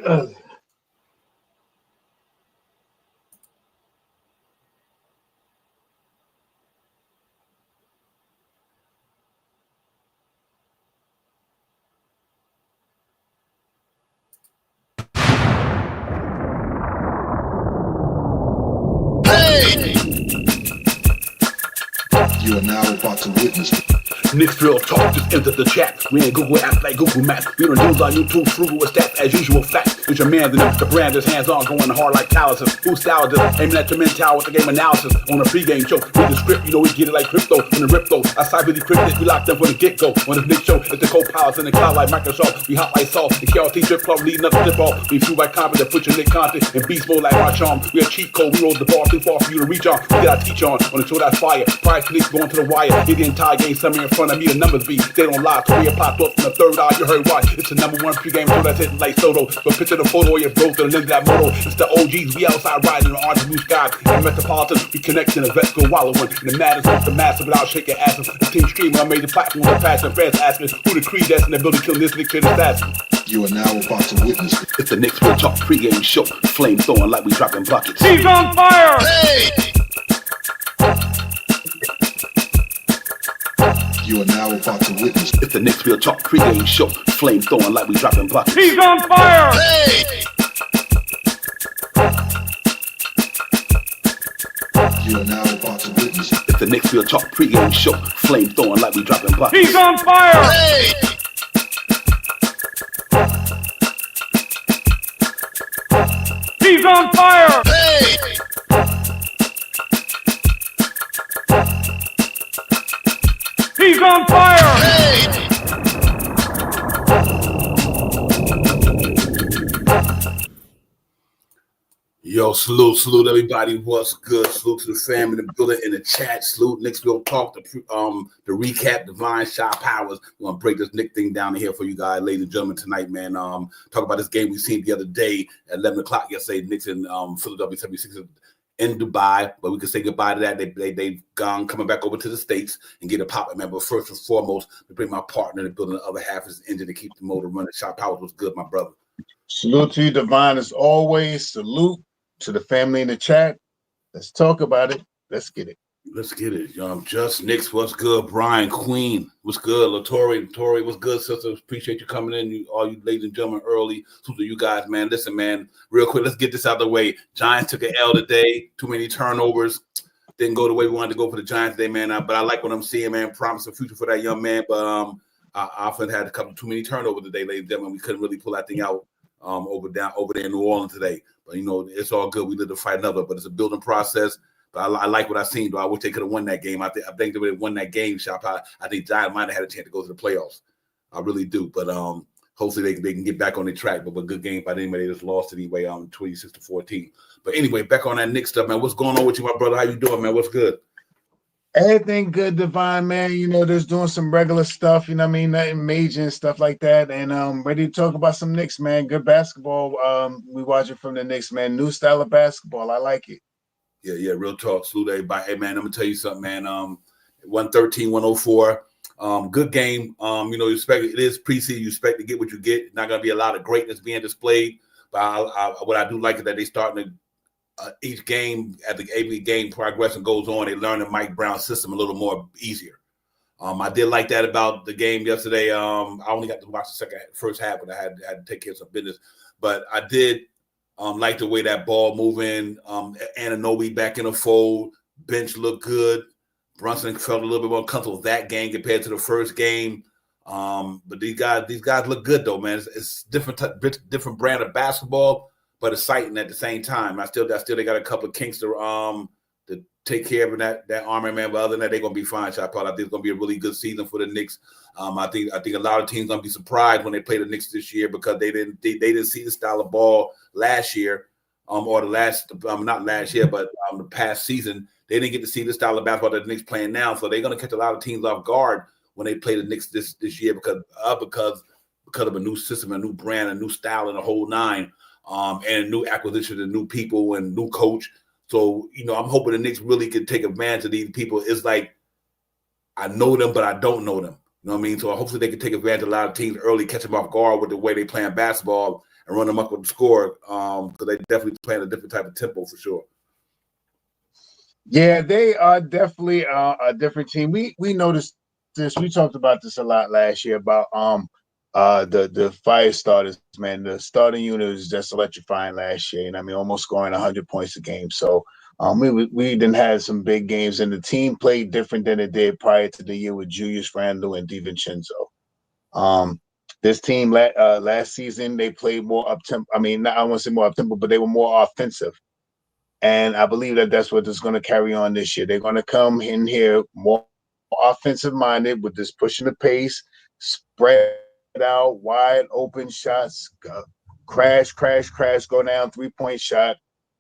You are now about to witness Knicks real talk, just enter the chat. We ain't Google apps like Google Maps. We don't use our YouTube frugal with stats as usual fact. It's your man, the brand, his hands on, going hard like calluses. Who style this? Aiming at your mental with the game analysis. On a pregame show, with the script, you know we get it like crypto. In the rip though, I side really cryptic, we locked them from the get-go. On this Knicks show, it's the co-pilots in the cloud like Microsoft. We hot like salt, the KRT strip club leading up to tip off. We flew like confident, put your Nick content in beast mode like our charm. We a cheat code, we roll the ball too far for you to reach on. We got our teach on the show that's fire. Price Knicks going to the wire. Hit the entire game, somewhere in front of me, the numbers be. They don't lie, so we popped up from the third eye, you heard why. It's the #1 pregame show that's hitting like Soto. So picture the photo of your bro to the lens of that moto. It's the OGs, we outside riding on orange blue sky. In Metropolitan, we connect in the vets go wallowing. And the matters with the massive without shaking asses. The team screaming, I made the platform with passion. Fans asking who the creed that's in the building killing this Nick kid assassin. You are now about to witness It's the Knicks Real Talk pregame show. Flame throwing like we dropping buckets. He's on fire! Hey! You are now about to witness It's the Knicks Real Talk pregame show. Flame throwing like we dropping buckets. He's on fire! Hey! You are now about to witness It's the Knicks Real Talk pregame show. Flame throwing like we dropping buckets. He's on fire! Hey! He's on fire! Hey! He's on fire! Hey! Yo, salute everybody. What's good? Salute to the fam in the building, in the chat. Salute Knicks Real Talk, the recap, Divine Shot Powers. We're gonna break this Nick thing down here for you guys, ladies and gentlemen, tonight, man. Talk about this game we seen the other day at 11 o'clock yesterday. Knicks and Philadelphia 76ers in Dubai, but we can say goodbye to that. They've gone coming back over to the States and get a pop-up, man. But first and foremost, to bring my partner in the building, the other half is the engine to keep the motor running. Shot Powers was good, my brother. Salute to you, Divine, as always. Salute to the family in the chat. Let's talk about it. Let's get it. Let's get it. Just Knicks, what's good? Brian, Queen, what's good? Latori, what's good, sister? Appreciate you coming in, all you ladies and gentlemen, early. So to you guys, man. Listen, man, real quick, let's get this out of the way. Giants took an L today. Too many turnovers. Didn't go the way we wanted to go for the Giants today, man. But I like what I'm seeing, man. Promising future for that young man. But I often had a couple too many turnovers today, ladies and gentlemen. We couldn't really pull that thing out over there in New Orleans today. But it's all good. We live to fight another, but it's a building process. But I like what I seen, though. I wish they could have won that game. I think they would have won that game, Shop. I think Giants might have had a chance to go to the playoffs. I really do. But hopefully they can get back on the track. But a good game by anybody. They just lost anyway 26-14. But anyway, back on that Knicks stuff, man. What's going on with you, my brother? How you doing, man? What's good? Everything good, Divine, man. Just doing some regular stuff, nothing major and stuff like that. And ready to talk about some Knicks, man. Good basketball. We watch it from the Knicks, man. New style of basketball. I like it. Yeah, real talk. Salute everybody. Hey, man, I'm going to tell you something, man. 113-104. Good game. You expect it is preseason. You expect to get what you get. Not going to be a lot of greatness being displayed. But what I do like is that they starting to each game, as the game progression goes on, they learn the Mike Brown system a little more easier. I did like that about the game yesterday. I only got to watch the first half, but I had to take care of some business. But I did like the way that ball moving. Anunoby back in the fold. Bench looked good. Brunson felt a little bit more comfortable with that game compared to the first game. But these guys look good though, man. It's different brand of basketball, but exciting at the same time. I still they got a couple of kinks to take care of that armor, man. But other than that, they're gonna be fine. I think it's gonna be a really good season for the Knicks. I think a lot of teams gonna be surprised when they play the Knicks this year because they didn't see the style of ball last year, or not last year, but the past season. They didn't get to see the style of basketball that the Knicks playing now, so they're gonna catch a lot of teams off guard when they play the Knicks this year because of a new system, a new brand, a new style, and a whole nine. And new acquisitions and new people and new coach. So, I'm hoping the Knicks really can take advantage of these people. It's like, I know them, but I don't know them. You know what I mean? So hopefully they can take advantage of a lot of teams early, catch them off guard with the way they playing basketball and run them up with the score because they definitely playing a different type of tempo for sure. Yeah, they are definitely a different team. We noticed this. We talked about this a lot last year about the fire starters, man. The starting unit was just electrifying last year, and I mean almost scoring 100 points a game. So we didn't have some big games, and the team played different than it did prior to the year with Julius Randle and DiVincenzo. This team last season they played more up tempo. I mean, not, I want to say more up tempo, but they were more offensive. And I believe that that's what is going to carry on this year. They're going to come in here more offensive minded with this pushing the pace, spread out, wide open shots, crash, go down 3-point shot.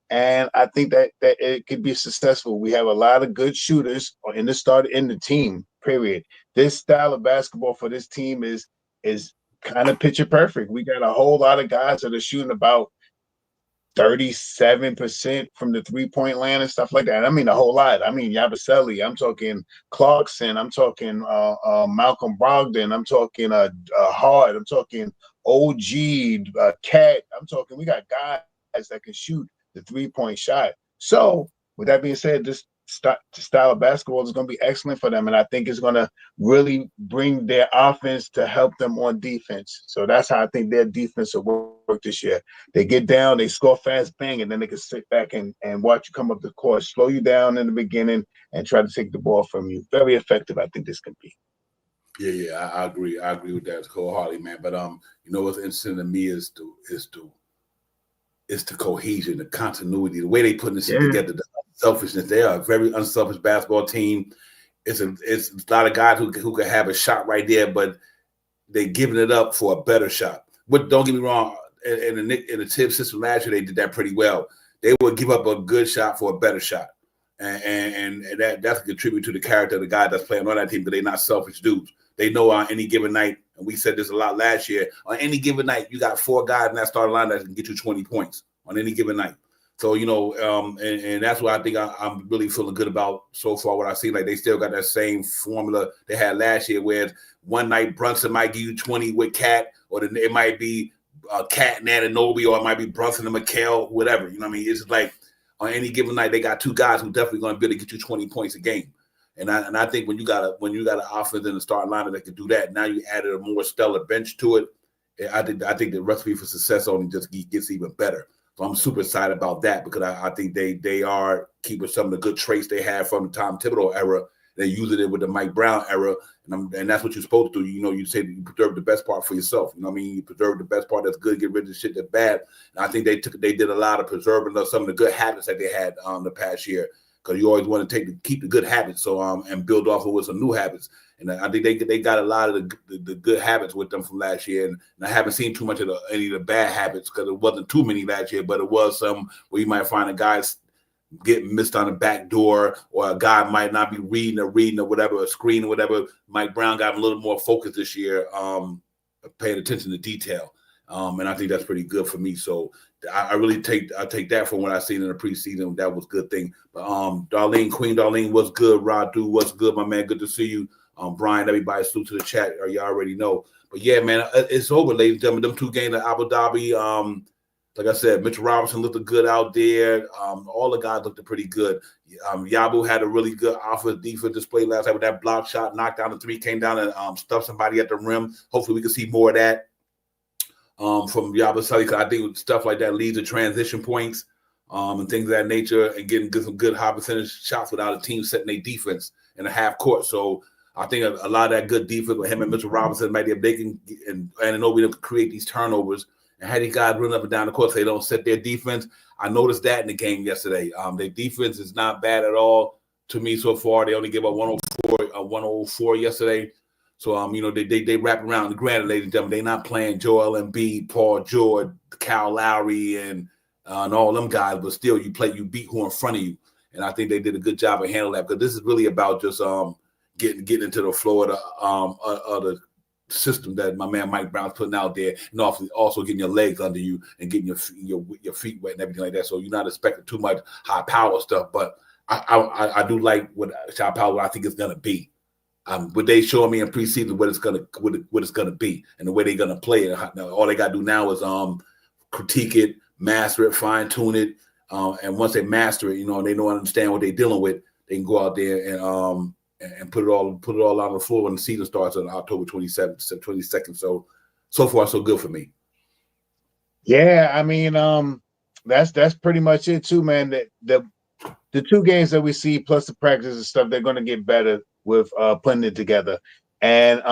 And I think that it could be successful. We have a lot of good shooters in the team, period. This style of basketball for this team is kind of picture perfect. We got a whole lot of guys that are shooting about 37% from the 3-point land and stuff like that. I mean, a whole lot. I mean, Yabusele, I'm talking Clarkson, I'm talking Malcolm Brogdon, I'm talking Hard, I'm talking OG, Cat. I'm talking, we got guys that can shoot the 3-point shot. So, with that being said, this style of basketball is going to be excellent for them, and I think it's going to really bring their offense to help them on defense. So that's how I think their defense will work this year. They get down, they score fast, bang, and then they can sit back and watch you come up the court, slow you down in the beginning, and try to take the ball from you. Very effective, I think this can be. Yeah, I agree. I agree with that wholeheartedly, man. But you know what's interesting to me is the cohesion, the continuity, the way they put this shit together, the selfishness. They are a very unselfish basketball team. It's a lot of guys who could have a shot right there, but they giving it up for a better shot. But don't get me wrong, in the tip system last year, they did that pretty well. They would give up a good shot for a better shot. And that's a contribute to the character of the guy that's playing on that team, because they're not selfish dudes. They know on any given night, and we said this a lot last year, on any given night, you got 4 guys in that starting line that can get you 20 points on any given night. So, you know, and that's what I think I'm really feeling good about so far. What I see, like they still got that same formula they had last year, where one night Brunson might give you 20 with Cat, or it might be Cat and Anunoby, or it might be Brunson and McHale, whatever. You know what I mean? It's just like on any given night, they got 2 guys who definitely going to be able to get you 20 points a game. And I think when you got an offense in the starting lineup that can do that, now you added a more stellar bench to it. I think the recipe for success only just gets even better. So I'm super excited about that, because I think they are keeping some of the good traits they had from the Tom Thibodeau era. They're using it with the Mike Brown era, and that's what you're supposed to do. You know, you say that you preserve the best part for yourself. You know what I mean? You preserve the best part that's good, get rid of the shit that's bad. And I think they did a lot of preserving of some of the good habits that they had the past year, because you always want to keep the good habits, so and build off of with some new habits. And I think they got a lot of the good habits with them from last year, and I haven't seen too much of any of the bad habits, because it wasn't too many last year, but it was some where you might find a guy's getting missed on the back door, or a guy might not be reading or whatever, a screen or whatever. Mike Brown got a little more focus this year, paying attention to detail, and I think that's pretty good for me. So I really take that from what I seen in the preseason. That was a good thing. But Queen Darlene, what's good? Radu, what's good, my man? Good to see you. Brian, everybody, salute to the chat, or you already know. But yeah, man, it's over, ladies and gentlemen. Them 2 games at Abu Dhabi. Like I said, Mitchell Robinson looked good out there. All the guys looked pretty good. Yabu had a really good defense display last night with that block shot, knocked down the 3, came down and stuffed somebody at the rim. Hopefully we can see more of that from Yabusele, because I think stuff like that leads to transition points and things of that nature, and getting some good high percentage shots without a team setting their defense in a half court. So I think a lot of that good defense with him and Mitchell Robinson, maybe if they can, and Anunoby can create these turnovers and have these guys run up and down the court so they don't set their defense. I noticed that in the game yesterday. Their defense is not bad at all to me so far. They only gave up 104 yesterday. So, you know, they wrap around. Granted, ladies and gentlemen, they're not playing Joel Embiid, Paul George, Kyle Lowry, and all them guys, but still you beat who in front of you. And I think they did a good job of handling that, because this is really about just getting into the flow of the system that my man Mike Brown's putting out there, and also getting your legs under you and getting your feet wet and everything like that. So you're not expecting too much high power stuff, but I do like what high power I think it's gonna be. What they showing me in preseason what it's gonna be, and the way they're gonna play it. All they gotta do now is critique it, master it, fine tune it, and once they master it, you know, they know and understand what they're dealing with, they can go out there and put it all out on the floor when the season starts on October 22nd. So far so good for me. Yeah, I mean, that's pretty much it too, man. The 2 games that we see plus the practice and stuff, they're gonna get better with putting it together. And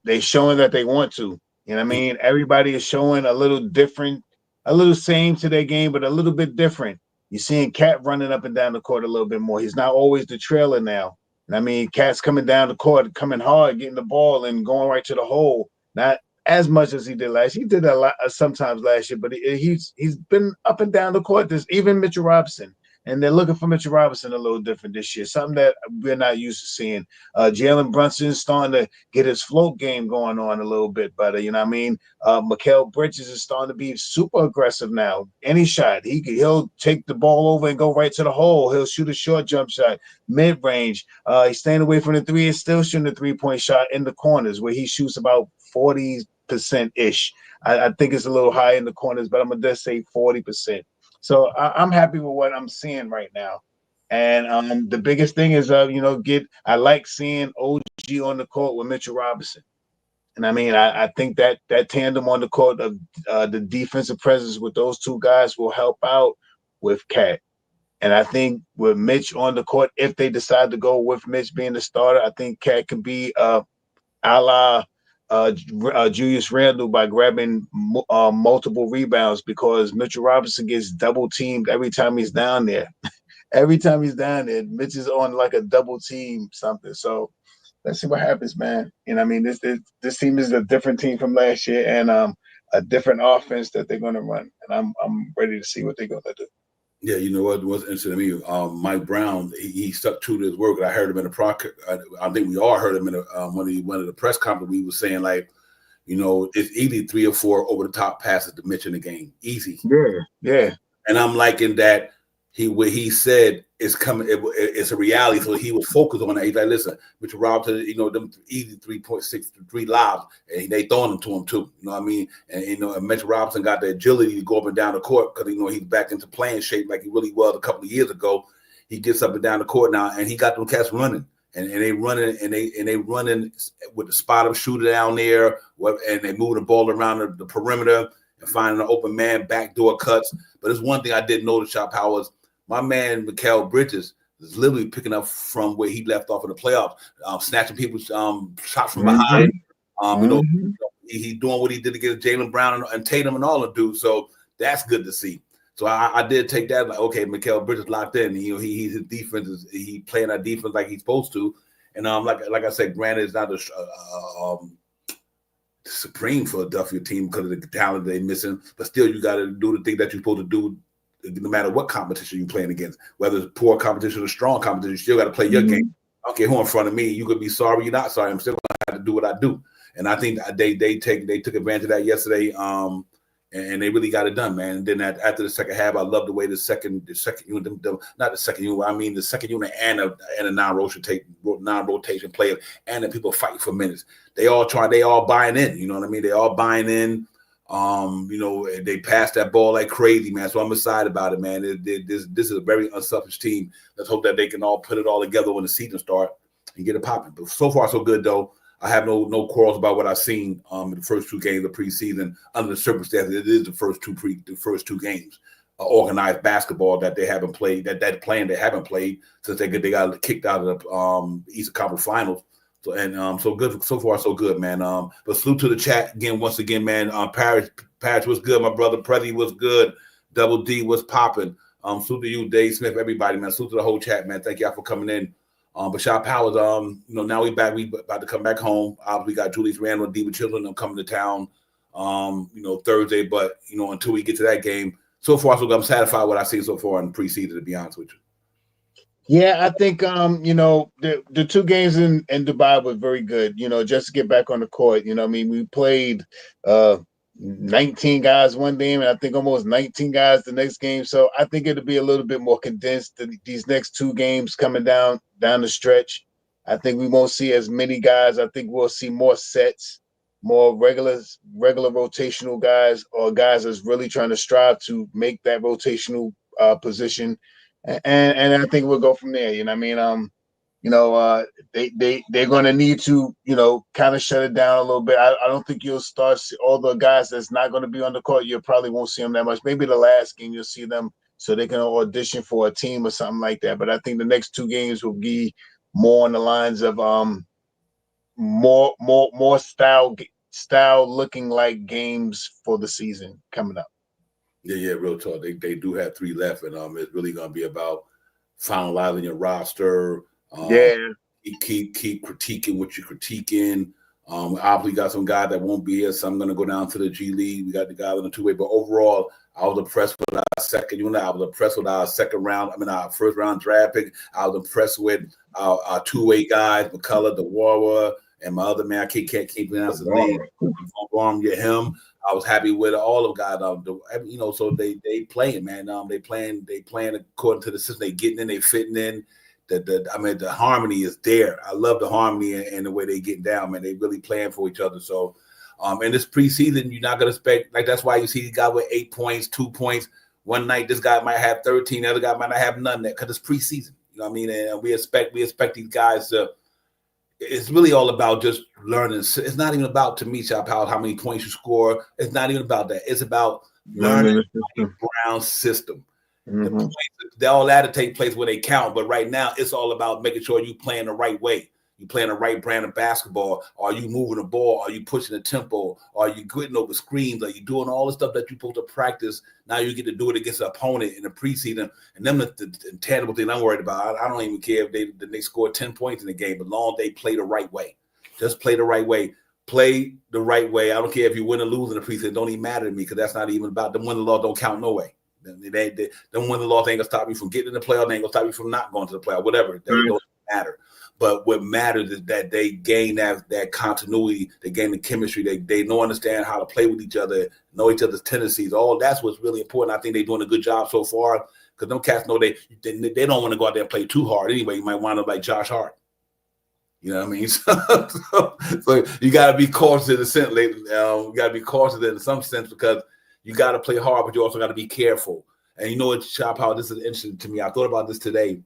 they're showing that they want to. You know what I mean? Everybody is showing a little different, a little same to their game, but a little bit different. You're seeing Cat running up and down the court a little bit more. He's not always the trailer now. And I mean, Cat's coming down the court, coming hard, getting the ball and going right to the hole. Not as much as he did last year. He did a lot sometimes last year, but he's been up and down the court. There's even Mitchell Robinson. And they're looking for Mitchell Robinson a little different this year, something that we're not used to seeing. Jalen Brunson's starting to get his float game going on a little bit better. You know what I mean? Mikal Bridges is starting to be super aggressive now. Any shot, he'll take the ball over and go right to the hole. He'll shoot a short jump shot, mid-range. He's staying away from the three and still shooting a three-point shot in the corners where he shoots about 40%-ish. I think it's a little high in the corners, but I'm going to just say 40%. So I'm happy with what I'm seeing right now. And the biggest thing is, I like seeing OG on the court with Mitchell Robinson. And I mean, I think that tandem on the court of the defensive presence with those 2 guys will help out with Cat. And I think with Mitch on the court, if they decide to go with Mitch being the starter, I think Cat can be a la Julius Randle by grabbing multiple rebounds, because Mitchell Robinson gets double teamed every time he's down there. Every time he's down there, Mitch is on like a double team something. So let's see what happens, man. You know what I mean? This team is a different team from last year, and a different offense that they're going to run. And I'm ready to see what they're going to do. Yeah, you know what was interesting to me? Mike Brown, he stuck true to his word. I heard him in I think we all heard him in when he went to the press conference. We was saying, like, you know, it's easy 3 or 4 over the top passes to Mitch in the game, easy. Yeah. And I'm liking that what he said is coming. It's a reality. So he was focused on that. He's like, listen, Mitchell Robinson, you know, them easy 3.63 lobs, and they throwing them to him too. You know what I mean? And you know, and Mitchell Robinson got the agility to go up and down the court because, you know, he's back into playing shape like he really was a couple of years ago. He gets up and down the court now, and he got them cats running. And they running and they running with the spot up shooter down there, and they move the ball around the perimeter and finding an open man, backdoor cuts. But there's one thing I didn't notice, Shop Powers. My man Mikal Bridges is literally picking up from where he left off in the playoffs, snatching people's shots from behind. You know, he's doing what he did against Jaylen Brown and Tatum and all the dudes. So that's good to see. So I did take that, like, okay, Mikal Bridges locked in. You know, his defense he playing that defense like he's supposed to. And like I said, granted, it's not the supreme Philadelphia team because of the talent they're missing, but still, you got to do the thing that you're supposed to do, no matter what competition you're playing against, whether it's poor competition or strong competition. You still got to play your game. I don't care who in front of me. You could be sorry, you're not sorry. I'm still gonna have to do what I do. And I think they took advantage of that yesterday. And they really got it done, man. And then after the second half, I love the way the second unit, not the second unit, I mean the second unit and a non-rotation player, and the people fighting for minutes. They all buying in. You know what I mean? They all buying in. You know, they pass that ball like crazy, man. So I'm excited about it, man. This is a very unselfish team. Let's hope that they can all put it all together when the season starts and get it popping. But so far, so good, though. I have no quarrels about what I've seen in the first 2 games of preseason. Under the circumstances, it is the first two games organized basketball that they haven't played. They haven't played since they got kicked out of the Eastern Conference Finals. So so good so far, so good, man. But salute to the chat again, once again, man. Parrish was good, my brother. Prezi was good. Double D was popping. Salute to you, Dave Smith, everybody, man. Salute to the whole chat, man. Thank y'all for coming in. But Shop Powers, you know, now we back. We about to come back home. We got Julius Randle and Diva Children. Them coming to town, you know, Thursday. But you know, until we get to that game, so far, so good. I'm satisfied with what I've seen so far in preseason. To be honest with you. Yeah, I think you know, the 2 games in Dubai were very good. You know, just to get back on the court. You know, I mean, we played 19 guys one game, and I think almost 19 guys the next game. So I think it'll be a little bit more condensed these next 2 games coming down the stretch. I think we won't see as many guys. I think we'll see more sets, more regular rotational guys, or guys that's really trying to strive to make that rotational position, and I think we'll go from there. You know what I mean? They're going to need to, kind of shut it down a little bit. I don't think you'll start all the guys that's not going to be on the court. You probably won't see them that much. Maybe the last game you'll see them so they can audition for a team or something like that. But I think the next 2 games will be more on the lines of more style looking like games for the season coming up. Yeah, real talk. They do have 3 left, and it's really going to be about finalizing your roster. Keep critiquing what you're critiquing. Obviously got some guy that won't be here, so I'm going to go down to the G League. We got the guy on the 2-way, but overall, I was impressed with our second. I was impressed with our our first round draft pick. I was impressed with our 2-way guys, McCullough, DeWara, and my other man. I can't pronounce his name. Him. I was happy with all of guys. So they playing, man. They playing according to the system. They getting in, they fitting in. The harmony is there. I love the harmony and the way they get down, man. They really playing for each other. So, in this preseason, you're not gonna expect that's why you see the guy with 8 points, 2 points. One night, this guy might have 13, the other guy might not have none. Because it's preseason. You know what I mean? And we expect these guys to. It's really all about just learning. It's not even about, to me, Chop, how many points you score. It's not even about that. It's about learning the Brown system. Mm-hmm. The points, all that to take place where they count. But right now, it's all about making sure you're playing the right way. You're playing the right brand of basketball. Are you moving the ball? Are you pushing the tempo? Are you getting over screens? Are you doing all the stuff that you're supposed to practice? Now you get to do it against an opponent in the preseason. And then the intangible thing I'm worried about, I don't even care if they score 10 points in the game, but long they play the right way. Just play the right way. Play the right way. I don't care if you win or lose in the preseason. It don't even matter to me, because that's not even about the win and loss. Don't count no way. Them win and loss ain't gonna stop you from getting in the playoff. They ain't gonna stop you from not going to the playoff. Whatever. That don't matter. But what matters is that they gain that continuity, they gain the chemistry, they know, understand how to play with each other, know each other's tendencies. All that's what's really important. I think they're doing a good job so far, because them cats know they don't want to go out there and play too hard anyway. You might wind up like Josh Hart. You know what I mean? So you got to be cautious in a sense. You got to be cautious in some sense, because you got to play hard, but you also got to be careful. And you know what, Chop, how this is interesting to me. I thought about this today.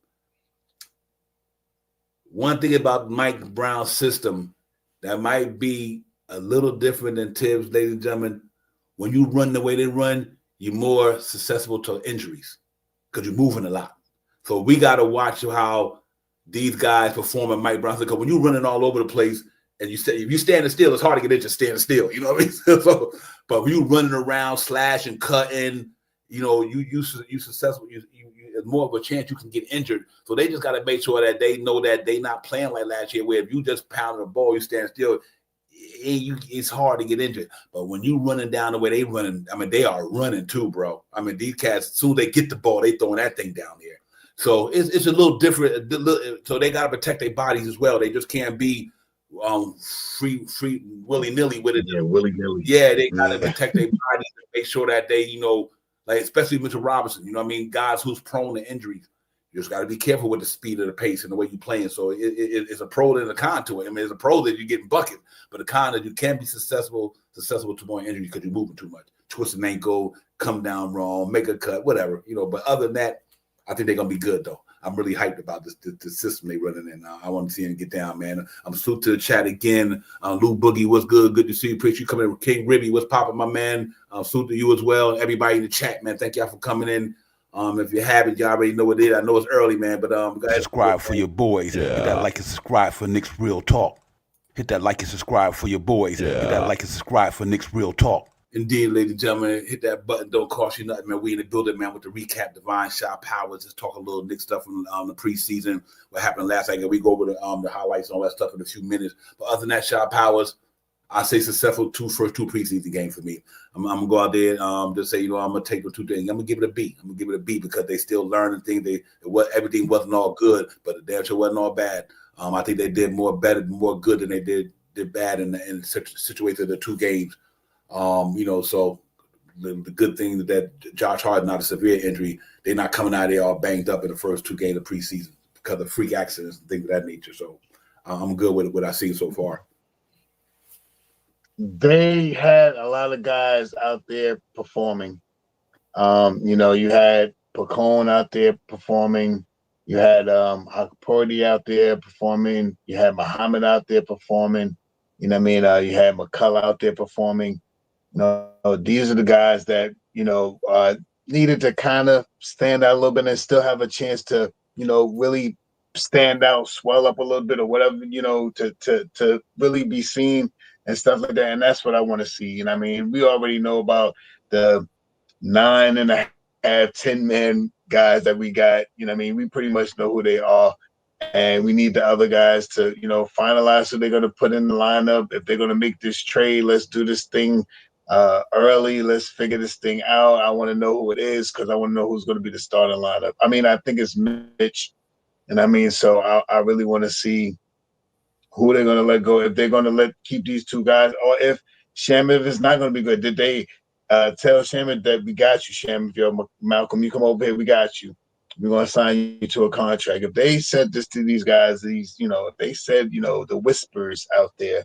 One thing about Mike Brown's system that might be a little different than Tibbs, ladies and gentlemen, when you run the way they run, you're more susceptible to injuries because you're moving a lot. So we got to watch how these guys perform at Mike Brown's, because when you're running all over the place and if you're standing still, it's hard to get injured standing still. You know what I mean? So, but when you're running around, slashing, cutting, you successful. There's more of a chance you can get injured. So they just got to make sure that they know that they not playing like last year, where if you just pound the ball, you stand still, it's hard to get injured. But when you running down the way they running, I mean, they are running too, bro. I mean, these cats, as soon as they get the ball, they throwing that thing down there. So it's a little different. So they got to protect their bodies as well. They just can't be free willy-nilly with it. Yeah, willy-nilly. Yeah, they got to protect their bodies and make sure that they, like especially Mitchell Robinson, you know what I mean? Guys who's prone to injuries. You just got to be careful with the speed of the pace and the way you're playing. So it's a pro and a con to it. I mean, it's a pro that you're getting bucket, but a con that you can be susceptible to more injury because you're moving too much. Twist an ankle, come down wrong, make a cut, whatever. But other than that, I think they're going to be good, though. I'm really hyped about the system they running in. I want to see them get down, man. I'm salute to the chat again. Lou Boogie, what's good? Good to see you. Appreciate you coming in. King Ribby, what's popping, my man? Salute to you as well. Everybody in the chat, man. Thank y'all for coming in. If you haven't, y'all already know what it is. I know it's early, man, but go ahead. Subscribe for your boys. Yeah. Hit that like and subscribe for Nick's Real Talk. Hit that like and subscribe for your boys. Yeah. Hit that like and subscribe for Nick's Real Talk. Indeed, ladies and gentlemen, hit that button. Don't cost you nothing, man. We in the building, man, with the recap. Divine Shot Powers. Just talk a little Nick stuff from the preseason. What happened last night? We go over the highlights and all that stuff in a few minutes. But other than that, Shot Powers, I say successful first two preseason games for me. I'm gonna go out there and just say, I'm gonna take the 2 things. I'm gonna give it a B. I'm gonna give it a B because they still learning things. Everything wasn't all good, but the damn sure wasn't all bad. I think they did more good than they did bad in the situation of the 2 games. So the good thing that Josh Hart, not a severe injury, they're not coming out of there all banged up in the first 2 games of preseason because of freak accidents and things of that nature. So I'm good with what I've seen so far. they had a lot of guys out there performing. You had Pacone out there performing. You had Hakporti out there performing. You had Muhammad out there performing. You know what I mean? You had McCullough out there performing. These are the guys that, needed to kind of stand out a little bit and still have a chance to, really stand out, swell up a little bit or whatever, to really be seen and stuff like that. And that's what I want to see. You know what I mean? We already know about the 9.5, 10-man guys that we got. You know what I mean? We pretty much know who they are. And we need the other guys to, finalize who they're going to put in the lineup. If they're going to make this trade, let's do this thing early. Let's figure this thing out. I want to know who it is because I want to know who's going to be the starting lineup. I mean, I think it's Mitch. And I mean, so I really want to see who they're going to let go. If they're going to keep these two guys, or if Shaman is not going to be good. Did they tell Shaman that we got you, Shaman? If you're Malcolm, you come over here, we got you. We're going to sign you to a contract. If they said this to these guys, if they said, the whispers out there,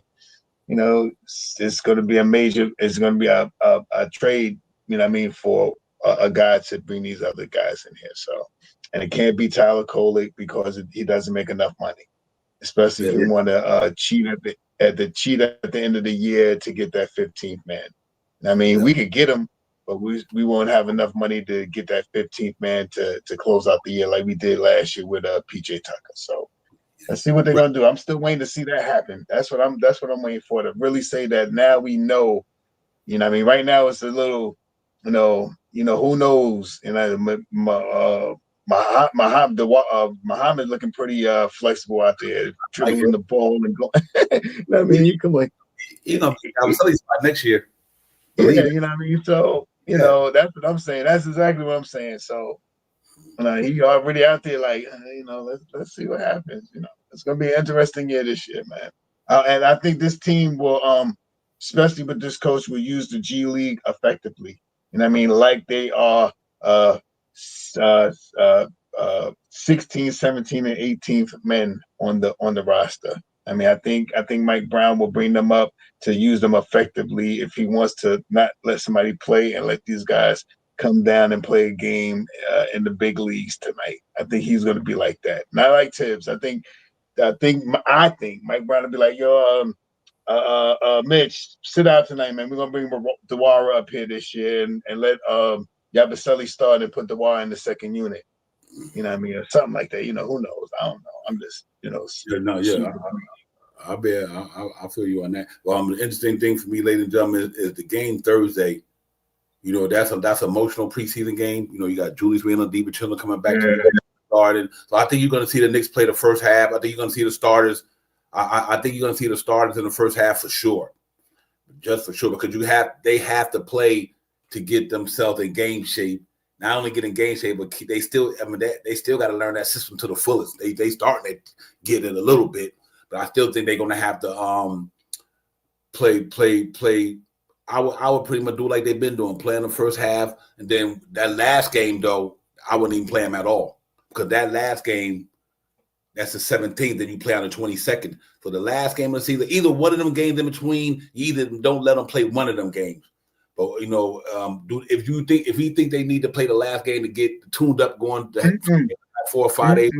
it's going to be it's going to be a trade, for a guy to bring these other guys in here. So, and it can't be Tyler Kolek because he doesn't make enough money, especially if you want to cheat at the end of the year to get that 15th man. I mean, we could get him, but we won't have enough money to get that 15th man to close out the year like we did last year with PJ Tucker. So let's see what they're gonna do. I'm still waiting to see that happen. That's what I'm waiting for, to really say that now we know. You know what I mean? Right now it's a little, who knows? Muhammad looking pretty flexible out there, dribbling the ball and going. You know what I mean? Come on. I was telling you about next year. Yeah, you know what I mean? So, that's what I'm saying. That's exactly what I'm saying. So, he already out there like, let's see what happens. It's going to be an interesting year this year, man. And I think this team will, especially with this coach, will use the G League effectively. You know what I mean? Like they are 16, 17, and 18th men on the roster. I mean, I think Mike Brown will bring them up to use them effectively if he wants to not let somebody play and let these guys come down and play a game in the big leagues tonight. I think he's going to be like that. Not like Tibbs. I think Mike Brown will be like, yo, Mitch, sit out tonight, man. We're gonna bring Dewara up here this year and let Yabusele start and put Dewara in the second unit. You know what I mean? Or something like that. Who knows? I don't know. I'm just, I feel you on that. Well, the interesting thing for me, ladies and gentlemen, is the game Thursday. That's emotional preseason game. You got Julius Randle, DiVincenzo coming back to starting. So I think you're going to see the Knicks play the first half. I think you're going to see the starters. I think you're going to see the starters in the first half for sure, just for sure, because they have to play to get themselves in game shape. Not only get in game shape, but they still got to learn that system to the fullest. They starting to get it a little bit, but I still think they're going to have to play. I would pretty much do like they've been doing, play in the first half, and then that last game though, I wouldn't even play them at all, because that last game, that's the 17th, and you play on the 22nd. So the last game of the season, either one of them games in between, you either don't let them play one of them games. But if you think they need to play the last game to get tuned up, going to 4 or 5 days,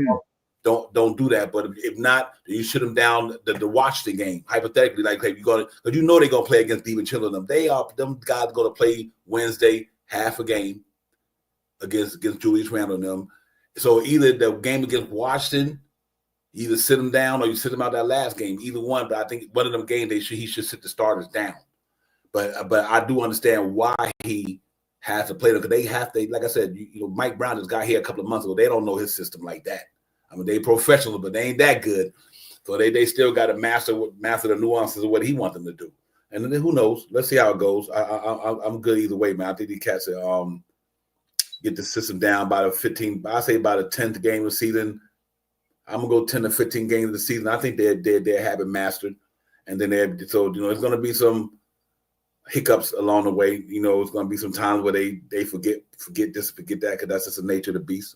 don't do that. But if not, you shut them down to watch the game. Hypothetically, like if you're gonna, because they're gonna play against DiVincenzo. Them guys gonna play Wednesday half a game against Julius Randle and them. So either the game against Washington, you either sit them down or you sit them out that last game. Either one, but I think one of them games he should sit the starters down. But I do understand why he has to play them, because they have to. Like I said, Mike Brown just got here a couple of months ago. They don't know his system like that. I mean, they professional, but they ain't that good. So they still got to master the nuances of what he wants them to do. And then who knows? Let's see how it goes. I'm good either way, man. I think these cats get the system down by the 15th. I say by the 10th game of the season. I'm gonna go 10 to 15 games of the season. I think they're having mastered, and then it's going to be some hiccups along the way. It's going to be some times where they forget this, forget that, because that's just the nature of the beast.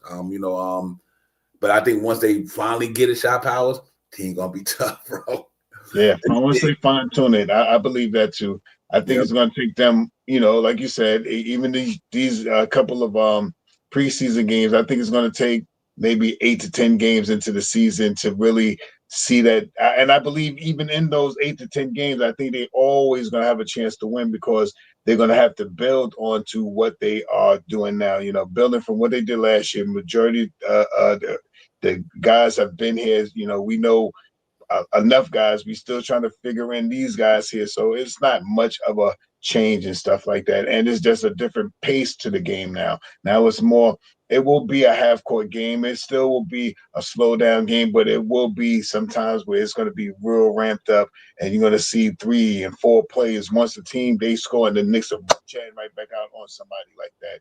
But I think once they finally get it, shot powers, team gonna be tough, bro. Yeah, I want to say fine tune it. I believe that too. I think Yep. it's going to take them, like you said, even these couple of preseason games. I think it's going to take maybe 8 to 10 games into the season to really see that. And I believe even in those 8 to 10 games, I think they always going to have a chance to win because they're going to have to build onto what they are doing now. Building from what they did last year. Majority the guys have been here. We know enough guys. We still trying to figure in these guys here, so it's not much of a change and stuff like that. And it's just a different pace to the game now. Now it's more. It will be a half court game. It still will be a slow down game, but it will be sometimes where it's going to be real ramped up, and you're going to see 3 and 4 players once the team they score, and the Knicks are chatting right back out on somebody like that.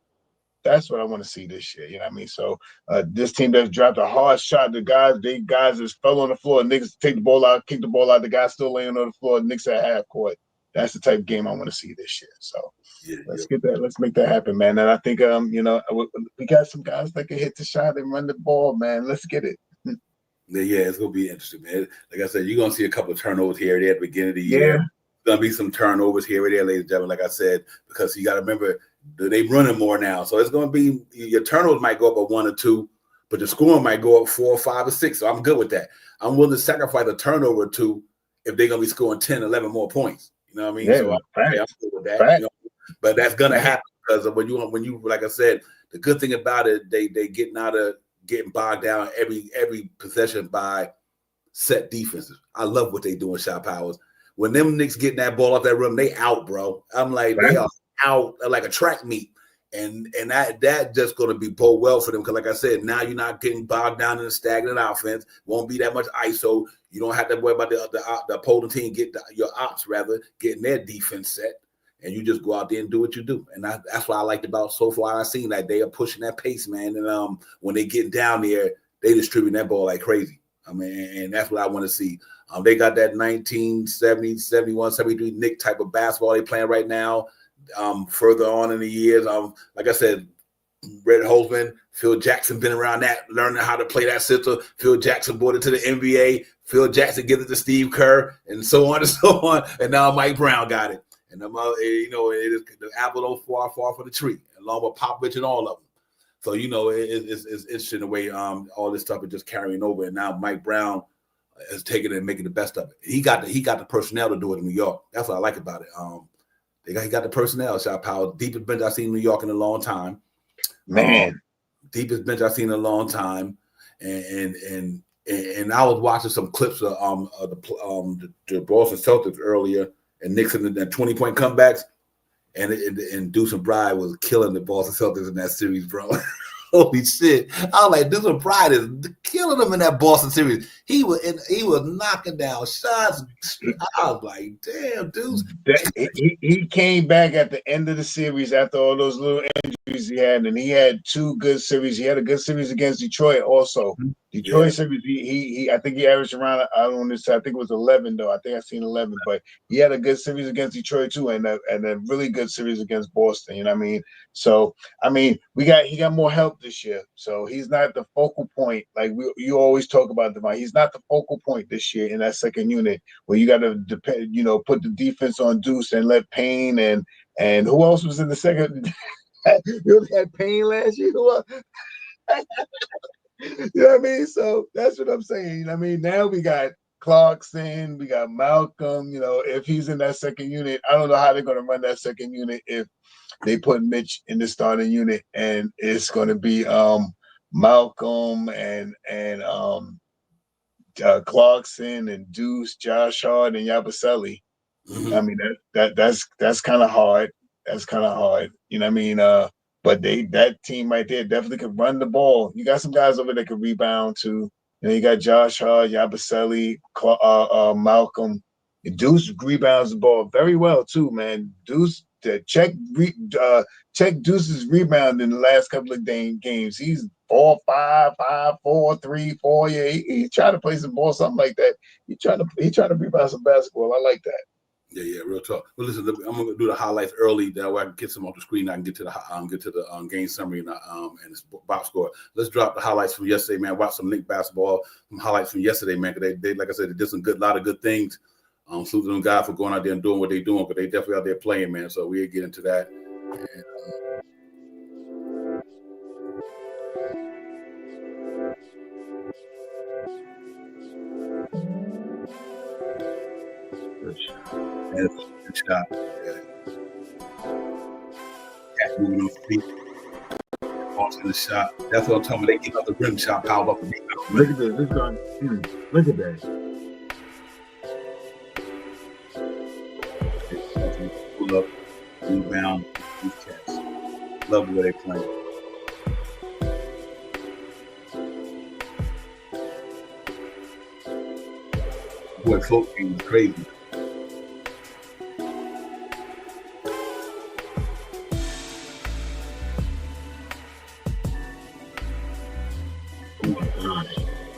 That's what I want to see this year. You know what I mean? So this team that's dropped a hard shot, the guys just fell on the floor. Niggas take the ball out, kick the ball out. The guy still laying on the floor. Knicks at half court. That's the type of game I want to see this year. So let's get that. Let's make that happen, man. And I think we got some guys that can hit the shot and run the ball, man. Let's get it. Yeah, it's gonna be interesting, man. Like I said, you're gonna see a couple of turnovers here and there at the beginning of the year. Yeah. Gonna be some turnovers here and there, ladies and gentlemen. Like I said, because you got to remember they running more now, so it's gonna be your turnovers might go up a 1 or 2, but the scoring might go up 4 or 5 or 6. So I'm good with that. I'm willing to sacrifice a turnover or 2 if they're gonna be scoring 10, 11 more points. You know what I mean? Yeah, so I'm good with that. But that's gonna happen because when you like I said, the good thing about it, they getting bogged down every possession by set defenses. I love what they do in shot powers. When them Knicks getting that ball off that rim, they out, bro. I'm like, they are out like a track meet. And that just going to be bode well for them because, like I said, now you're not getting bogged down in a stagnant offense. Won't be that much ISO. You don't have to worry about the opposing team your ops rather getting their defense set, and you just go out there and do what you do. And that's what I liked about so far. I seen that they are pushing that pace, man. And when they get down there, they distribute that ball like crazy. I mean, and that's what I want to see. They got that 1970, 71, 73 Knick type of basketball they playing right now. Further on in the years, like I said, Red Holzman, Phil Jackson been around that, learning how to play that system. Phil Jackson brought it to the NBA. Phil Jackson gives it to Steve Kerr, and so on and so on. And now Mike Brown got it. And it is the apple don't fall far from the tree, along with Popovich and all of them. So it's interesting the way all this stuff is just carrying over. And now Mike Brown is taking it and making the best of it. He got the personnel to do it in New York. That's what I like about it. He got the personnel. Shot power, deepest bench I've seen in New York in a long time. Man, deepest bench I've seen in a long time. And I was watching some clips of the Boston Celtics earlier, and Nixon and 20-point comebacks, and Deuce McBride was killing the Boston Celtics in that series, bro. Holy shit! I was like, Deuce McBride is killing them in that Boston series. He was knocking down shots. I was like, damn, Deuce. He came back at the end of the series after all those little injuries he had, and he had 2 good series. He had a good series against Detroit also. Detroit series, he I think he averaged around, I don't know, I think it was 11 though. I think I seen 11, but he had a good series against Detroit too, and a really good series against Boston. You know what I mean? So I mean, he got more help this year, so he's not the focal point like you always talk about. He's not the focal point this year in that second unit where you got to depend, put the defense on Deuce and let Payne and who else was in the second? You had Payne last year. You know what I mean? So that's what I'm saying. You know what I mean? Now we got Clarkson, we got Malcolm. If he's in that second unit, I don't know how they're going to run that second unit if they put Mitch in the starting unit, and it's going to be Malcolm and Clarkson and Deuce, Josh Hart, and Yabusele. Mm-hmm. I mean that's kind of hard. That's kind of hard. You know what I mean? But that team right there definitely could run the ball. You got some guys over there that could rebound too. You got Josh Hart, Yabusele, Malcolm. Deuce rebounds the ball very well too, man. Deuce check Deuce's rebound in the last couple of games. He's 4, 5, 5, 4, 3, 4. Yeah, he's trying to play some ball, something like that. He trying to rebound some basketball. I like that. Yeah, real talk. Well, listen, I'm gonna do the highlights early. That way I can get some off the screen. I can get to the game summary and this box score. Let's drop the highlights from yesterday, man. Watch some Knicks basketball. Some highlights from yesterday, man. Because they like I said, they did some lot of good things. Salute to them guys for going out there and doing what they're doing, but they definitely out there playing, man. So we'll get into that. And, good shot. Yeah. Cat moving on feet. In the shot. That's what I'm talking about. They get up the rim shot, power up the beat. Look at this. This guy. Look at that. Pull up, rebound, these cats. Love the way they play. Boy, folk game was crazy.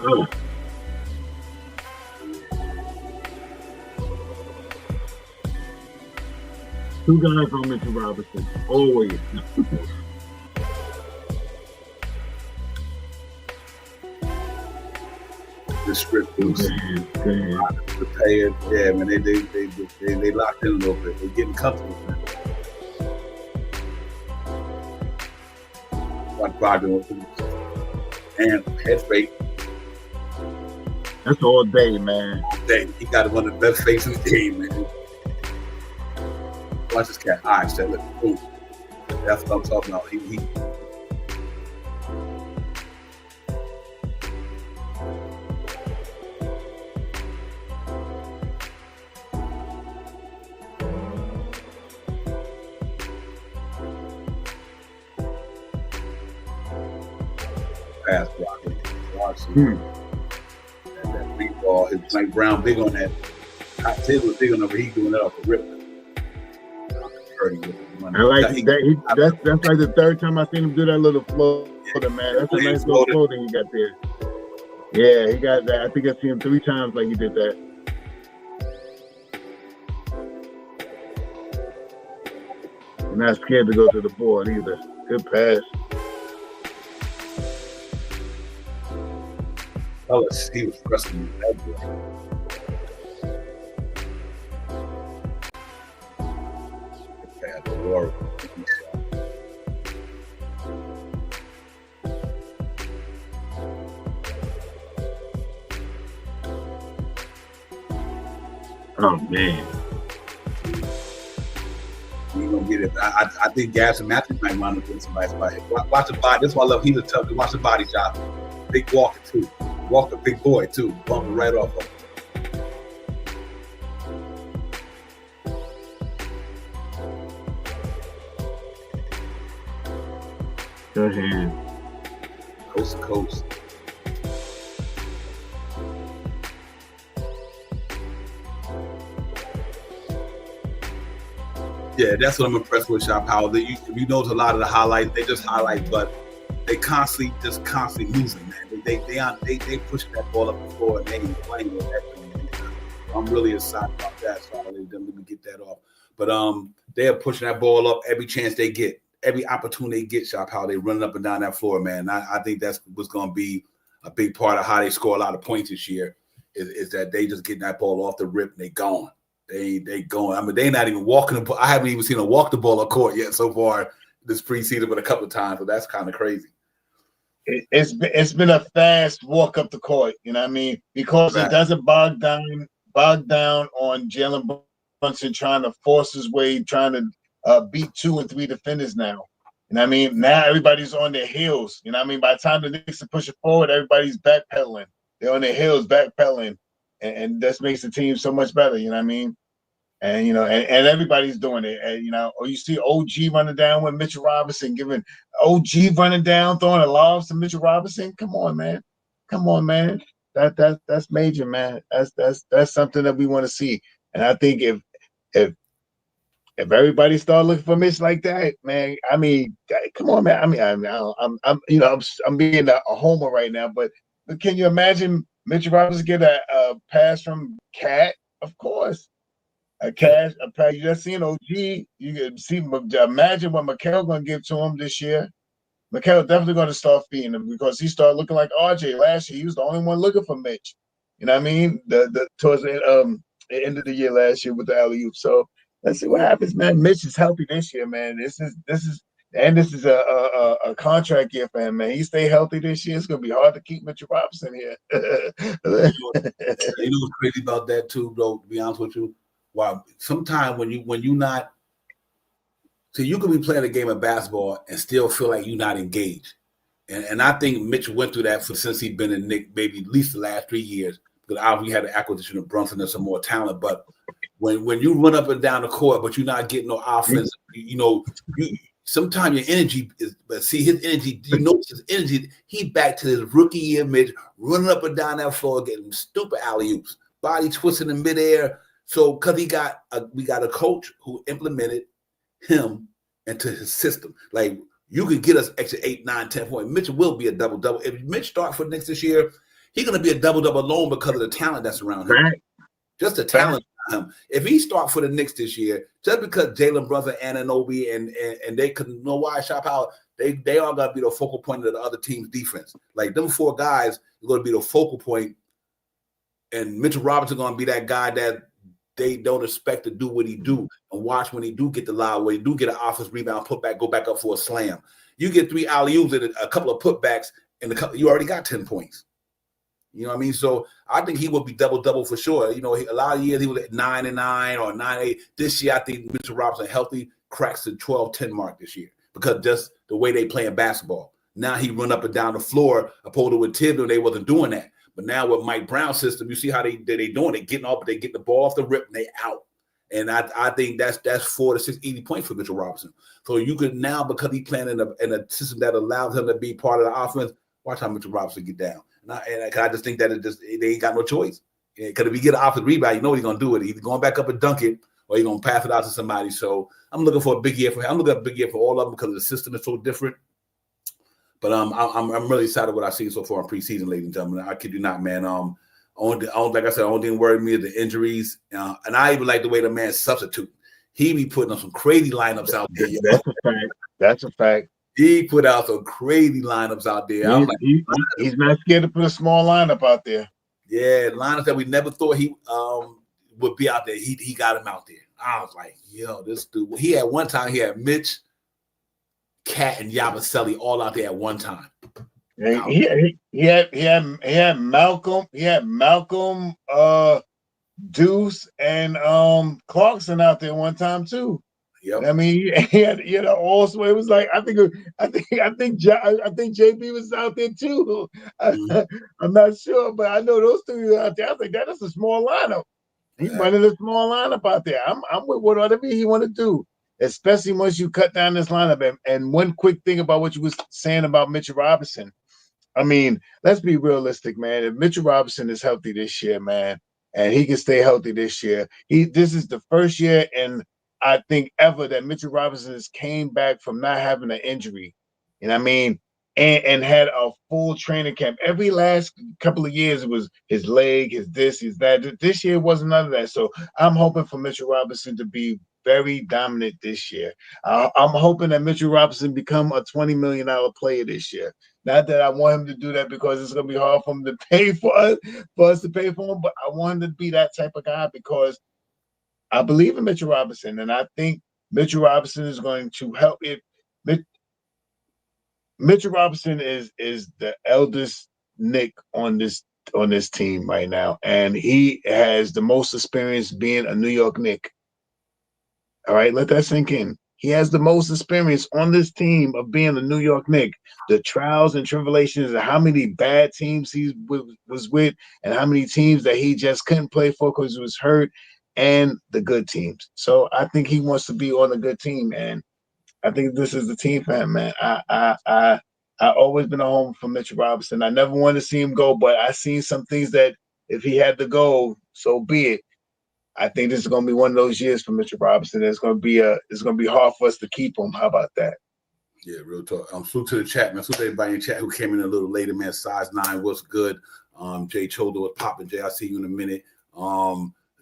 Oh. Two guys on Mitchell Robinson, always. The script was prepared. Yeah, man, they locked in a little bit. They're getting comfortable, man. Watch Brogdon and head fake. That's all day, man. Dang, he got one of the best fakes in the game, man. Watch this cat. All right, look, boom. That's what I'm talking about. He pass blocking. That free ball, his Mike Brown big on that. Ted was big on that, but he's doing that off the rip. I like that. That's like the third time I seen him do that little floater, man. That's a nice little floater he got there. Yeah, he got that. I think I seen him 3 times like he did that. I'm not scared to go to the board either. Good pass. Oh, he was pressing me that boy. Oh man, you gonna get it. I think Gas and Matthews might wind up getting somebody's body. Watch the body. That's why I love. He's a tough to watch the body shot. Big Walker too. Walker, big boy too. Bumping right off of him. go ahead. Coast to coast. Yeah, that's what I'm impressed with, Shot Power. You know, a lot of the highlights, they just highlight, but they constantly losing, man. They pushing that ball up the floor and they ain't playing with that thing. I'm really excited about that. So let me get that off. But they're pushing that ball up every chance they get, every opportunity they get. Shot Power, they running up and down that floor, man. I think that's what's going to be a big part of how they score a lot of points this year. Is that they just getting that ball off the rip and they gone. They going. I mean, they not even walking. I haven't even seen them walk the ball on court yet so far this preseason, but a couple of times. But that's kind of crazy. It's been a fast walk up the court. You know what I mean? Because it doesn't bog down on Jalen Brunson trying to force his way, trying to beat 2 and 3 defenders now. You know what I mean? Now everybody's on their heels. You know what I mean? By the time the Knicks are pushing forward, everybody's backpedaling. They're on their heels, backpedaling, and that makes the team so much better. You know what I mean? And you know, and everybody's doing it. And you know, or you see OG running down with Mitchell Robinson, giving OG running down, throwing a lob to Mitchell Robinson. Come on, man. That's major, man. That's something that we want to see. And I think if everybody start looking for Mitch like that, man, I mean, come on, man. I'm being a homer right now, but can you imagine Mitchell Robinson get a pass from Cat? Of course. A pass. You just seen OG. You can see, imagine what Mikal going to give to him this year. Mikal definitely going to start feeding him because he started looking like RJ last year. He was the only one looking for Mitch. You know what I mean? Towards the the end of the year last year with the alley-oop. So let's see what happens, man. Mitch is healthy this year, man. This is a contract year for him, man. He stay healthy this year. It's gonna be hard to keep Mitchell Robinson here. You know what's crazy about that too, though, to be honest with you? Wow, sometimes when you not, so you could be playing a game of basketball and still feel like you're not engaged. And I think Mitch went through that since he's been in Nick, maybe at least the last 3 years, because obviously had the acquisition of Brunson and some more talent. But when you run up and down the court, but you're not getting no offense, you sometimes your energy is, but see his energy, you notice his energy, he back to his rookie year, Mitch, running up and down that floor, getting stupid alley-oops, body twisting in midair. So because we got a coach who implemented him into his system. Like, you could get us extra 8, 9, 10 points. Mitch will be a double-double. If Mitch start for next this year, he's going to be a double-double alone because of the talent that's around him. Right. Just the talent around him. If he start for the Knicks this year, just because Jalen Brunson, Anunoby, and they couldn't know why shop out, they are going to be the focal point of the other team's defense. Like, them 4 guys are going to be the focal point, and Mitchell Robinson going to be that guy that they don't expect to do what he do, and watch when he do get the lob, when he do get an offensive rebound, put back, go back up for a slam. You get 3 alley-oops and a couple of putbacks, and you already got 10 points. You know what I mean? So I think he will be double-double for sure. You know, a lot of years he was at 9-9 or 9-8. This year, I think Mitchell Robinson healthy cracks the 12-10 mark this year because just the way they playing basketball. Now he run up and down the floor, opposed to with Thibodeau, they wasn't doing that. But now with Mike Brown's system, you see how they doing it, getting off, but they get the ball off the rip and they out. And I think that's 4 to 6 easy points for Mitchell Robinson. So you could now, because he's playing in a system that allows him to be part of the offense, watch how Mitchell Robinson get down. And I just think that they ain't got no choice. Because if he get an offensive rebound, you know he's gonna do it. He's going back up and dunk it, or he's gonna pass it out to somebody. So I'm looking for a big year for him. I'm looking at a big year for all of them because the system is so different. But I'm really excited what I've seen so far in preseason, ladies and gentlemen. I kid you not, man. Like I said, only thing worried me is the injuries, and I even like the way the man substitute. He be putting on some crazy lineups out there. That's a fact. That's a fact. He put out some crazy lineups out there. He's not scared to put a small lineup out there. Yeah, lineups that we never thought he would be out there. He got him out there. I was like, yo, this dude. He had one time. He had Mitch, Cat, and Yabusele all out there at one time. He had Malcolm. He had Malcolm, Deuce, and Clarkson out there one time too. Yep. I mean, he had also it was like I think JB was out there too. I'm not sure, but I know those 3 were out there. I think that is a small lineup. He's running a small lineup out there. I'm with whatever he want to do, especially once you cut down this lineup. And one quick thing about what you was saying about Mitchell Robinson. I mean, let's be realistic, man. If Mitchell Robinson is healthy this year, man, and he can stay healthy this year, this is the first year in I think ever that Mitchell Robinson has came back from not having an injury. You know what I mean? And had a full training camp. Every last couple of years, it was his leg, his this, his that. This year wasn't none of that. So I'm hoping for Mitchell Robinson to be very dominant this year. I'm hoping that Mitchell Robinson become a $20 million player this year. Not that I want him to do that because it's going to be hard for him to pay for us to pay for him, but I want him to be that type of guy because I believe in Mitchell Robinson, and I think Mitchell Robinson is going to help it. Mitchell Robinson is the eldest Knick on this team right now, and he has the most experience being a New York Knick. All right, let that sink in. He has the most experience on this team of being a New York Knick. The trials and tribulations of how many bad teams he was with and how many teams that he just couldn't play for because he was hurt, and the good teams. So I think he wants to be on a good team, and I think this is the team for him, man. I always been a home for Mitchell Robinson. I never wanted to see him go, but I seen some things that if he had to go, so be it. I think this is going to be one of those years for Mitchell Robinson. It's going to be hard for us to keep him. How about that? Yeah, real talk. Salute to the chat, man. Salute to everybody in the chat who came in a little later, man. Size 9 was good. Jay Chodo was popping. Jay, I'll see you in a minute.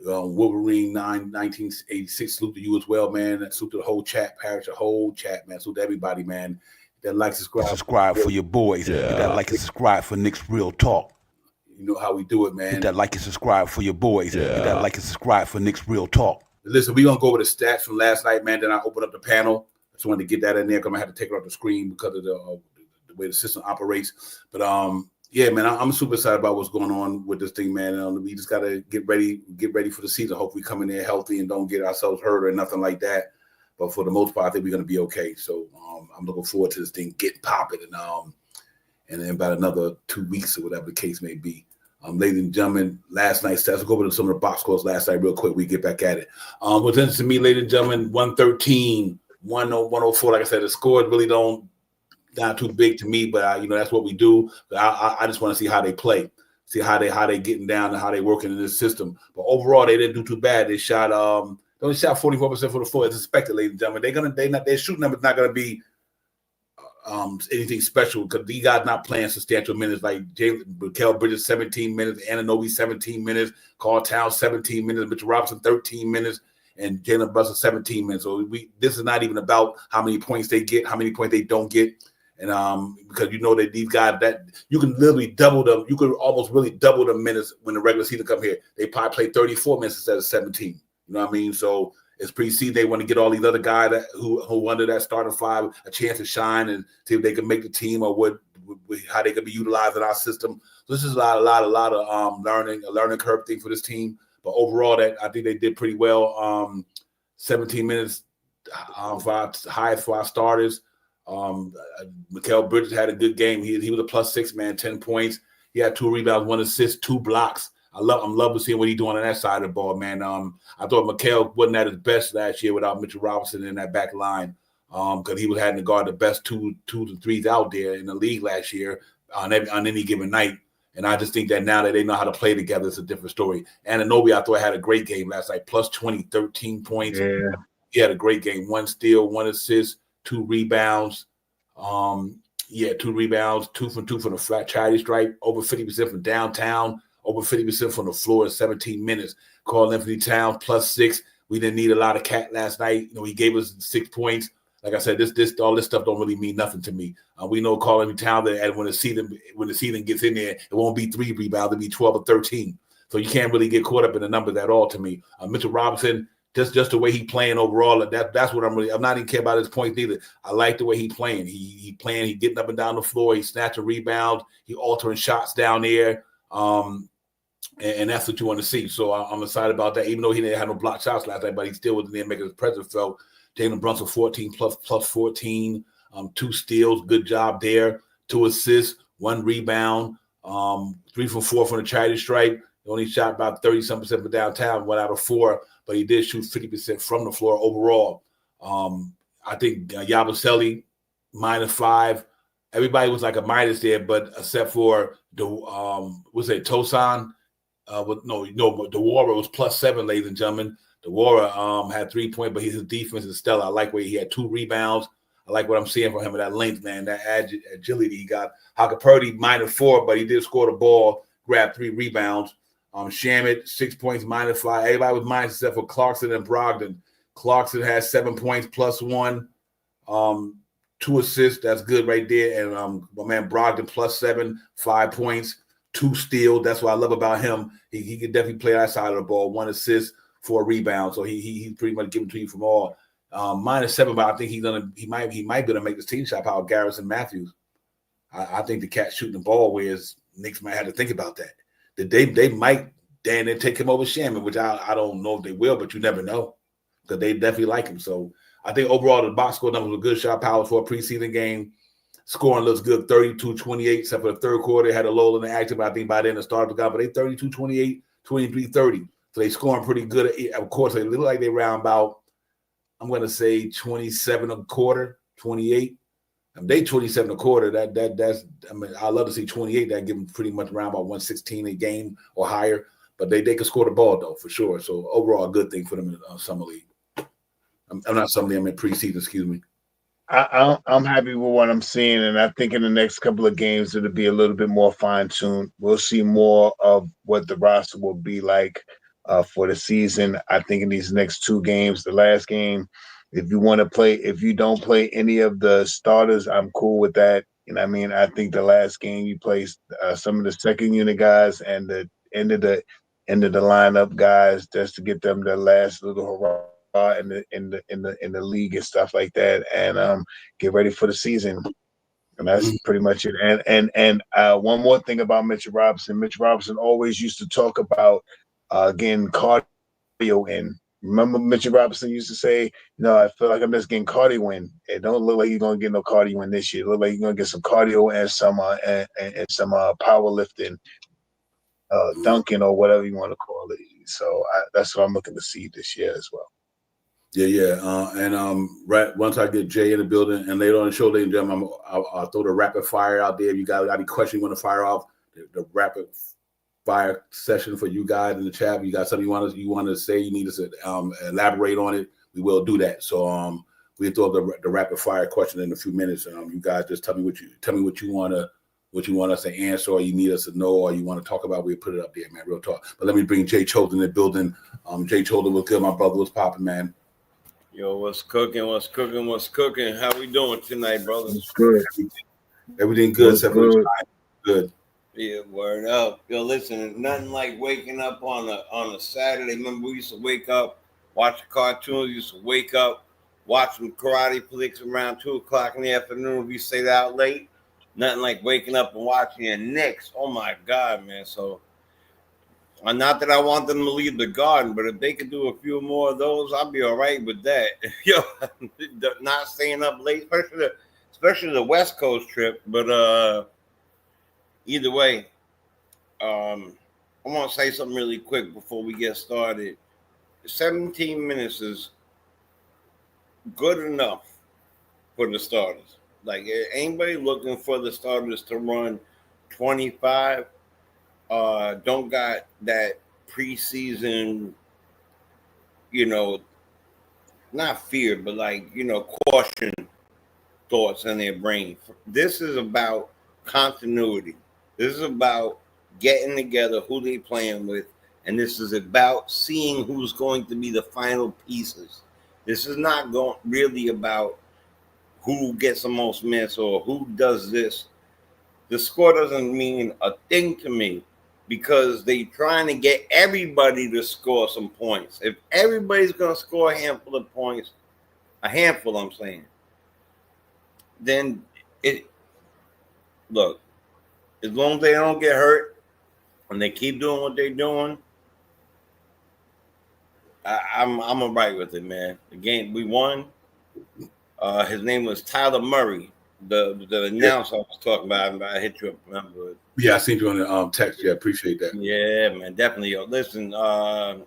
Wolverine 1986. Salute to you as well, man. Salute to the whole chat, Parish, the whole chat, man. Salute to everybody, man. That like, subscribe for your boys. Yeah. That like and subscribe for Knicks Real Talk. You know how we do it, man. Hit that like and subscribe for your boys. Hit that like and subscribe for Nick's Real Talk. Listen, we're gonna go over the stats from last night, man. Then I open up the panel. I just wanted to get that in there because I had to take it off the screen because of the way the system operates. But yeah, man, I'm super excited about what's going on with this thing, man. We just gotta get ready for the season. Hope we come in there healthy and don't get ourselves hurt or nothing like that. But for the most part, I think we're gonna be okay. So I'm looking forward to this thing getting popping and in about another 2 weeks or whatever the case may be. Ladies and gentlemen, last night's stats. We'll go over some of the box scores last night real quick. We get back at it. What's interesting to me, ladies and gentlemen, 113, 104. Like I said, the scores really not too big to me, but that's what we do. But I just want to see how they play, see how they getting down and how they working in this system. But overall, they didn't do too bad. They shot 44% for the floor as expected, ladies and gentlemen. Their shooting number's not gonna be anything special because these guys not playing substantial minutes like Mikal Bridges 17 minutes, Anunoby 17 minutes, Carl Towns 17 minutes, Mitchell Robinson 13 minutes, and Jalen Brunson 17 minutes. So this is not even about how many points they get, how many points they don't get. And because you know that these guys that you can literally double them, you could almost really double the minutes when the regular season come here. They probably play 34 minutes instead of 17. You know what I mean? So it's preseason. They want to get all these other guys who under that starting five a chance to shine and see if they can make the team or how they can be utilized in our system. So this is a lot of learning curve thing for this team. But overall, I think they did pretty well. 17 minutes highest for our starters. Mikal Bridges had a good game. He was a +6 man, 10 points. He had 2 rebounds, 1 assist, 2 blocks. I'm loving seeing what he's doing on that side of the ball, man. I thought Mikal wasn't at his best last year without Mitchell Robinson in that back line because he was having to guard the best two to threes out there in the league last year on any given night. And I just think that now that they know how to play together, it's a different story. Anunoby, I thought, had a great game last night, +20, 13 points. Yeah. He had a great game, 1 steal, 1 assist, 2 rebounds. 2 rebounds, 2 from the flat charity stripe, over 50% from downtown, over 50% from the floor in 17 minutes. Carl Anthony Towns +6. We didn't need a lot of cat last night. He gave us 6 points. Like I said, all this stuff don't really mean nothing to me. We know Carl Anthony Towns that when the season gets in there, it won't be 3 rebounds, it'll be 12 or 13. So you can't really get caught up in the numbers at all to me. Mitchell Robinson, just the way he playing overall, that's what I'm not even care about his points either. I like the way he playing. He playing, he getting up and down the floor, he snatching rebounds, he altering shots down there. And that's what you want to see. So I'm excited about that. Even though he didn't have no block shots last night, but he still was in there making his presence felt. Jalen Brunson 14 plus 14, 2 steals, good job there. 2 assists, 1 rebound, 3 from 4 from the charity stripe. He only shot about 30-something% for downtown, 1 out of 4, but he did shoot 50% from the floor overall. I think Yabusele -5. Everybody was like a minus there, but except for Tosan. The Warrior was +7, ladies and gentlemen. The Warrior had 3 points, but his defense is stellar. I like where he had 2 rebounds. I like what I'm seeing from him at that length, man. That agility he got. Purdy -4, but he did score the ball, grabbed 3 rebounds. Shamet 6 points, -5. Everybody was minus except for Clarkson and Brogdon. Clarkson had 7 points +1, 2 assists. That's good right there. And my man Brogdon +7, 5 points, 2 steals. That's what I love about him. He can definitely play that side of the ball. 1 assist, 4 rebounds. So he's pretty much giving to you from all. -7, but I think he might be gonna make this team shot power. Garrison Matthews. I think the cat shooting the ball, whereas Knicks might have to think about that. They might then take him over Shaman, which I don't know if they will, but you never know because they definitely like him. So I think overall the box score numbers were good shot power for a preseason game. Scoring looks good, 32-28, except for the third quarter. They had a lull in the action, but I think by then the start of the guy, but they 32-28, 23-30. So they scoring pretty good. Of course, they look like they round about, I'm going to say 27 a quarter, 28. They 27 a quarter. That's. I mean, I love to see 28. That give them pretty much around about 116 a game or higher. But they can score the ball though for sure. So overall, a good thing for them in summer league. I'm not summer league. I'm in preseason. Excuse me. I'm happy with what I'm seeing, and I think in the next couple of games it'll be a little bit more fine-tuned. We'll see more of what the roster will be like for the season. I think in these next 2 games, the last game, if you don't play any of the starters, I'm cool with that. You know what I mean? I think the last game you placed some of the second unit guys and the end of the lineup guys just to get them the last little hurrah in the league and stuff like that, and get ready for the season. And that's pretty much it. And one more thing about Mitchell Robinson. Mitchell Robinson always used to talk about getting cardio in. Remember Mitchell Robinson used to say, I feel like I'm just getting cardio in. It don't look like you're gonna get no cardio in this year. It look like you're gonna get some cardio and some powerlifting, dunking or whatever you want to call it. So that's what I'm looking to see this year as well. Right once I get Jay in the building and later on the show, ladies and gentlemen, I'll throw the rapid fire out there. If you guys got any questions you want to fire off, the rapid fire session for you guys in the chat. If you got something you want to say, you need us to elaborate on it, we will do that. So we throw up the rapid fire question in a few minutes. You guys just tell me what you want us to answer, or you need us to know, or you want to talk about. We'll put it up there, man. Real talk. But let me bring Jay Choden in the building. Jay Choden, what's good, my brother? What's popping, man? Yo, what's cooking? How we doing tonight, brothers? It's good. Everything good. It's good. Good. Yeah, word up. Yo, listen, nothing like waking up on a Saturday. Remember, we used to wake up, watch cartoons. We used to wake up, watch some karate flicks around 2 o'clock in the afternoon. We stayed out late. Nothing like waking up and watching the Knicks. Oh my God, man! So, not that I want them to leave the Garden, but if they could do a few more of those, I'll be all right with that. Yo, not staying up late, especially the West Coast trip. But either way, I want to say something really quick before we get started. 17 minutes is good enough for the starters. Like, anybody looking for the starters to run 25, don't got that preseason, not fear, but caution thoughts in their brain. This is about continuity. This is about getting together who they playing with, and this is about seeing who's going to be the final pieces. This is not really about who gets the most minutes or who does this. The score doesn't mean a thing to me because they trying to get everybody to score some points. If everybody's going to score a handful of points, I'm saying, then look, as long as they don't get hurt and they keep doing what they're doing, I'm all right with it, man. The game, we won. His name was Tyler Murray, the announcer I was talking about. I hit you up, remember? Yeah, I seen you on the text. Yeah, appreciate that. Yeah, man, definitely. Yo, listen, I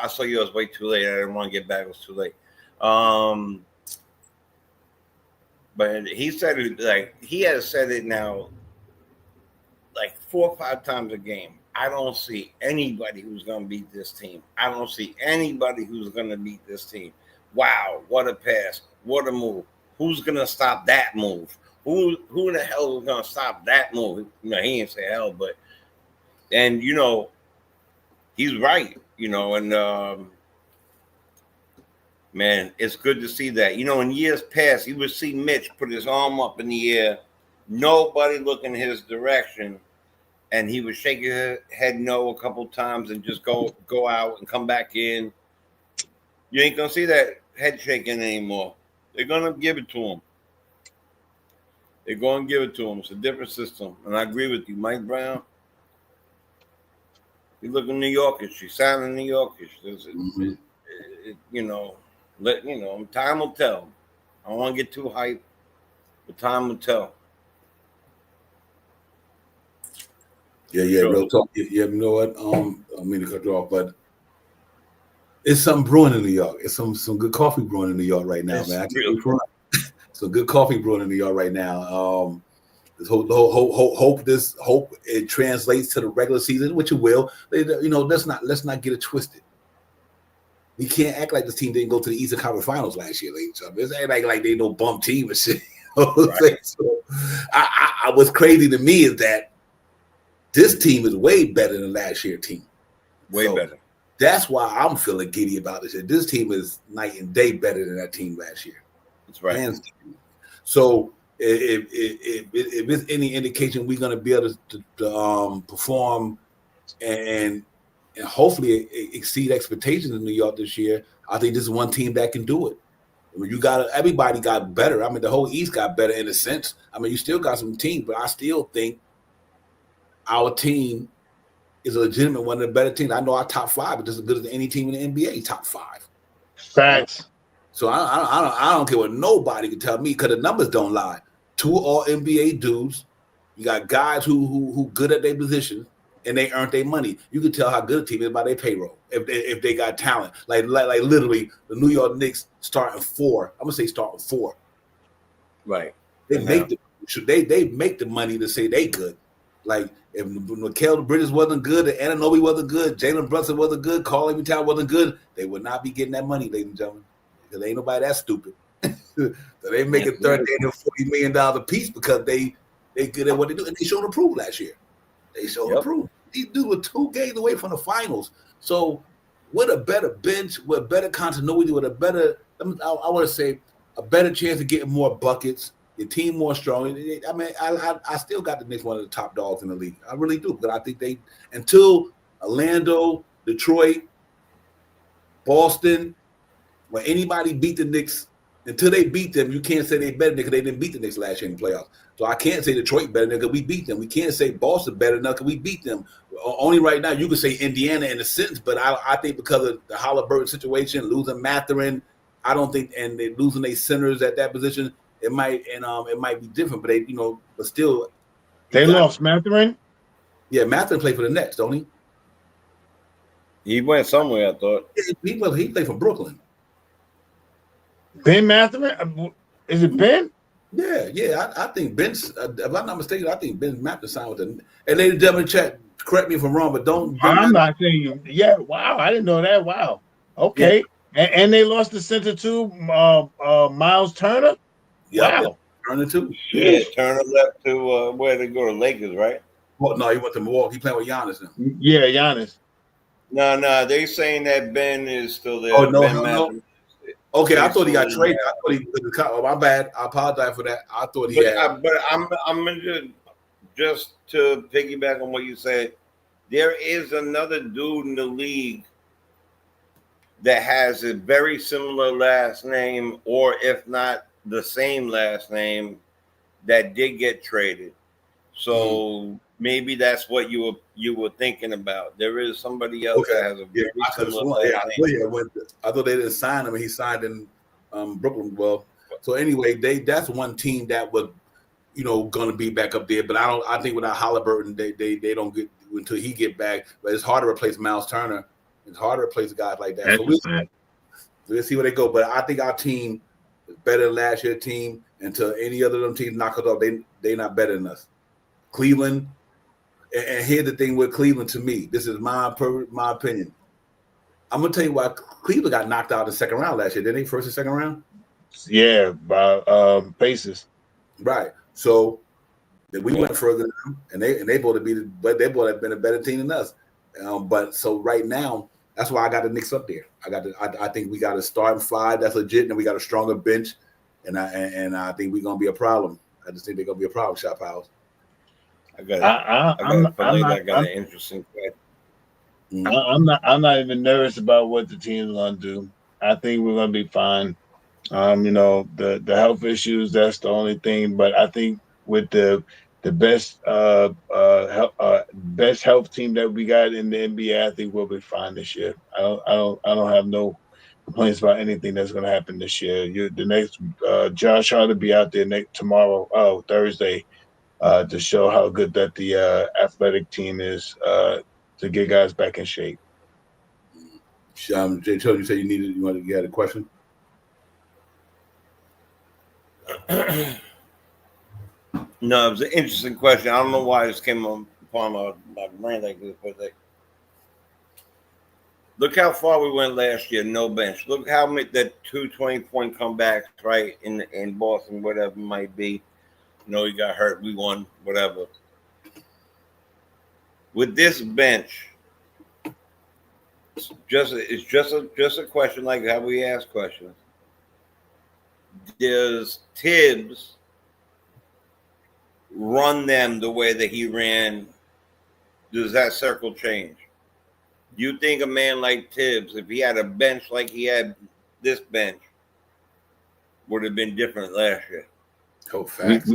saw yours way too late. I didn't want to get back. It was too late. But he said it he has said it now 4 or 5 times a game. I don't see anybody who's going to beat this team. I don't see anybody who's going to beat this team. Wow, what a pass. What a move. Who's going to stop that move? Who in the hell is going to stop that move? He didn't say hell, but and he's right, and man, it's good to see that. In years past, you would see Mitch put his arm up in the air, nobody looking his direction, and he would shake his head no a couple times and just go out and come back in. You ain't gonna see that head shaking anymore. They're gonna give it to him. It's a different system, and I agree with you, Mike Brown. You look in New Yorkish. You sound in New Yorkish. Time will tell. I don't want to get too hyped, but time will tell. Yeah, Sure. Real talk. Yeah, you know what? I mean to cut you off, but it's something brewing in New York. It's some good coffee brewing in New York right now, man. Some good coffee brewing in New York right now. Hope it translates to the regular season, which it will. Let's not get it twisted. We can't act like this team didn't go to the Eastern Conference Finals last year, ladies and gentlemen. It's like they no bum team and shit. Right. So, what's crazy to me is that this team is way better than last year's team. Way better. That's why I'm feeling giddy about this. This team is night and day better than that team last year. That's right. So if it's any indication we're going to be able to perform and hopefully exceed expectations in New York this year, I think this is one team that can do it. I mean, everybody got better. I mean, the whole East got better in a sense. I mean, you still got some teams, but I still think our team is a legitimate one of the better teams. I know our top 5 is just as good as any team in the NBA top 5. Facts. So I don't care what nobody can tell me because the numbers don't lie. 2 all NBA dudes. You got guys who good at their position and they earned their money. You can tell how good a team is by their payroll if they got talent. Like literally the New York Knicks starting 4. I'm gonna say starting 4. Right. They make the money to say they good. Like if Mikal Bridges wasn't good, and Anunoby wasn't good, Jalen Brunson wasn't good, Karl-Anthony Towns wasn't good, they would not be getting that money, ladies and gentlemen. Because ain't nobody that stupid. So they making $30 and $40 million a piece because they good at what they do, and they showed approval last year. They showed approval. These dudes were 2 games away from the finals. So with a better bench, with better continuity, with a better, I want to say, a better chance of getting more buckets. Your team more strong. I mean, I still got the Knicks one of the top dogs in the league. I really do. But I think until Orlando, Detroit, Boston, when anybody beat the Knicks, until they beat them, you can't say they better because they didn't beat the Knicks last year in the playoffs. So I can't say Detroit better because we beat them. We can't say Boston better because we beat them. Only right now you can say Indiana in a sentence, but I think because of the Halliburton situation, losing Mathurin, I don't think, and they losing their centers at that position, it might be different, but but still, they lost Mathurin. Yeah, Mathurin played for the Nets, don't he? He went somewhere, I thought. He played for Brooklyn. Ben Mathurin, is it Ben? Yeah. I think Ben's. If I'm not mistaken, I think Ben Mathurin signed with the. And ladies and gentlemen, chat. Correct me if I'm wrong, but don't. I'm not saying. Yeah, wow, I didn't know that. Wow. Okay, yeah. And they lost the center too, Miles Turner. Yep, wow, Turner too. Yeah, Turner left to where they go to Lakers, right? Well, no, he went to Milwaukee. He playing with Giannis now. Yeah, Giannis. No, they saying that Ben is still there. Oh no, Ben Okay, I thought he got traded. I thought he. Oh, my bad. I apologize for that. I thought he had. But I'm just to piggyback on what you said. There is another dude in the league that has a very similar last name, or if not the same last name, that did get traded. So maybe that's what you were thinking about. There is somebody else that has a very similar last name. I thought they didn't sign him, and he signed in Brooklyn. Well, so anyway, that's one team that was, going to be back up there. But I think without Halliburton, they don't get until he get back. But it's hard to replace Miles Turner. It's hard to replace guys like that. So we'll see where they go. But I think our team is better than last year's team. Until any other of them teams knock us off, they not better than us. Cleveland, and here's the thing with Cleveland. To me, this is my opinion. I'm gonna tell you why Cleveland got knocked out in the second round last year. Didn't they? First and second round. Yeah, by Pacers. Right. So we went further than them, and they both have been a better team than us. But so right now, that's why I got the Knicks up there. I think we got a starting 5 that's legit, and we got a stronger bench, and I think we're gonna be a problem. I just think they're gonna be a problem, Shop House. I got an interesting question. I'm not even nervous about what the team's gonna do. I think we're gonna be fine. The health issues, that's the only thing. But I think with the best best health team that we got in the NBA, I think we'll be fine this year. I don't have no complaints about anything that's gonna happen this year. The next Josh Hart will be out there Thursday. To show how good that the athletic team is to get guys back in shape. Jay, you said you had a question? No, it was an interesting question. I don't know why this came upon my brain like this, but look how far we went last year, no bench. Look how many that 2 20-point comebacks, right, in Boston, whatever it might be. He got hurt. We won, whatever. With this bench, it's just a question like how we ask questions. Does Tibbs run them the way that he ran, does that circle change? You think a man like Tibbs, if he had a bench like he had this bench, would have been different last year? Oh, facts.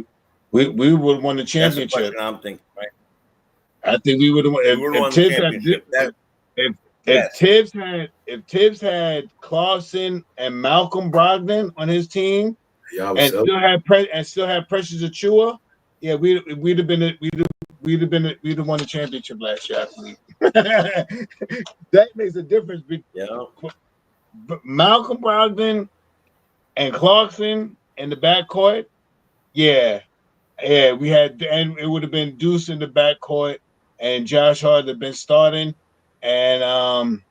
We would have won the That's the championship. question I'm thinking, right? I think we would have won. We would have won the championship. If Tibbs had Clausen and Malcolm Brogdon on his team, and still had Precious Achua, yeah, we'd have won the championship last year, I believe. That makes a difference. Malcolm Brogdon and Clarkson in the backcourt, yeah, we had, and it would have been Deuce in the backcourt, and Josh Hart had been starting, and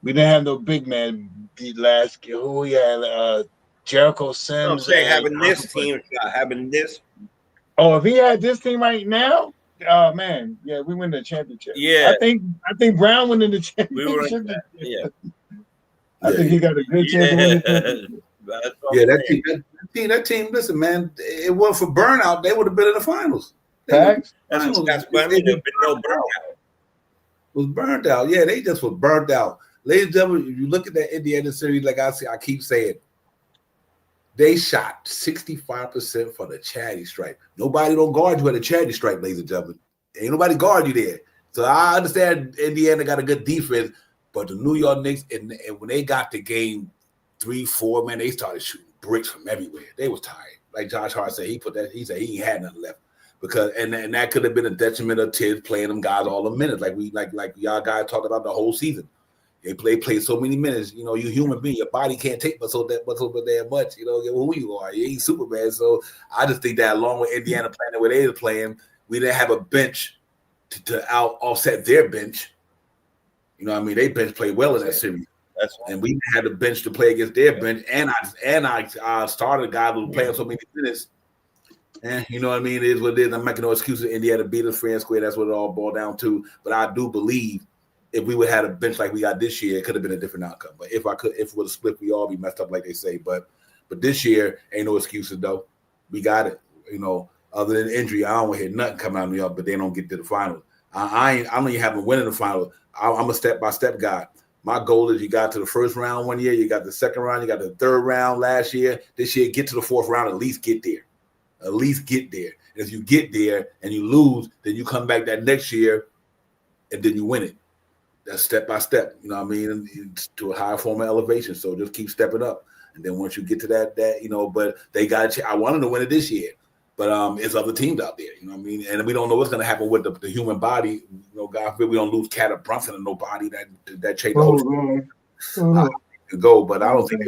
we didn't have no big man last year. Who we had? Jericho Sims. I'm saying having this team, having this. Oh, if he had this team right now, oh man, yeah, we win the championship. Yeah, I think Brown won in the championship. I think he got a good chance to win the championship. That team. Listen, man, it wasn't for burnout, they would have been in the finals. Facts. That's what I mean. There'd been no burnout. Was burned out. Yeah, they just were burned out. Ladies and gentlemen, if you look at that Indiana series, like I keep saying, they shot 65% for the charity stripe. Nobody don't guard you at a charity stripe, ladies and gentlemen. Ain't nobody guard you there. So I understand Indiana got a good defense, but the New York Knicks, and when they got to game 3-4, man, they started shooting bricks from everywhere. They was tired. Like Josh Hart said, he said he ain't had nothing left. Because and that could have been a detriment of Tibbs playing them guys all the minutes, like y'all guys talked about the whole season. They play so many minutes. You know, you human being, your body can't take but so damn much. You know, who you are, you ain't Superman. So I just think that along with Indiana playing the way they were playing, we didn't have a bench to offset their bench. You know what I mean? They bench played well in that series. And we had a bench to play against their bench, and I started guys who were playing so many minutes. And you know what I mean? It is what it is. I'm making no excuses. Indiana beat us fair and square. That's what it all boiled down to. But I do believe if we would have had a bench like we got this year, it could have been a different outcome. But if it would have split, we all be messed up like they say. But this year, ain't no excuses though. We got it. You know, other than injury, I don't hear nothing come out of New York, but they don't get to the finals. I don't even have a win in the finals. I'm a step-by-step guy. My goal is you got to the first round one year, you got the second round, you got the third round last year. This year, get to the fourth round, at least get there. At least get there. And if you get there and you lose, then you come back that next year and then you win it. That's step by step, you know what I mean, to a higher form of elevation. So just keep stepping up. And then once you get to that, you know, but they got I wanted to win it this year. But it's other teams out there, you know what I mean? And we don't know what's going to happen with the human body. You know, God forbid we don't lose Cat or Brunson and nobody that changed the whole go. But I don't think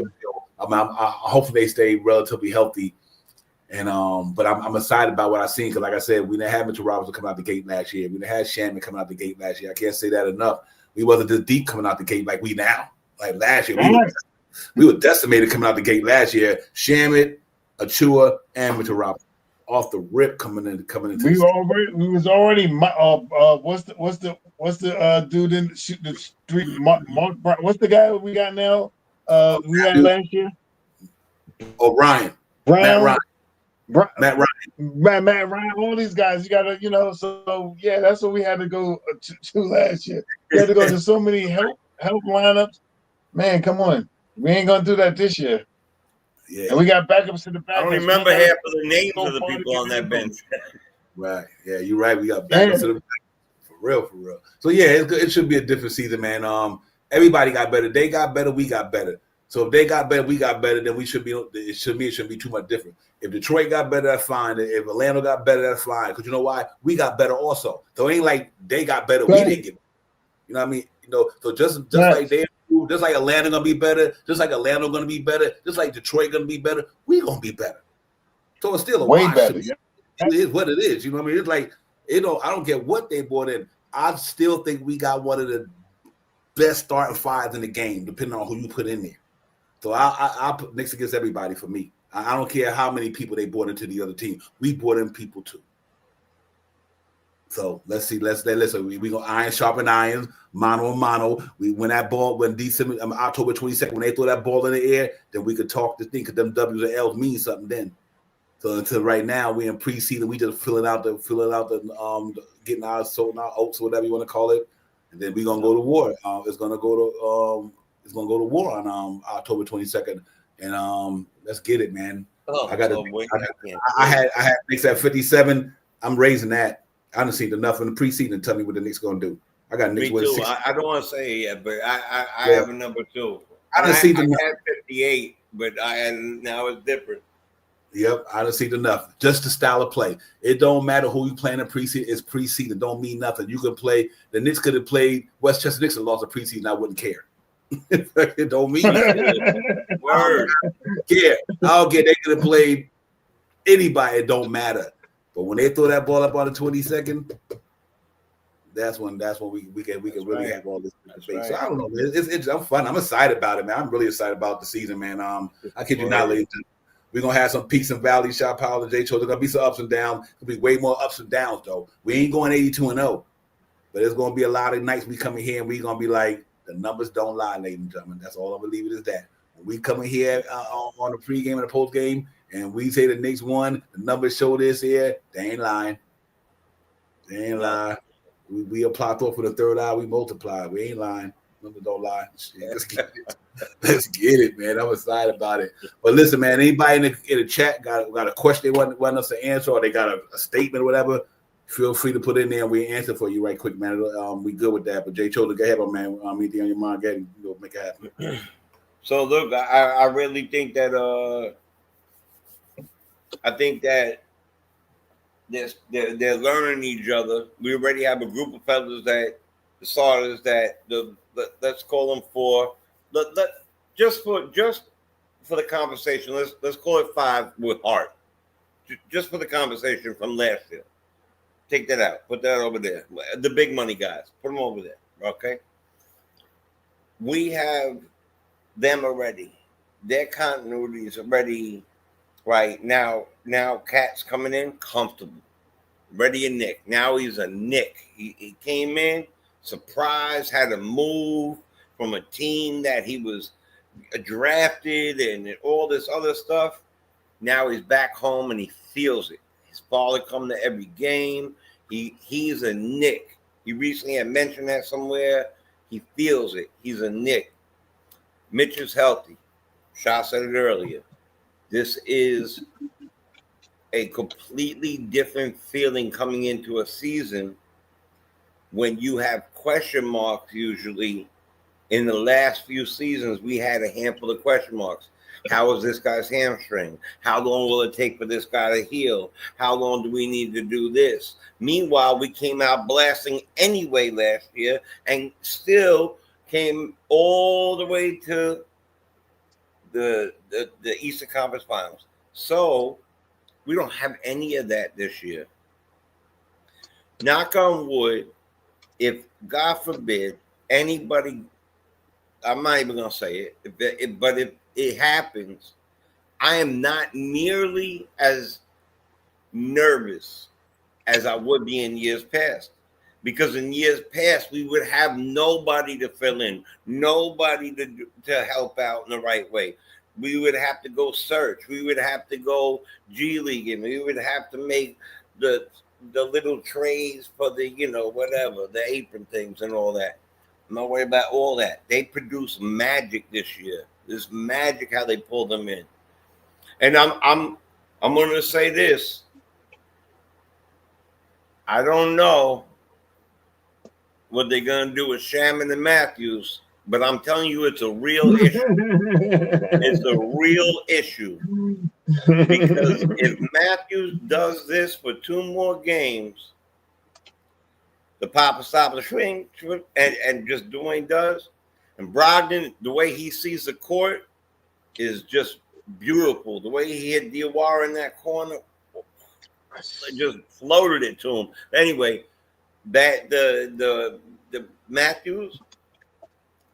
hopefully they stay relatively healthy. And but I'm excited about what I've seen because, like I said, we didn't have Mitchell Robinson coming out the gate last year. We didn't have Shannon coming out the gate last year. I can't say that enough. We wasn't this deep coming out the gate like we now. Like last year, we were decimated coming out the gate last year. Shamit, Achua, and Mitchell Robinson off the rip coming into. We was already. What's the dude in the street? Mark, what's the guy we got now? We had last year. O'Brien. Matt Ryan. Matt Ryan, all these guys, you gotta, you know. So yeah, that's what we had to go to last year. We had to go to so many help lineups. Man, come on, we ain't gonna do that this year. Yeah, and we got backups to the back. I don't remember half of the names of the people on that bench. Right. Yeah, you're right. We got backups to the back. For real. So yeah, it should be a different season, man. Everybody got better. They got better. We got better. So if they got better, we got better, then we should be. It shouldn't be too much different. If Detroit got better, that's fine. If Atlanta got better, that's fine. Because you know why? We got better also. So it ain't like they got better, we didn't get better. You know what I mean? You know, so just like they improved, just like Atlanta gonna be better, just like Atlanta gonna be better, just like Detroit gonna be better, we gonna be better. So it's still a way wash. Better. It is what it is. You know what I mean? It's like I don't care what they brought in. I still think we got one of the best starting fives in the game, depending on who you put in there. So I put Knicks against everybody for me. I don't care how many people they brought into the other team. We brought in people too. So let's see. Listen. We go iron sharpen irons, mano a mano. When October 22nd, when they throw that ball in the air, then we could talk this thing because them W's and L's mean something then. So until right now, we in preseason. We just filling out the getting our sorting our oats, whatever you want to call it, and then we're gonna go to war. It's gonna go to war on October 22nd, and let's get it, man. Oh, I got so to. wait, I had Knicks at 57. I'm raising that. I done seen enough in the preseason to tell me what the Knicks gonna do. I got Knicks Me with too. 60. I don't want to say it yet, but I Yeah. have a number 2. I done seen I enough. had 58, but now it's different. Yep, I done seen enough. Just the style of play. It don't matter who you playing in preseason. It's preseason. It don't mean nothing. You can play. The Knicks could have played Westchester Knicks and lost a preseason. I wouldn't care. It don't mean nothing. Word. Yeah, I'll get. They could have played anybody. It don't matter. But when they throw that ball up on the 22nd, that's when we can really have all this debate. Right. So I don't know, man. It's I'm fun. I'm excited about it, man. I'm really excited about the season, man. I kid you not, ladies. We're gonna have some peaks and valleys. Shot Powell and J. Cho. There's gonna be some ups and downs. There'll be way more ups and downs, though. We ain't going 82-0, but there's gonna be a lot of nights we come in here and we're gonna be like, the numbers don't lie, ladies and gentlemen. That's all I'm gonna leave it as that. When we come in here on the pregame and the postgame, and we say the Knicks won, the numbers show this here. They ain't lying. They ain't lying. We apply thought for the third eye. We multiply. We ain't lying. Numbers don't lie. Shit, let's get it. Let's get it, man. I'm excited about it. But listen, man, anybody in the chat got a question they want us to answer, or they got a statement or whatever, feel free to put it in there and we answer for you right quick, man. We good with that. But Jay Chola, go ahead, man. Anything on your mind, go ahead and make it happen. So look, I really think that they're learning each other. We already have a group of fellas that the starters that let's call them just for the conversation. Let's call it 5 with heart. Just for the conversation from last year. Take that out. Put that over there. The big money guys. Put them over there. Okay. We have them already. Their continuity is already right now. Now Cat's coming in comfortable. Ready a Nick. Now he's a Nick. He came in, surprised, had to move from a team that he was drafted and all this other stuff. Now he's back home and he feels it. His father come to every game. He's a Nick. He recently had mentioned that somewhere. He feels it. He's a Nick. Mitch is healthy. Shaw said it earlier. This is a completely different feeling coming into a season when you have question marks. Usually in the last few seasons, we had a handful of question marks. How is this guy's hamstring? How long will it take for this guy to heal? How long do we need to do this? Meanwhile, we came out blasting anyway last year and still came all the way to the Eastern Conference Finals. So we don't have any of that this year. Knock on wood, if God forbid anybody, I'm not even going to say it, but if it happens, I am not nearly as nervous as I would be in years past. Because in years past, we would have nobody to fill in, nobody to help out in the right way. We would have to go search. We would have to go G League, and we would have to make the little trays for the, whatever, the apron things and all that. I'm not worried about all that. They produce magic this year. This magic how they pull them in. And I'm going to say this. I don't know what they're going to do with Shaman and Matthews, but I'm telling you, it's a real issue. It's a real issue. Because if Matthews does this for 2 more games, the Papa stop the swing and just do what he does, and Brogdon, the way he sees the court is just beautiful. The way he hit Diawara in that corner, just floated it to him. Anyway, that the Matthews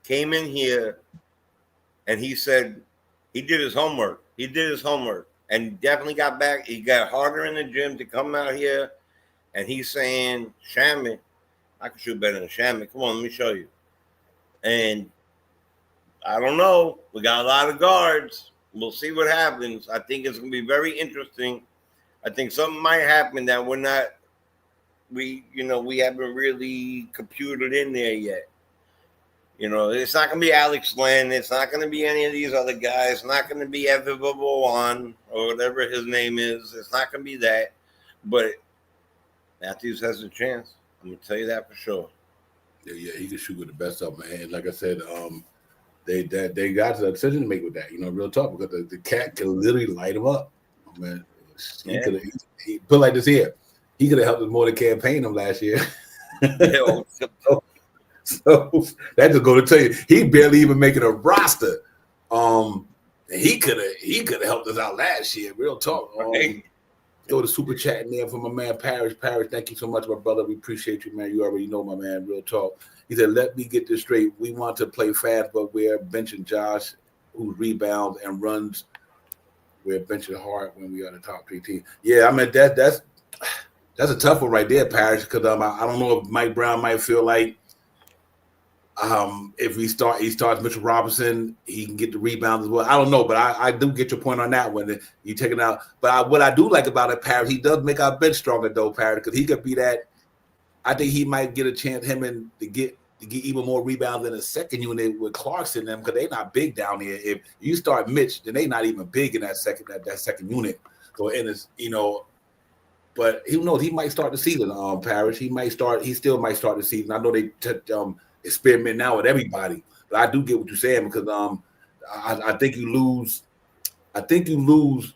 came in here and he said he did his homework. He did his homework and definitely got back. He got harder in the gym to come out here, and he's saying, Shaman, I can shoot better than Shaman. Come on, let me show you. And I don't know. We got a lot of guards. We'll see what happens. I think it's going to be very interesting I think something might happen that we haven't really computed in there yet. It's not going to be Alex Len. It's not going to be any of these other guys. It's not going to be Evan Bourne or whatever his name is. It's not going to be that. But Matthews has a chance. I'm going to tell you that for sure. Yeah, he can shoot with the best of them. And like I said, they got the decision to make with that. Real talk, because the cat can literally light him up. Oh, man, he put like this here. He could have helped us more than campaign him last year. So that just go to tell you, he barely even making a roster. He could have helped us out last year. Real talk. Throw the super chat in there for my man Parrish. Parrish, thank you so much, my brother. We appreciate you, man. You already know, my man. Real talk. He said, "Let me get this straight. We want to play fast, but we're benching Josh, who rebounds and runs. We're benching hard when we are the top 3 team." Yeah, I mean that's a tough one right there, Parrish. Because I don't know if Mike Brown might feel like. If he starts Mitchell Robinson, he can get the rebounds as well. I don't know, but I do get your point on that one. You take it out. But what I do like about it, Parrish, he does make our bench stronger though, Parrish, because he could be that. I think he might get a chance, to get even more rebounds in the second unit with Clarkson and them, because they're not big down here. If you start Mitch, then they're not even big in that second unit. So but who knows? He might start the season, Parrish. He still might start the season. I know they experiment now with everybody, but I do get what you're saying, because I think you lose. I think you lose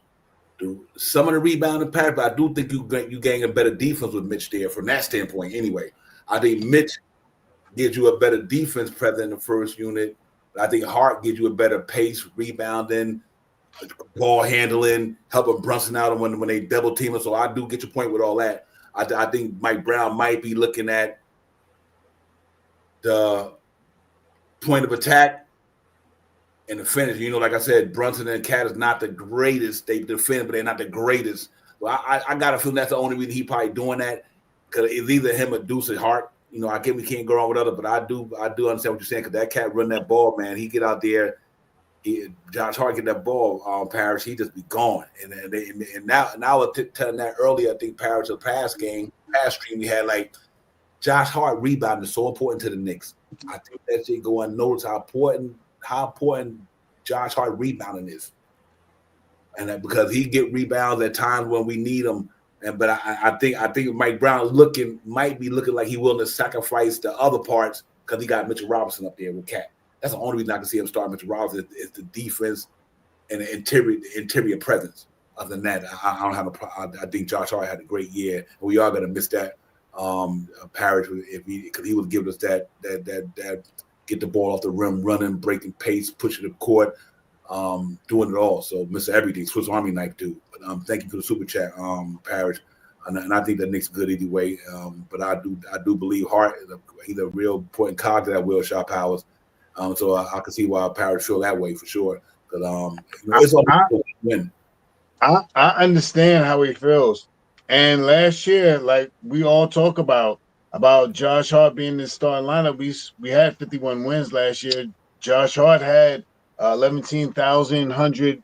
some of the rebounding pattern, but I do think you gain a better defense with Mitch there from that standpoint. Anyway, I think Mitch gives you a better defense present in the first unit. I think Hart gives you a better pace, rebounding, ball handling, helping Brunson out when they double team him. So I do get your point with all that. I think Mike Brown might be looking at the point of attack and the finish. Like I said, Brunson and Cat is not the greatest. They defend, but they're not the greatest. Well, I got a feeling that's the only reason he probably doing that, because it's either him or Deuce at Hart. I get we can't go wrong with other, but I do understand what you're saying, because that cat run that ball, man. He get out there, Josh Hart get that ball, Parrish, he just be gone. And now I was telling that earlier, I think Parrish, the past stream we had, like, Josh Hart rebounding is so important to the Knicks. I think that shit go unnoticed how important Josh Hart rebounding is, and because he get rebounds at times when we need him. But I think Mike Brown might be looking like he willing to sacrifice the other parts because he got Mitchell Robinson up there with Cat. That's the only reason I can see him start Mitchell Robinson is the defense and the interior presence. Other than that, I don't have a problem. I think Josh Hart had a great year, and we are going to miss that. Parrish, because he was giving us that get the ball off the rim, running, breaking pace, pushing the court, doing it all. So Mr. Everything, Swiss Army knife dude. But thank you for the super chat, Parrish. And I think that Knicks good either way. But I do believe Hart he's a real important cog to that Will Shaw Powers. So I can see why Parrish feel that way for sure. Because it's all win. I understand how he feels. And last year, like we all talk about Josh Hart being in the starting lineup, we had 51 wins last year. Josh Hart had 11,100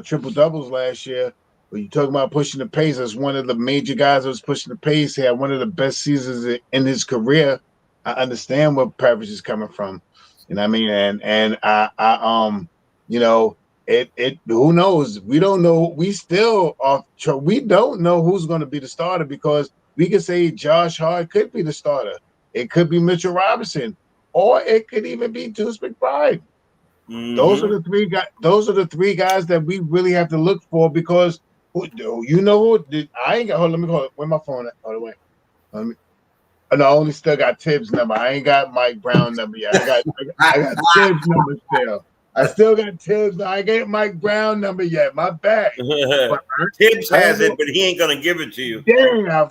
triple doubles last year. When you talk about pushing the pace, as one of the major guys that was pushing the pace, he had one of the best seasons in his career. I understand where Parrish is coming from. You know what I mean? And I It who knows? We don't know. We don't know who's going to be the starter, because we could say Josh Hart could be the starter. It could be Mitchell Robinson, or it could even be Deuce McBride. Mm-hmm. Those are the three guys. Those are the three guys that we really have to look for, because I ain't got. Let me call it. Where my phone at? By the way, I only still got Tibbs' number. I ain't got Mike Brown number yet. I got Tibbs' number still. I still got Tibbs. I ain't got Mike Brown number yet. My bad. Tibbs has it, but he ain't gonna give it to you. Dang, I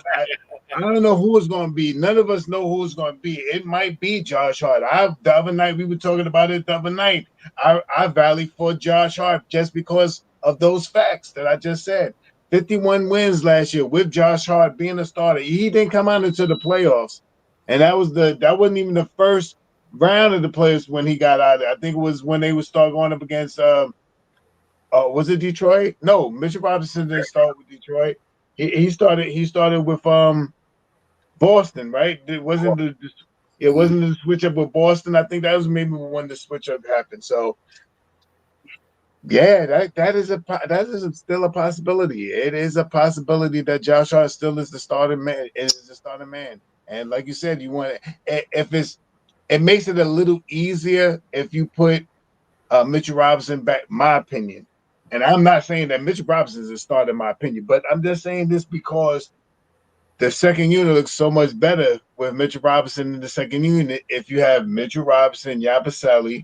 don't know who it's gonna be. None of us know who it's gonna be. It might be Josh Hart. The other night we were talking about it. The other night, I valleyed for Josh Hart just because of those facts that I just said. 51 wins last year with Josh Hart being a starter. He didn't come out into the playoffs, and that wasn't even the first round of the playoffs when he got out of there. I think it was when they would start going up against Was it Detroit? No, Mitchell Robinson didn't start with Detroit. He started with Boston, right? It wasn't the switch up with Boston. I think that was maybe when the switch up happened. So yeah, that is still a possibility. It is a possibility that Josh Hart still is the starting man. Is the starting man, and like you said, it makes it a little easier if you put Mitchell Robinson back. My opinion, and I'm not saying that Mitchell Robinson is a starter, in my opinion, but I'm just saying this because the second unit looks so much better with Mitchell Robinson in the second unit. If you have Mitchell Robinson, Yabusele,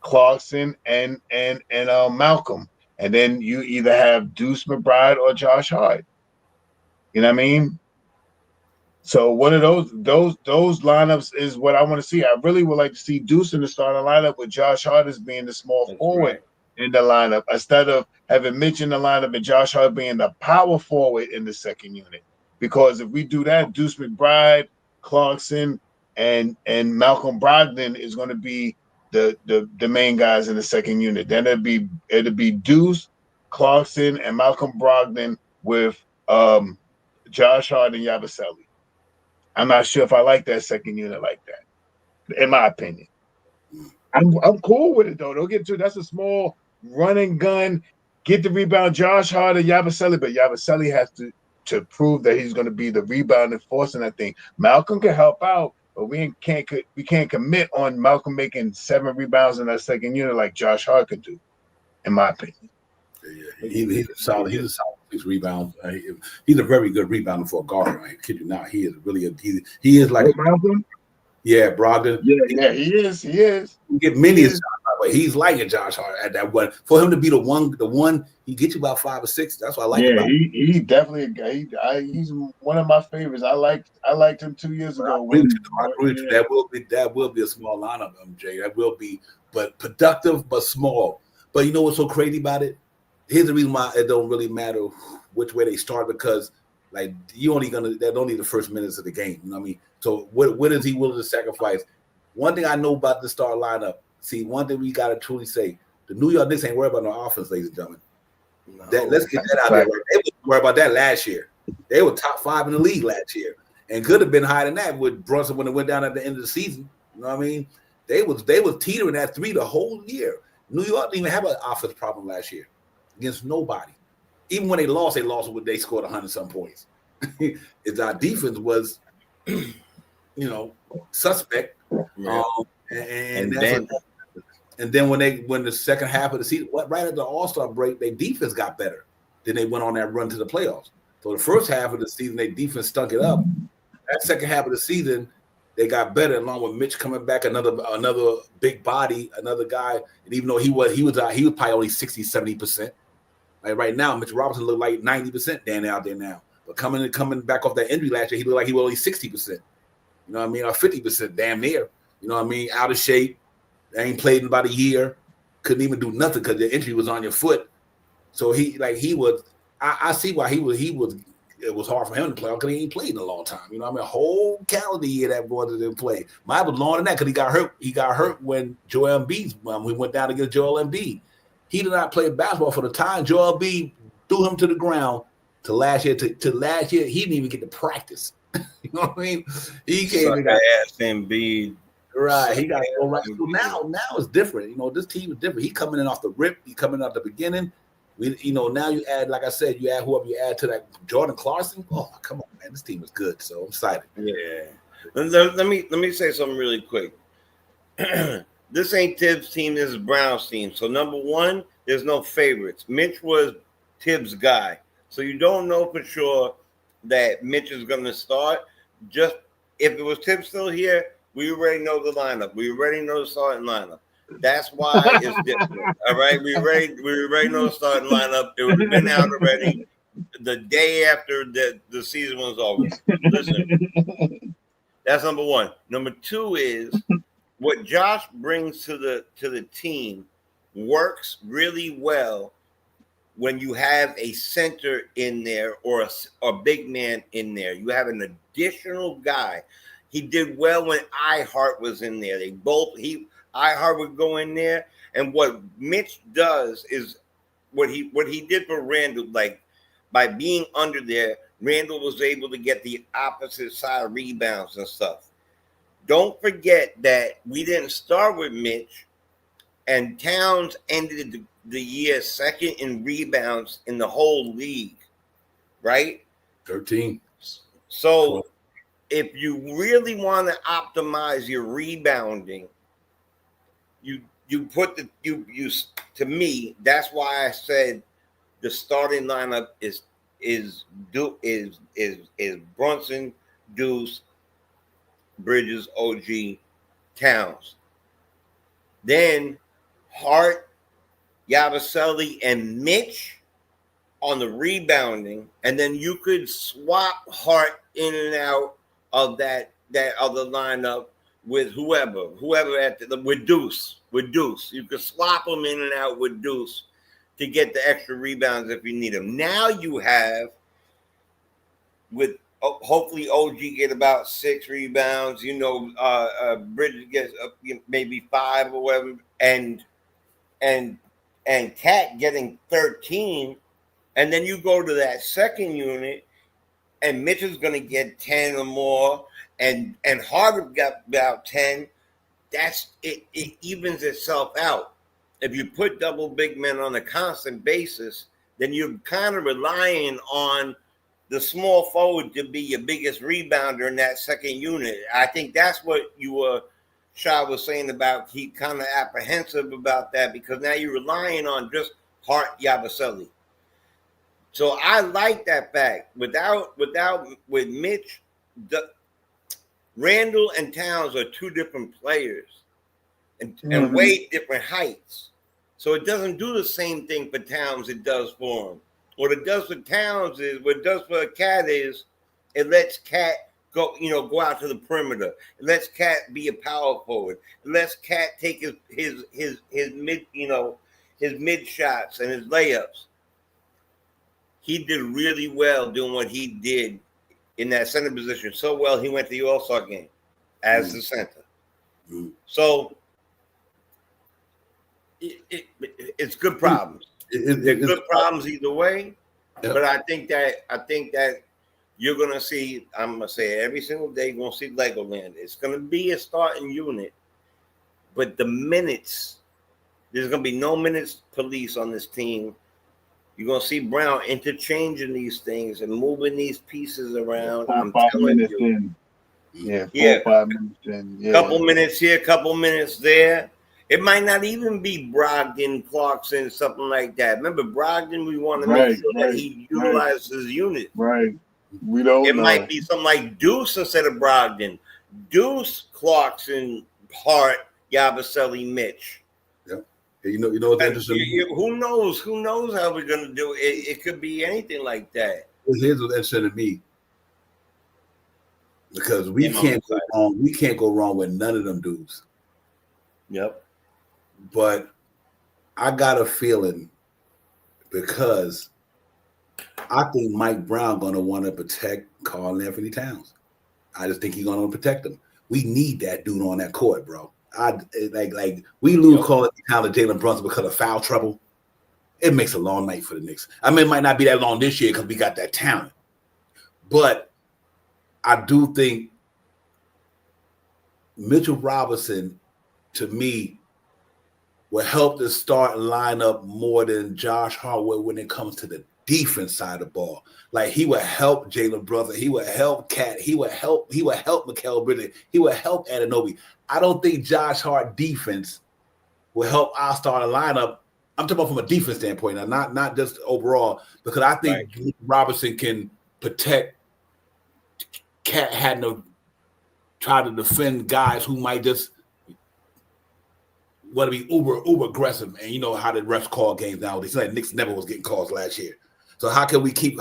Clarkson, and Malcolm, and then you either have Deuce McBride or Josh Hart. You know what I mean? So one of those lineups is what I want to see. I really would like to see Deuce in the starting lineup with Josh Hart as being the small forward in the lineup, instead of having Mitch in the lineup and Josh Hart being the power forward in the second unit. Because if we do that, Deuce McBride, Clarkson, and Malcolm Brogdon is going to be the main guys in the second unit. Then it'd be Deuce, Clarkson, and Malcolm Brogdon with Josh Hart and Yabusele. I'm not sure if I like that second unit like that, in my opinion. I'm cool with it though. Don't get too. That's a small run and gun, get the rebound. Josh Hart and Yabusele, but Yabusele has to prove that he's going to be the rebound enforcer. I think Malcolm can help out, but we can't commit on Malcolm making 7 rebounds in that second unit like Josh Hart can do, in my opinion. Yeah, he's a solid. He's a solid 6 rebounds. He's a very good rebounder for a guard. I kid you not. He is really he is like Malcolm. Yeah, Brogdon. Yeah, he is. He is. He get many shots, but he's like a Josh Hart at that one. For him to be the one he gets you about 5 or 6. That's what I like about him. He definitely a guy. He's one of my favorites. I liked him 2 years ago. That will be a small lineup, MJ. That will be, but productive, but small. But you know what's so crazy about it? Here's the reason why it don't really matter which way they start, because like they're only the first minutes of the game. You know what I mean? So what is he willing to sacrifice? One thing I know about the star lineup. See, one thing we gotta truly say: the New York Knicks ain't worried about no offense, ladies and gentlemen. No, let's get that out there. Right? They were worried about that last year. They were top 5 in the league last year, and could have been higher than that with Brunson when it went down at the end of the season. You know what I mean? They was teetering at 3 the whole year. New York didn't even have an offense problem last year against nobody. Even when they lost when they scored 100-some points. Our defense was, suspect. Yeah. And then when the second half of the season, right at the All-Star break, their defense got better. Then they went on that run to the playoffs. So the first half of the season, their defense stunk it up. That second half of the season, they got better, along with Mitch coming back, another big body, another guy. And even though he was probably only 60, 70%. Like right now, Mitch Robinson looked like 90% down out there now. But coming back off that injury last year, he looked like he was only 60%. You know what I mean? Or 50%, damn near. You know what I mean? Out of shape. They ain't played in about a year. Couldn't even do nothing because the injury was on your foot. So I see why he was. It was hard for him to play because he ain't played in a long time. You know what I mean? A whole calendar year that boy didn't play. Mine was longer than that because he got hurt. He got hurt when Joel Embiid, we went down against Joel Embiid. He did not play basketball for the time Joel Embiid threw him to the ground to last year. To last year, he didn't even get to practice. You know what I mean? He came and got ass Embiid. Right. He got to go right. So now it's different. You know, this team is different. He coming in off the rip. He coming out the beginning. Now you add, like I said, you add whoever you add to that Jordan Clarkson. Oh, come on, man. This team is good. So I'm excited. Yeah. Let me say something really quick. This ain't Tibbs' team. This is Brown's team. So number one, there's no favorites. Mitch was Tibbs' guy. So you don't know for sure that Mitch is going to start. Just if it was Tibbs still here, we already know the lineup. We already know the starting lineup. That's why it's different. All right. We already know the starting lineup. It would have been out already the day after the season was over. Listen, that's number one. Number two is what Josh brings to the team works really well when you have a center in there or a big man in there. You have an additional guy. He did well when iHeart was in there. iHeart would go in there, and what Mitch does is what he did for Randall, like by being under there, Randall was able to get the opposite side rebounds and stuff. Don't forget that we didn't start with Mitch, and Towns ended the year second in rebounds in the whole league, right? 13. So if you really want to optimize your rebounding, you put to me, that's why I said the starting lineup is Brunson, Deuce, Bridges, OG, Towns. Then Hart, Yabusele, and Mitch on the rebounding, and then you could swap Hart in and out of that other lineup with whoever with Deuce. You could swap them in and out with Deuce to get the extra rebounds if you need them. Now you have, with hopefully OG get about 6 rebounds, Bridges gets maybe 5 or whatever, and Cat getting 13, and then you go to that second unit, and Mitch is going to get 10 or more, and Hart got about 10. That's it. It evens itself out. If you put double big men on a constant basis, then you're kind of relying on the small forward to be your biggest rebounder in that second unit. I think that's what Shah was saying about. He kind of apprehensive about that because now you're relying on just Hart, Yabusele. So I like that fact. With Mitch, Randall and Towns are 2 different players and way different heights. So it doesn't do the same thing for Towns it does for him. What it does for Towns is, what it does for a Cat is, it lets Cat go out to the perimeter. It lets Cat be a power forward. It lets Cat take his mid, his mid shots and his layups. He did really well doing what he did in that center position. So well, he went to the All-Star game as the center. So it's good problems. It's good problems either way. Yep. But I think that you're gonna see. I'm gonna say it every single day. You're gonna see Legoland. It's gonna be a starting unit, but the minutes, there's gonna be no minutes police on this team. You're gonna see Brown interchanging these things and moving these pieces around. 4 or 5 minutes in. Yeah, 4 or 5 minutes in. Yeah. Couple minutes here, couple minutes there. It might not even be Brogdon, Clarkson, something like that. Remember, Brogdon, we want to make sure that he utilizes his unit. Right. We don't know. It might be something like Deuce instead of Brogdon. Deuce, Clarkson, Hart, Yabusele, Mitch. Yep. You know what's interesting? Who knows? Who knows how we're going to do it? It could be anything like that. Here's what's interesting to me. Because we can't go wrong. We can't go wrong with none of them dudes. Yep. But I got a feeling, because I think Mike Brown gonna want to protect Karl Anthony Towns. I just think he's gonna protect him. We need that dude on that court, bro. We lose Karl Anthony Towns to Jalen Brunson because of foul trouble. It makes a long night for the Knicks. I mean, it might not be that long this year because we got that talent, but I do think Mitchell Robinson, to me, will help the starting lineup more than Josh Hart when it comes to the defense side of the ball. Like, he will help Jalen Brunson. He will help Cat. He will help Mikal Bridges. He will help Anunoby. I don't think Josh Hart defense will help our starting lineup. I'm talking about from a defense standpoint now, not just overall, because I think Robinson can protect Cat had to try to defend guys who might just want to be uber aggressive, and you know how the refs call games nowadays. Like Knicks never was getting calls last year. So how can we keep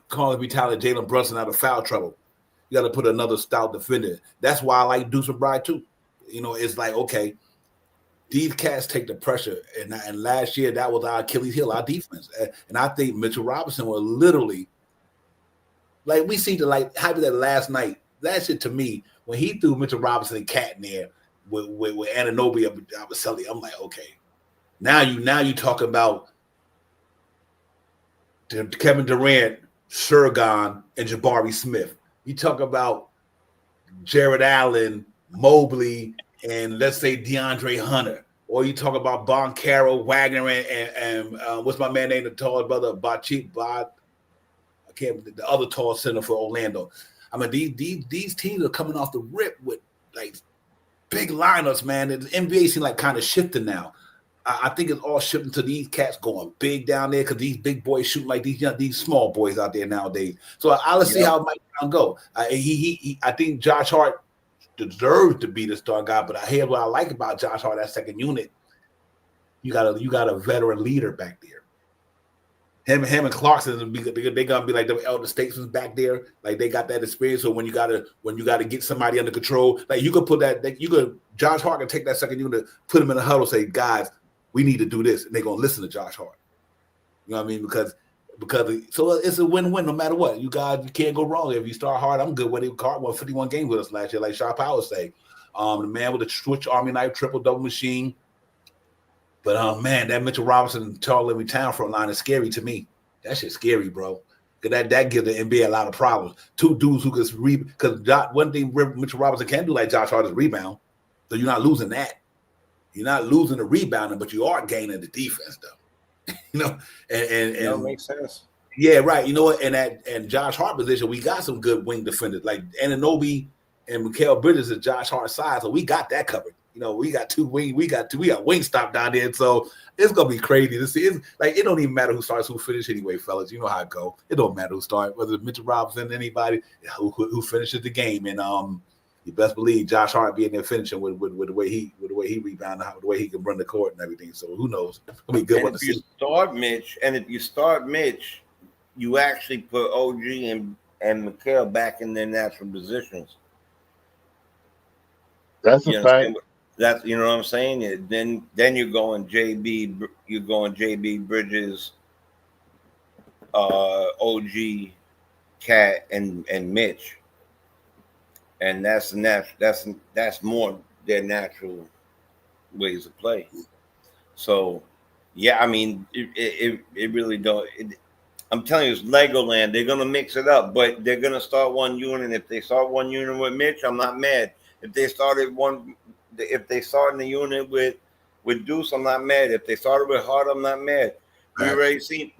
calling retaliate Jalen Brunson out of foul trouble? You got to put another stout defender. That's why I like Deuce McBride too. You know, it's like, okay, these cats take the pressure, and last year that was our Achilles heel, our defense. And I think Mitchell Robinson will literally, like, we see happy that last night. That shit to me, when he threw Mitchell Robinson and Cat in there with Anunoby, I'm like, okay, now you talk about Kevin Durant, Shergon, and Jabari Smith. You talk about Jared Allen, Mobley, and let's say DeAndre Hunter. Or you talk about Boncaro, Wagner, and what's my man named, the tall brother, the other tall center for Orlando. I mean, these teams are coming off the rip with like big lineups, man. The NBA seems like kind of shifting now. I think it's all shifting to these cats going big down there because these big boys shoot like these small boys out there nowadays. So let's see how it might go. I think Josh Hart deserves to be the star guy, but I hear what I like about Josh Hart, that second unit. You got a veteran leader back there. Him and Clarkson, they're gonna be like the elder statesmen back there. Like they got that experience. So when you gotta get somebody under control, like you could put Josh Hart can take that second unit, put him in a huddle, say, guys, we need to do this, and they're gonna listen to Josh Hart. You know what I mean? Because so it's a win-win no matter what. You can't go wrong. If you start hard, I'm good with it. Cart won 51 games with us last year, like Sharp Power say. The man with the switch Army knife, triple-double machine. But man, that Mitchell Robinson, Charles Levy Town front line is scary to me. That shit's scary, bro. Because that gives the NBA a lot of problems. Two dudes who can because one thing Mitchell Robinson can do like Josh Hart is rebound. So you're not losing that. You're not losing the rebounding, but you are gaining the defense, though. You know, and that makes sense. Yeah, right. You know what? And Josh Hart position, we got some good wing defenders like Anunoby and Mikal Bridges is Josh Hart's size, so we got that covered. You know, we got wing stop down there, so it's gonna be crazy to see. It's like it don't even matter who starts, who finishes anyway, fellas. You know how it go. It don't matter who starts, whether it's Mitchell Robinson, anybody who finishes the game, and you best believe Josh Hart being there finishing with the way he rebounded, the way he can run the court and everything. So who knows? It'll be good one to see. If you start Mitch, you actually put OG and Mikal back in their natural positions. That's a fact. That's, you know what I'm saying. Then you're going JB Bridges, OG, Cat, and Mitch, and that's more their natural ways of play. So, yeah, I mean, it really don't. I'm telling you, it's Legoland. They're gonna mix it up, but they're gonna start one unit. If they start one unit with Mitch, I'm not mad. If they start in the unit with Deuce, I'm not mad. If they started with Hart, I'm not mad. We already seen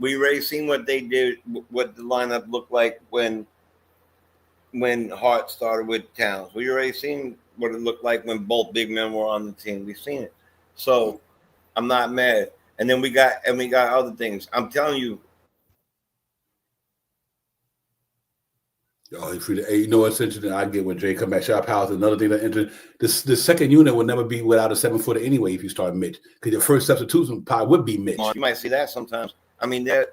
what they did, what the lineup looked like when Hart started with Towns. We already seen what it looked like when both big men were on the team. We've seen it. So I'm not mad. And then we got other things. I'm telling you. Oh, you know what's interesting? I get when Jay come back. Sharp House. Another thing that interesting. The second unit will never be without a 7-footer anyway. If you start Mitch, because your first substitution probably would be Mitch. You might see that sometimes. I mean, there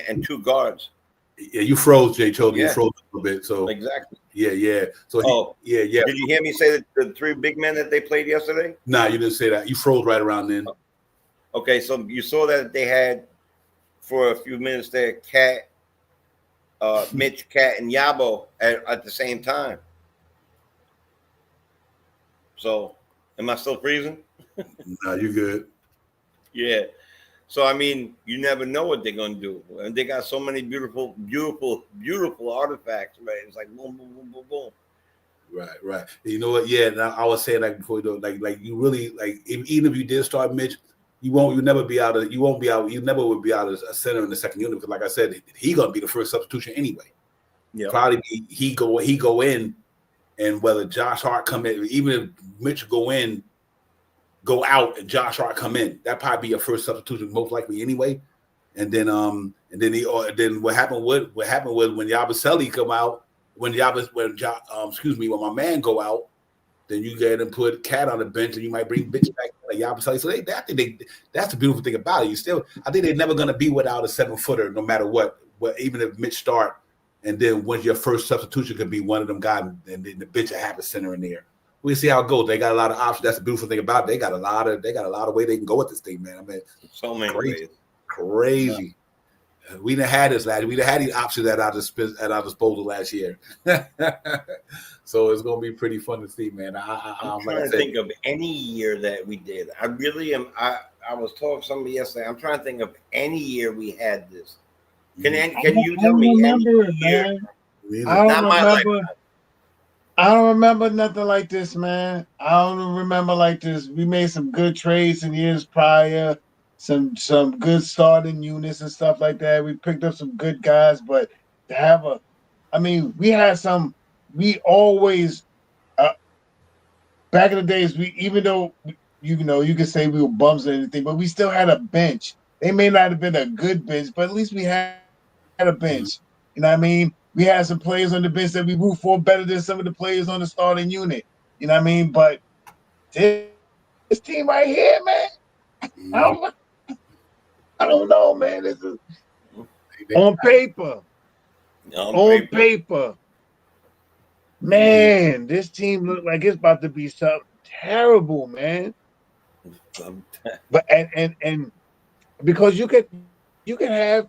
and two guards. Yeah, you froze, Jay. Choden. You froze a little bit. So exactly. Yeah. So yeah. Did you hear me say that the three big men that they played yesterday? Nah, you didn't say that. You froze right around then. Okay, so you saw that they had for a few minutes there, Cat. Mitch, Cat, and Yabo at the same time. So, am I still freezing? No, you're good. Yeah. So, I mean, you never know what they're going to do. And they got so many beautiful artifacts, right? It's like boom, boom, boom, boom, boom. Right. You know what? Yeah, now I was saying that before, like you really, like, even if you did start Mitch, you'll never be out of a center in the second unit because, like I said, he gonna be the first substitution anyway. Yeah, probably he go in, and whether Josh Hart come in, even if Mitch go out, and Josh Hart come in, that probably be your first substitution most likely anyway. And then what happened was when Yabusele come out, when my man go out. Then you get and put Cat on the bench, and you might bring bitch back like Yabusele. So that's the beautiful thing about it. I think they're never gonna be without a 7-footer, no matter what. Even if Mitch start, and then when your first substitution could be one of them guys, and then the bitch will have a center in there. We'll see how it goes. They got a lot of options. That's the beautiful thing about it. They got a lot of way they can go with this thing, man. I mean, so many ways. Crazy. Yeah. We done had this last. We done had these options at our disposal last year. So it's gonna be pretty fun to see, man. I'm trying to think of any year that we did. I really am. I was talking to somebody yesterday. I'm trying to think of any year we had this. Can I you tell don't me any remember it, year? man. Me I either. Not don't my life. remember. I don't remember nothing like this, man. I don't remember like this. We made some good trades in years prior, some good starting units and stuff like that. We picked up some good guys, but to have a, I mean, we had some. We always back in the days, we even though you could say we were bums or anything, but we still had a bench. They may not have been a good bench, but at least we had a Mhm. bench. You know what I mean? We had some players on the bench that we root for better than some of the players on the starting unit. You know what I mean? But this team right here, man, I Mhm. don't, I don't know, man. This is They- on paper. On On paper. paper, mhm. man, this team look like it's about to be something terrible, man. But and because you can have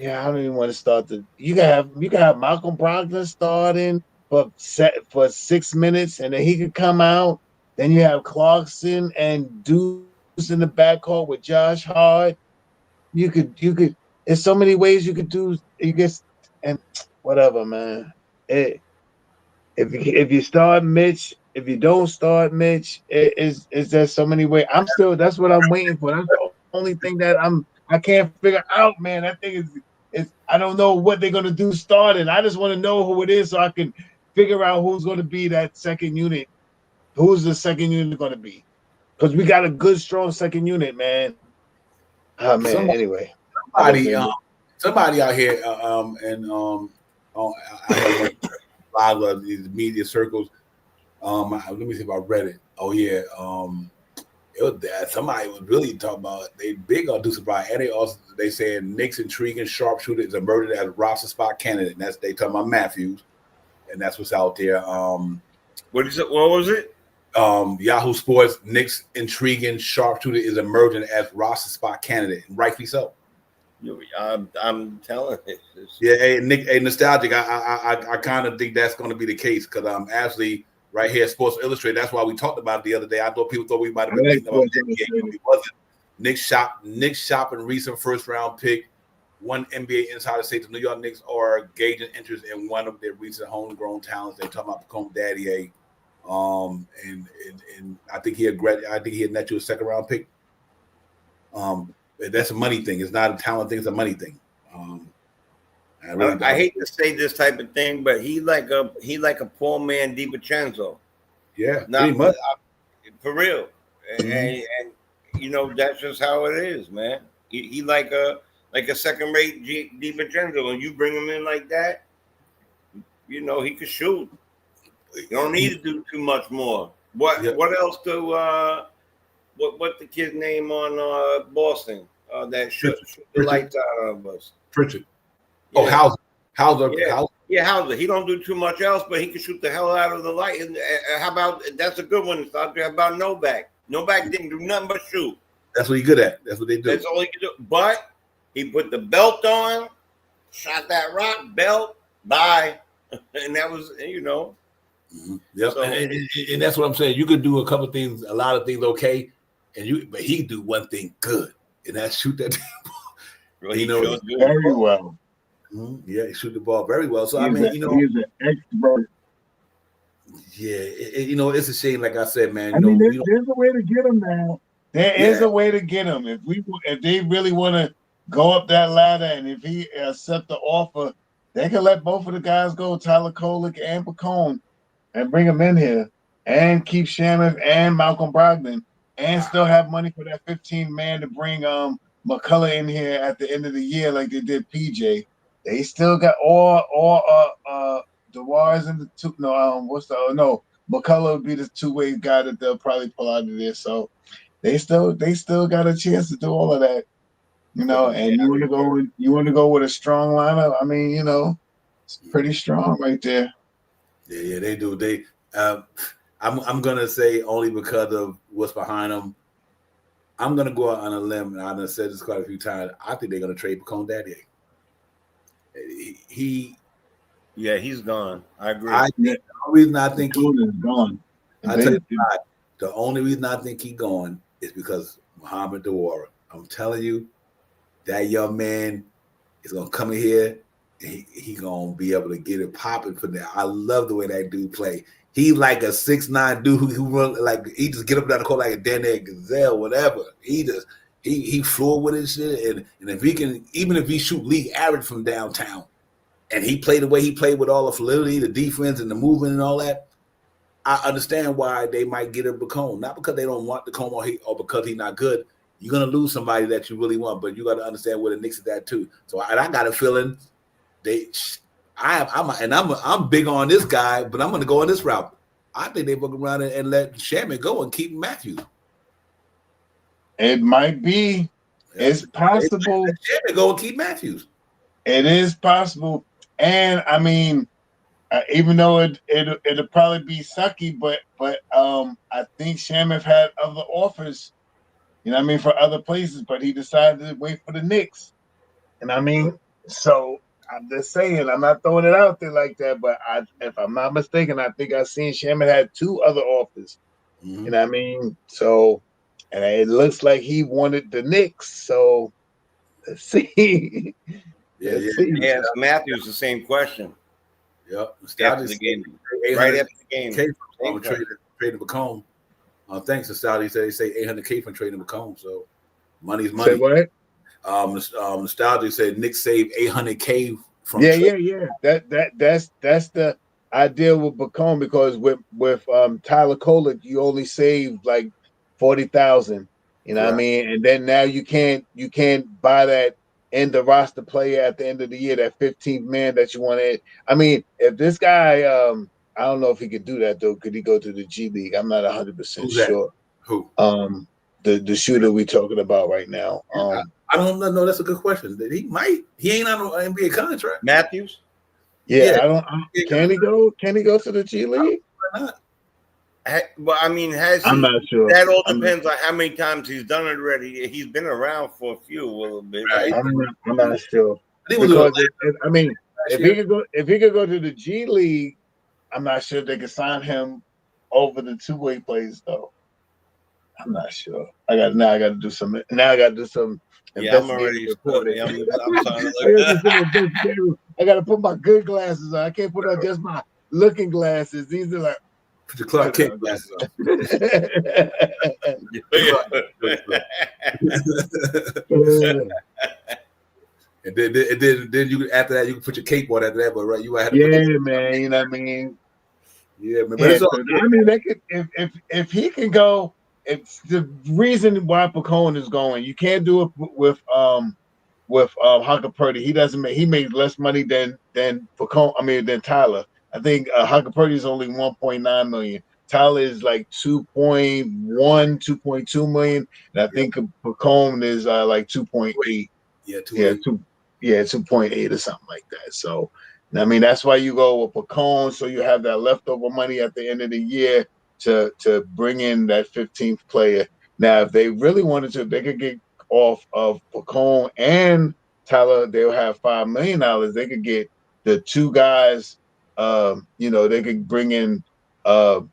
I don't even want to start the you can have Malcolm Brogdon starting for 6 minutes and then he could come out. Then you have Clarkson and Deuce in the backcourt with Josh Hart. You could there's so many ways you could do you guess and whatever, man. It, if you start Mitch, if you don't start Mitch, is there so many ways. That's what I'm waiting for. That's the only thing that I can't figure out, man. That thing is I don't know what they're gonna do starting. I just want to know who it is so I can figure out who's gonna be that second unit. Who's the second unit gonna be? Because we got a good, strong second unit, man. Oh man. Somebody, Anyway, I somebody, digress. somebody out here, and out here among a lot of these media circles. Let me see if I read it. Oh yeah, it was that somebody was really talking about they big on Deuce Bryant, and they saying Knicks intriguing sharpshooter is emerging as a roster spot candidate. And that's they talking about Matthews, and that's what's out there. What is it? What was it? Yahoo Sports, Knicks intriguing sharpshooter is emerging as roster spot candidate, and rightfully so. I'm telling you. Yeah, hey, Nick, hey, nostalgic. I kind of think that's going to be the case because actually right here, Sports Illustrated. That's why we talked about it the other day. I thought people thought we might have I been like beating about Sports that game. Illustrated. It wasn't. Nick shopping recent first round pick. One NBA insider say the New York Knicks are gauging interest in one of their recent homegrown talents. They're talking about Pacome Daddy. And I think he had net you a second round pick. That's a money thing. It's not a talent thing. It's a money thing. I hate to say this type of thing, but he like a poor man DiVincenzo. Yeah, Not pretty much. for real. And that's just how it is, man. He like a second rate DiVincenzo, and you bring him in like that, he could shoot. You don't need to do too much more. What else do what the kid's name on Boston that shoot the lights out of us? Pritchard. Yeah. Oh, Hauser. Yeah, Hauser. He don't do too much else, but he can shoot the hell out of the light. And how about that's a good one? How about Novak? Novak didn't do nothing but shoot. That's what he's good at. That's what they do. That's all he could do. But he put the belt on, shot that rock belt, bye, and that was Mm-hmm. Yep. So, and that's what I'm saying. You could do a lot of things okay, but he could do one thing good, and that's shoot that well, he knows Very well. Mm-hmm. Yeah, he shoot the ball very well. So He's he's an expert. Yeah, it's a shame. Like I said, man. There's a way to get him now. There is a way to get him if they really want to go up that ladder, and if he accept the offer, they can let both of the guys go, Tyler Kolek and Pacone, and bring them in here, and keep Shamuth and Malcolm Brogdon, and still have money for that 15 man to bring McCullough in here at the end of the year like they did PJ. They still got DeWar's in the two. No, McCullough would be the two-way guy that they'll probably pull out of there. So they still got a chance to do all of that, And you want to go with a strong lineup. I mean, it's pretty strong right there. Yeah, they do. I'm gonna say only because of what's behind them. I'm gonna go out on a limb, and I've said this quite a few times. I think they're gonna trade Pacone Daddy. He's gone. I agree. The only reason I think he's gone. I tell you what, the only reason I think he's gone is because Muhammad Dewara. I'm telling you, that young man is gonna come in here. And he gonna be able to get it popping for that. I love the way that dude play. He like a 6'9" dude who run like he just get up down the court like a Daniel Gazelle, whatever. He fluid with his shit, and if he can, even if he shoot league average from downtown, and he played the way he played with all the fluidity, the defense, and the movement and all that, I understand why they might get a Bacone. Not because they don't want the Bacone or because he's not good. You're gonna lose somebody that you really want, but you got to understand where the Knicks is at too. So I got a feeling I'm big on this guy, but I'm gonna go on this route. I think they look around and let Shamit go and keep Matthews. It might be. It's possible. Shamit go and keep Matthews. It is possible, and I mean, even though it'll probably be sucky, but I think Shamit had other offers. You know what I mean, for other places, but he decided to wait for the Knicks. And I mean, so I'm just saying, I'm not throwing it out there like that, but if I'm not mistaken, I think I've seen Shamit had 2 other offers. Mm-hmm. You know what I mean? So, and it looks like he wanted the Knicks. So let's see. Yeah, Matthews, the same question. Yep. After the game. Right after the game. Trading Bacone. Thanks to Saudi. They say $800K from trading Bacone. So money's money. Say what? Nostalgia said Knicks saved $800K from Yeah. That's the idea with Bacone, because with Tyler Kolek, you only saved like 40,000. You know what I mean? And then now you can't buy that end the roster player at the end of the year, that 15th man that you wanted. I mean, if this guy, I don't know if he could do that though. Could he go to the G League? I'm not 100% sure. Who? The shooter we talking about right now. I don't know. That's a good question. He might. He ain't on an NBA contract. Matthews? Yeah. Can he go? Can he go to the G League? Why not? Well, I mean, I'm not sure. That all depends on how many times he's done it already. He's been around for a little bit. Right? I'm not sure. Because if he could go to the G League, I'm not sure they could sign him over the 2-way plays though. I'm not sure. I got to do some. Yeah, I'm already reporting. I'm sorry. I got to put my good glasses on. I can't put on just my looking glasses. These are like. Put your Clark Kent glasses on. And then you after that you can put your cape on after that, but right, you had to man. You know what I mean? Yeah, man. But I mean, they could if he can go. It's the reason why Bacone is going. You can't do it with Hunter Purdy. He made less money than Bacone. I mean, than Tyler. I think Hunter Purdy is only 1.9 million. Tyler is like 2.1, 2.2 million, and I think Bacone is like 2.8. Yeah, 2.8 or something like that. So, I mean, that's why you go with Bacone, so you have that leftover money at the end of the year to bring in that 15th player. Now, if they really wanted to, they could get off of Bacone and Tyler. They'll have $5 million. They could get the 2 guys. They could bring in, Malcolm,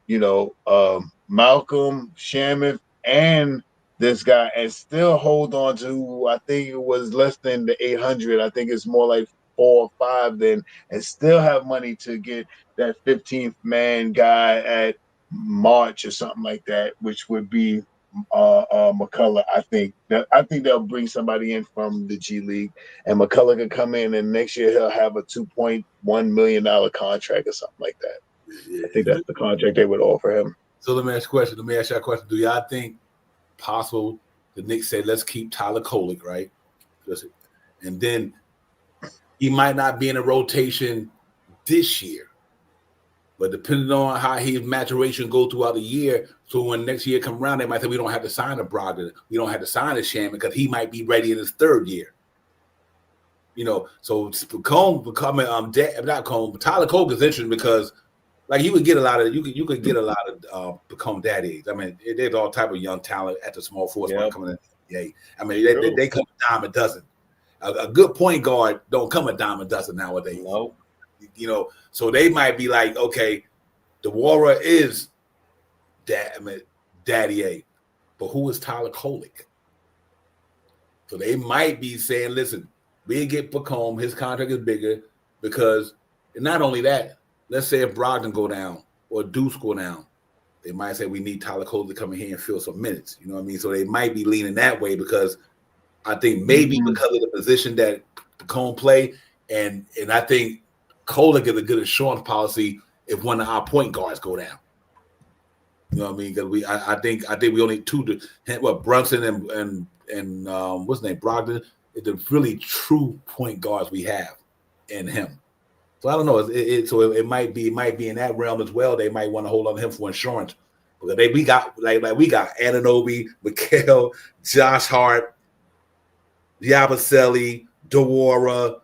Shamit, and this guy, and still hold on to. I think it was less than the 800. I think it's more like 4 or 5 then, and still have money to get that 15th man guy at March or something like that, which would be McCullough. I think they'll bring somebody in from the G League, and McCullough can come in, and next year he'll have a $2.1 million contract or something like that. I think that's the contract they would offer him. So let me ask you a question. Do y'all think possible the Knicks say let's keep Tyler Kolek, right? And then he might not be in a rotation this year, but depending on how his maturation go throughout the year, so when next year come around, they might say we don't have to sign a Brogdon, we don't have to sign a Shamit because he might be ready in his 3rd year. So Cone becoming not Cone, but Tyler Kolek is interesting because like you would get a lot of you could get a lot of Cone daddies. I mean, there's all type of young talent at the small force coming in. Yeah, I mean they come a dime a dozen. A good point guard don't come a dime a dozen nowadays. No. So they might be like, okay, the Warrior is Daddy A, but who is Tyler Kolek? So they might be saying, listen, We get Bacombe. His contract is bigger because, and not only that, let's say if Brogdon go down or Deuce go down, they might say we need Tyler Cole to come in here and fill some minutes. You know what I mean? So they might be leaning that way because I think maybe because of the position that Bacombe play, and I think Cole get a good insurance policy if one of our point guards go down. You know what I mean? Because I think we only two Brunson and what's his name, Brogdon, is the really true point guards we have in him. So I don't know. It might be in that realm as well. They might want to hold on to him for insurance because we got Anunoby, Mikal, Josh Hart, Yabusele, Dewara,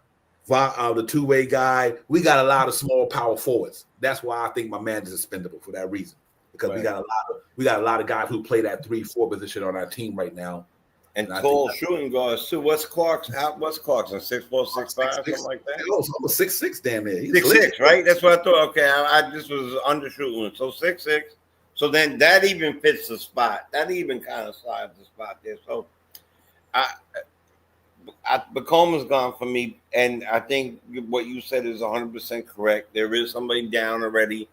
the two-way guy. We got a lot of small power forwards. That's why I think my man is expendable for that reason. Because we got a lot of guys who play that 3-4 position on our team right now. And tall shooting guards too. What's Clark's? What's Clark's? 6'4", 6'5", something like that. Almost 6'6", damn near. 6'6", right? That's what I thought. Okay, I just was undershooting. So 6'6". So then that even fits the spot. That even kind of slides the spot there. So Bacombe is gone for me, and I think what you said is 100% correct. There is somebody down already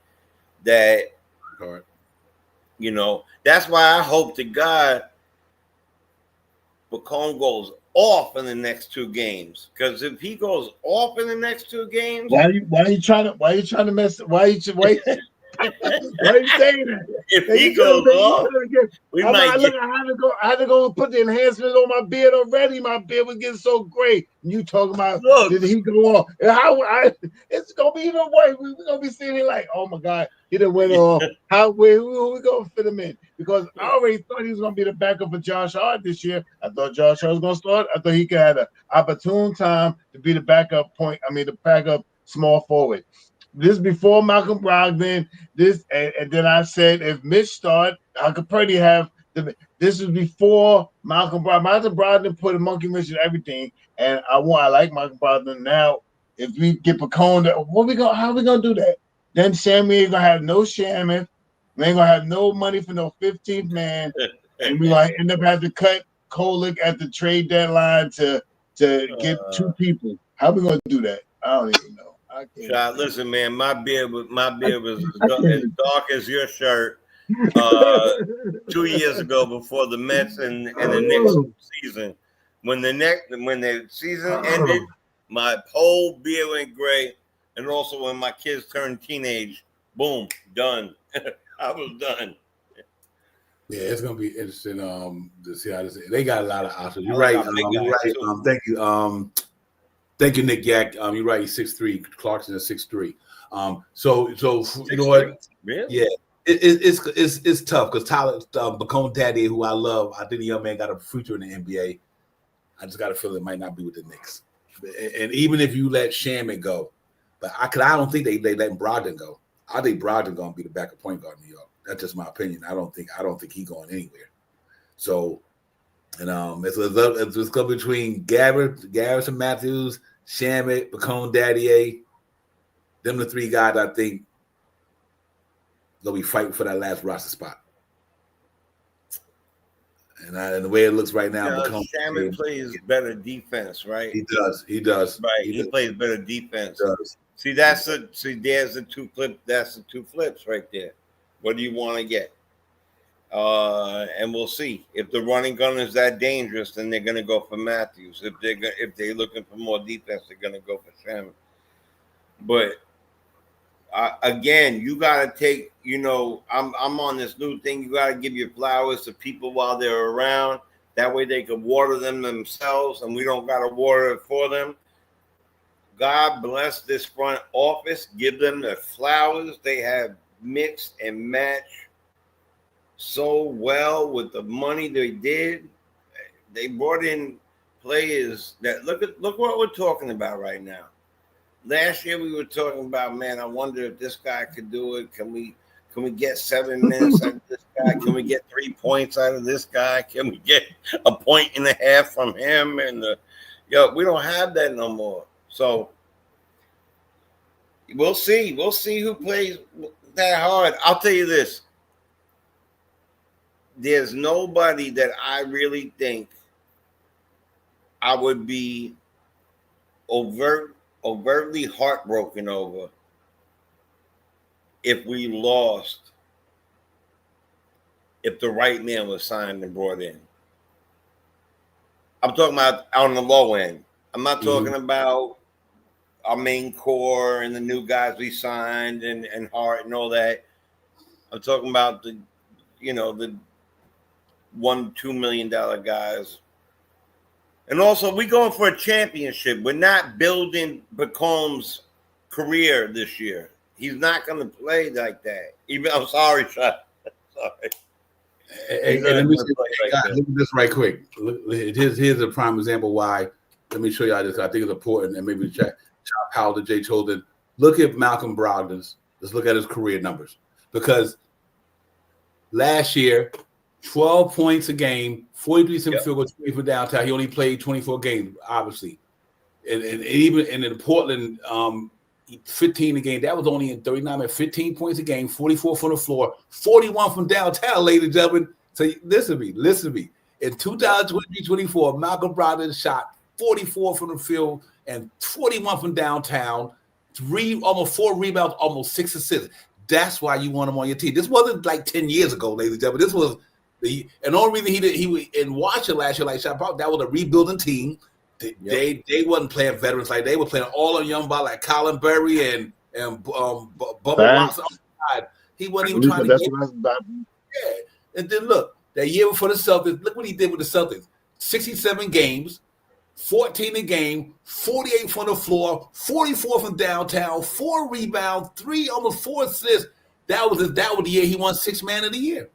that, you know, that's why I hope to God Bacombe goes off in the next 2 games. Because if he goes off in the next 2 games, why are you trying to mess? Why you saying that? If he goes off, I had to go put the enhancements on my beard already. My beard was getting so great. You talking about did he go off? It's gonna be even worse. We're gonna be sitting here like, oh my God, he done went off. Who we gonna fit him in? Because I already thought he was gonna be the backup for Josh Hart this year. I thought Josh Hart was gonna start. I thought he could have an opportune time to be the backup the backup small forward. This before Malcolm Brogdon. And then I said if Mitch start, I could probably have this was before Malcolm Brogdon. Malcolm Brogdon put a monkey wrench in everything, and I like Malcolm Brogdon now. If we get Bacombe, how are we gonna do that? Then Sammy ain't gonna have no Shaman. We ain't gonna have no money for no 15th man, and we gonna end up having to cut Kolick at the trade deadline to get 2 people. How we gonna do that? I don't even know. Listen, man, my beard was as dark as your shirt 2 years ago before the Mets and the Knicks season. When the season ended, my whole beard went gray, and also when my kids turned teenage, boom, done. I was done. Yeah, it's gonna be interesting to see how this. They got a lot of options. You're right. You're right. Thank you. Thank you, Nick Yak. You're right. He's 6'3". Clarkson is 6'3". So you know what? Really? Yeah, it's tough because Tyler Bacombe Daddy, who I love, I think the young man got a future in the NBA. I just got a feeling it might not be with the Knicks. And even if you let Shaman go, but I don't think they let Brogdon go. I think Brogdon gonna be the backup point guard in New York. That's just my opinion. I don't think he's going anywhere. So. And it's going between Garrison Matthews, Shamet, Bacombe Daddy. Them the 3 guys I think they'll be fighting for that last roster spot. And the way it looks right now, Shamet plays better defense, right? He does. Right, he plays better defense. See, there's the 2 flip. That's the 2 flips right there. What do you want to get? And we'll see if the running gun is that dangerous. Then they're going to go for Matthews. If they're looking for more defense, they're going to go for Shaman. But again, you got to take. You know, I'm on this new thing. You got to give your flowers to people while they're around. That way, they can water them themselves, and we don't got to water it for them. God bless this front office. Give them the flowers. They have mixed and matched so well with the money they did. They brought in players that look what we're talking about right now. Last year we were talking about, man, I wonder if this guy could do it. Can we get 7 minutes out of this guy? Can we get 3 points out of this guy? Can we get a point and a half from him? And we don't have that no more. So we'll see. We'll see who plays that hard. I'll tell you this. There's nobody that I really think I would be overtly heartbroken over if we lost, if the right man was signed and brought in. I'm talking about on the low end. I'm not talking about our main core and the new guys we signed and Hart and all that. I'm talking about the $1-2 million guys. And also, we're going for a championship. We're not building Bacomb's career this year. He's not going to play like that. I'm sorry, Sean. Sorry. And let me look at this right quick. Here's a prime example why. Let me show y'all this. I think it's important, and maybe check Powell to Jay Cholden. Look at Malcolm Brogdon's. Let's look at his career numbers, because last year, 12 points a game, 43% field goal, 20 from downtown. He only played 24 games, obviously, and even in Portland, 15 a game. That was only in 39 at 15 points a game, 44 from the floor, 41 from downtown, ladies and gentlemen. So listen to me. In 2023-24, Malcolm Brogdon shot 44 from the field and 41 from downtown, almost 4 rebounds, almost 6 assists. That's why you want him on your team. This wasn't like 10 years ago, ladies and gentlemen. This was the only reason he was in Washington last year, like Sean Park, that was a rebuilding team. They wasn't playing veterans like they were playing all on young ball like Colin Berry and Bubba Watson. He wasn't even trying to get. Yeah, and then look, that year before the Celtics, look what he did with the Celtics: 67 games, 14 a game, 48 from the floor, 44 from downtown, 4 rebounds, almost 4 assists. That was the year he won 6th Man of the Year.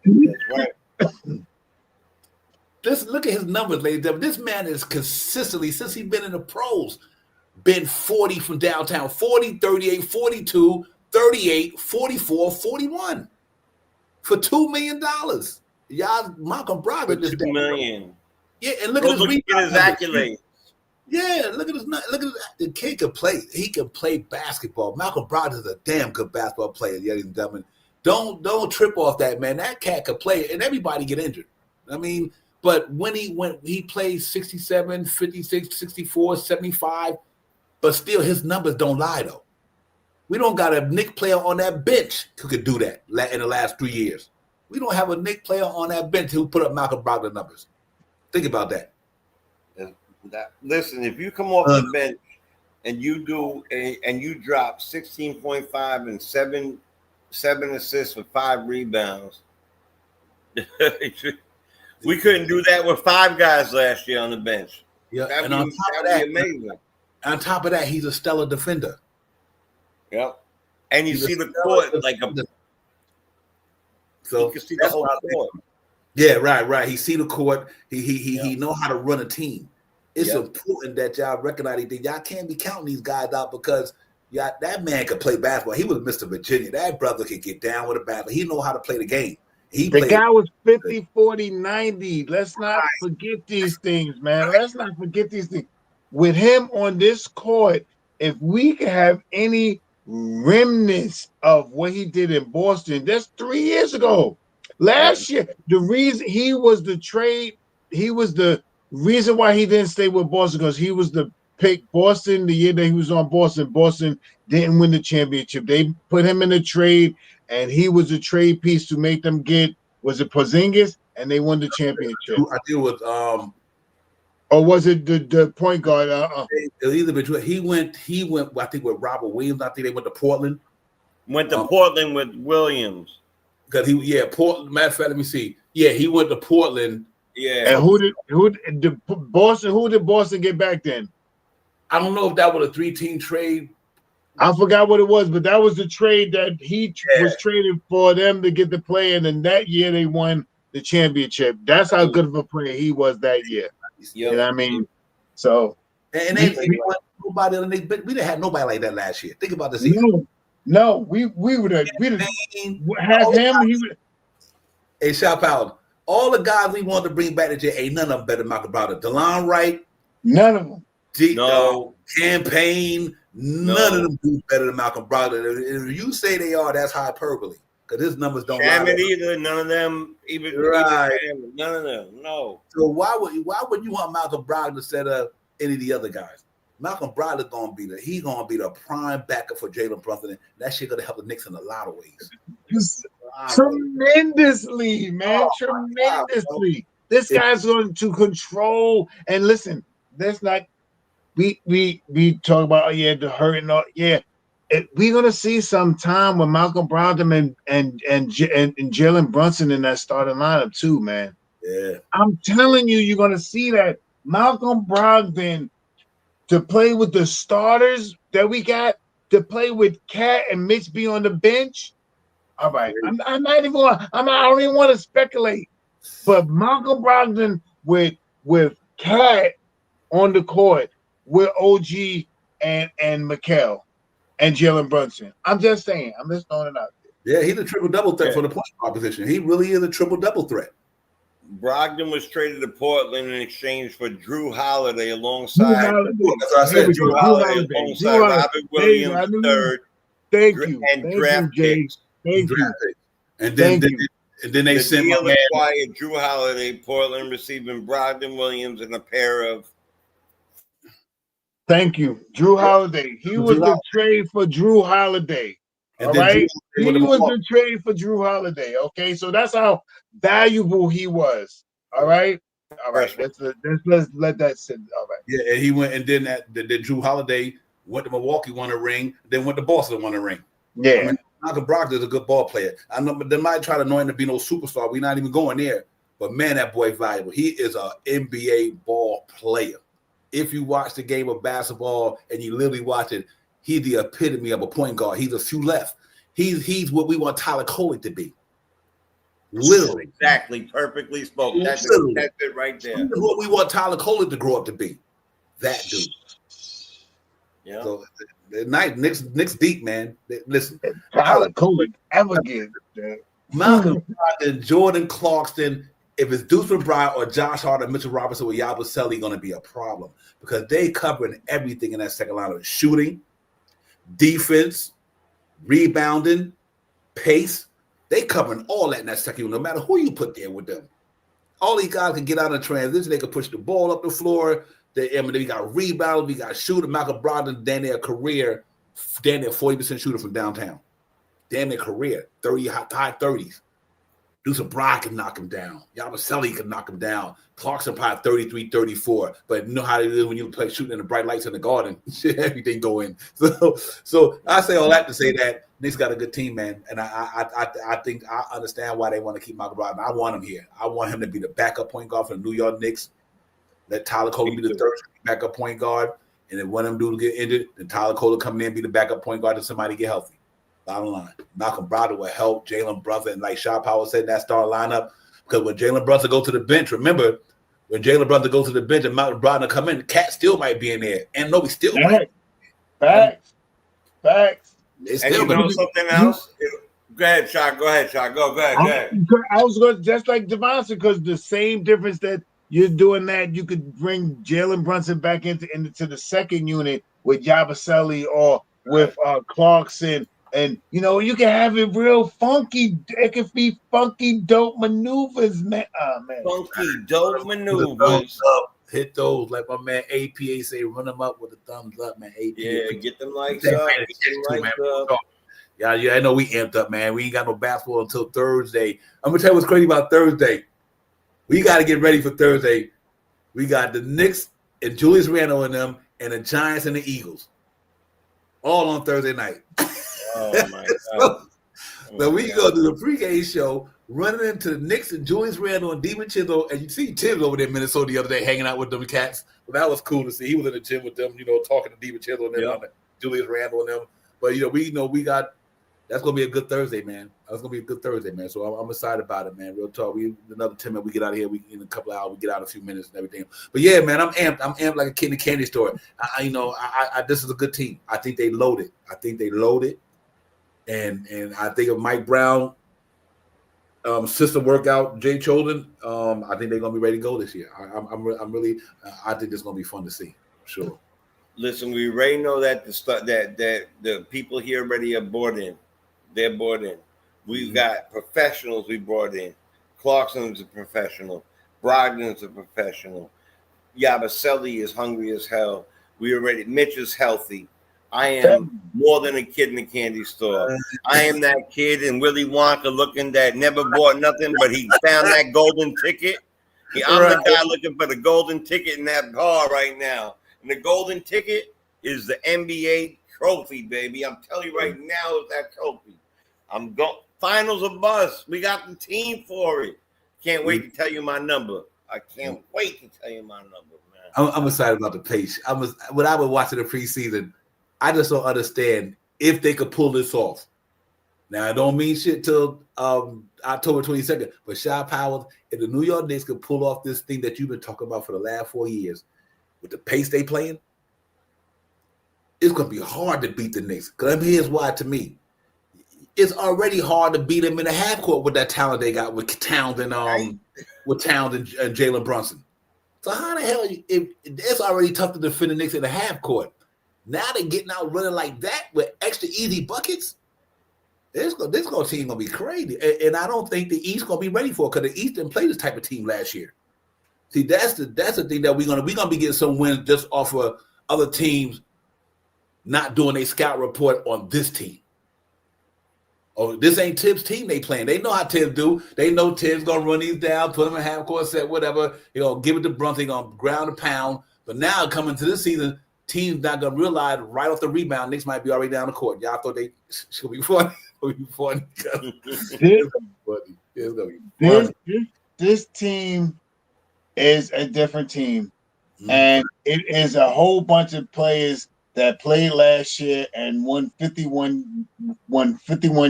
That's right. Look at his numbers, ladies and gentlemen. This man is consistently, since he's been in the pros, been 40 from downtown, 40, 38, 42, 38, 44, 41 for $2 million. Y'all, Malcolm Brogdon is $2 million. Yeah, and look at his accolades. Yeah, look at his. The kid can play. He can play basketball. Malcolm Brogdon is a damn good basketball player, ladies and gentlemen. Don't trip off that, man. That cat could play, and everybody get injured. I mean, but when he plays 67, 56, 64, 75, but still his numbers don't lie, though. We don't got a Knicks player on that bench who could do that in the last 3 years. We don't have a Knicks player on that bench who put up Malcolm Brogdon numbers. Think about that. Listen, if you come off the bench and you drop 16.5 and 7 assists with 5 rebounds, we couldn't do that with 5 guys last year on the bench. Yeah, that would be amazing. On top of that, he's a stellar defender. Yep, and you see the court like a. So you can see the whole court. Yeah, right. He see the court. He know how to run a team. It's important that y'all recognize that y'all can't be counting these guys out, because that man could play basketball. He was Mr. Virginia. That brother could get down with a basketball. He know how to play the game. The guy was 50, 40, 90. Let's not forget these things, man. Let's not forget these things. With him on this court, if we can have any remnants of what he did in Boston, that's 3 years ago. Last year, the reason he was the reason why he didn't stay with Boston, because he was the pick. Boston, the year that he was on Boston didn't win the championship. They put him in a trade, and he was a trade piece to make them get, was it Porzingis? And they won the championship. I think it was or was it the point guard? Either between he went. I think with Robert Williams. I think they went to Portland. Went to Portland with Williams. Because Portland. Matter of fact, let me see. Yeah, he went to Portland. Yeah. And who did Boston get back then? I don't know if that was a 3-team trade. I forgot what it was, but that was the trade that he was traded for them to get the play, and then that year they won the championship. That's how good of a player he was that year. You know what I mean? So, and nobody, we didn't have nobody like that last year. Think about this. No, we would have had him. He would. Hey, shout out. All the guys we wanted to bring back this year, ain't none of them better than Malcolm Brogdon. DeLon Wright. None of them. Campaign. None of them do better than Malcolm Brogdon. If you say they are, that's hyperbole, because his numbers don't lie. Either. None of them. Even none of them. No. So why would you want Malcolm Brogdon instead of any of the other guys? Malcolm Brogdon gonna be he's gonna be the prime backup for Jalen Brunson. And that shit gonna help the Knicks in a lot of ways. Tremendously, man. Oh, Tremendously. This guy's going to control. And listen, that's not we talk about the hurt and all. Yeah. We're gonna see some time with Malcolm Brogdon and Jalen Brunson in that starting lineup too, man. Yeah. I'm telling you, you're gonna see that Malcolm Brogdon to play with the starters that we got, to play with Cat and Mitch be on the bench. All right, I'm not even I don't even want to speculate, but Malcolm Brogdon with Cat on the court with OG and Mikal and Jalen Brunson. I'm just saying. I'm just throwing it out there. Yeah, he's a triple-double threat for the point guard position. He really is a triple-double threat. Brogdon was traded to Portland in exchange for Drew Holiday alongside. That's what I said. Drew Holiday alongside Robert Williams III. Thank you. And draft picks. Thank you. And then they sent my man. Acquired Drew Holiday, Portland receiving Brogdon Williams and a pair of. Thank you, Drew Holiday. He was the trade for Drew Holiday. All right, he was the trade for Drew Holiday. Okay, so that's how valuable he was. All right. Let's let that sit. All right. Yeah, and he went, and then then Drew Holiday went to Milwaukee, won a ring. Then went to Boston, won a ring. Yeah. I mean, Malcolm Brogdon is a good ball player. I know, but they might try to anoint him to be no superstar. We're not even going there. But man, that boy valuable. He is an NBA ball player. If you watch the game of basketball and you literally watch it, he's the epitome of a point guard. He's a few left. He's what we want Tyler Coley to be. Literally. Exactly. Perfectly spoken. That's it right there. He's what we want Tyler Coley to grow up to be. That dude. Yeah. So Knicks deep, man. Listen. Tyler Coley ever get Malcolm Brogdon, Jordan Clarkson, if it's Deuce McBride or Josh Hart or Mitchell Robinson or Yabusele, going to be a problem because they covering everything in that second line of shooting, defense, rebounding, pace. They covering all that in that second unit, no matter who you put there with them. All these guys can get out of transition. They can push the ball up the floor. We got rebound. We got shooter. Malcolm Brogdon, damn near 40% shooter from downtown. Damn near career, 30 high 30s. Deuce McBride can knock him down. Yabusele can knock him down. Clarkson probably 33, 34. But you know how it is when you play shooting in the bright lights in the garden. Everything go in. So I say all that to say that Knicks got a good team, man. And I think I understand why they want to keep Malcolm Brogdon. I want him here. I want him to be the backup point guard for the New York Knicks. Let Tyler Coley be the third backup point guard. And if one of them dudes get injured, then Tyler Coley come in and be the backup point guard until somebody get healthy. Bottom line, Malcolm Brogdon will help Jalen Brunson, and like Shaw Powell said, that star lineup. Because when Jalen Brunson go to the bench, remember when Jalen Brunson goes to the bench and Malcolm Brogdon come in, Cat still might be in there, and Nobi still might. Facts. And you know something else? Go ahead, Shaw. Go ahead. Go ahead. I was going to just like Devontae, because the same difference that you're doing that, you could bring Jalen Brunson back into the second unit with Yabusele or with Clarkson. And, you know, you can have it real funky. It can be funky, dope maneuvers, man. Oh, man. Funky, dope maneuvers. Hit those, like my man APA say, run them up with a thumbs up, man. APA. Yeah, get them likes up. Yeah, I know we amped up, man. We ain't got no basketball until Thursday. I'm going to tell you what's crazy about Thursday. We got to get ready for Thursday. We got the Knicks and Julius Randle and them and the Giants and the Eagles. All on Thursday night. Oh my God! So we go to the pregame show, running into the Knicks and Julius Randle and Demon Chisel, and you see Tim over there in Minnesota the other day hanging out with them cats. Well, that was cool to see. He was in the gym with them, you know, talking to Demon Chisel and them, Julius Randle and them. But we got that's gonna be a good Thursday, man. That's gonna be a good Thursday, man. So I'm excited about it, man. Real talk. We another 10 minutes. We get out of here. We in a couple of hours. We get out in a few minutes and everything. But yeah, man, I'm amped. I'm amped like a kid in a candy store. This is a good team. I think they loaded. And I think if Mike Brown system workout, Jay Choden, I think they're gonna be ready to go this year. I think it's gonna be fun to see. Sure. Listen, we already know that the people here already are bought in. They're bought in. We've got professionals we brought in. Clarkson's a professional. Brogdon's a professional. Yabusele is hungry as hell. We already. Mitch is healthy. I am more than a kid in the candy store. I am that kid in Willy Wonka looking that never bought nothing, but he found that golden ticket. I'm the guy looking for the golden ticket in that bar right now. And the golden ticket is the NBA trophy, baby. I'm telling you right now, it's that trophy. I'm going. Finals a bus. We got the team for it. Can't wait to tell you my number. I can't wait to tell you my number, man. I'm excited about the pace. When I was watching the preseason, I just don't understand if they could pull this off. Now, I don't mean shit till October 22nd, but Shy Powell, if the New York Knicks could pull off this thing that you've been talking about for the last 4 years, with the pace they playing, it's going to be hard to beat the Knicks. Because here's why to me. It's already hard to beat them in the half court with that talent they got with Towns and Jalen Brunson. So how the hell it's already tough to defend the Knicks in the half court. Now they're getting out running like that with extra easy buckets. This team gonna be crazy, and I don't think the East gonna be ready for it because the East didn't play this type of team last year. See, that's the thing that we're gonna be getting some wins just off of other teams not doing a scout report on this team. Oh, this ain't Tibbs' team they playing. They know how Tibbs do. They know Tibbs gonna run these down, put them in half court set, whatever. He gonna give it to Brunson, he gonna ground a pound. But now coming to this season, teams not gonna realize right off the rebound, Knicks might be already down the court. Y'all thought they should be funny. This team is a different team, and it is a whole bunch of players that played last year and won 51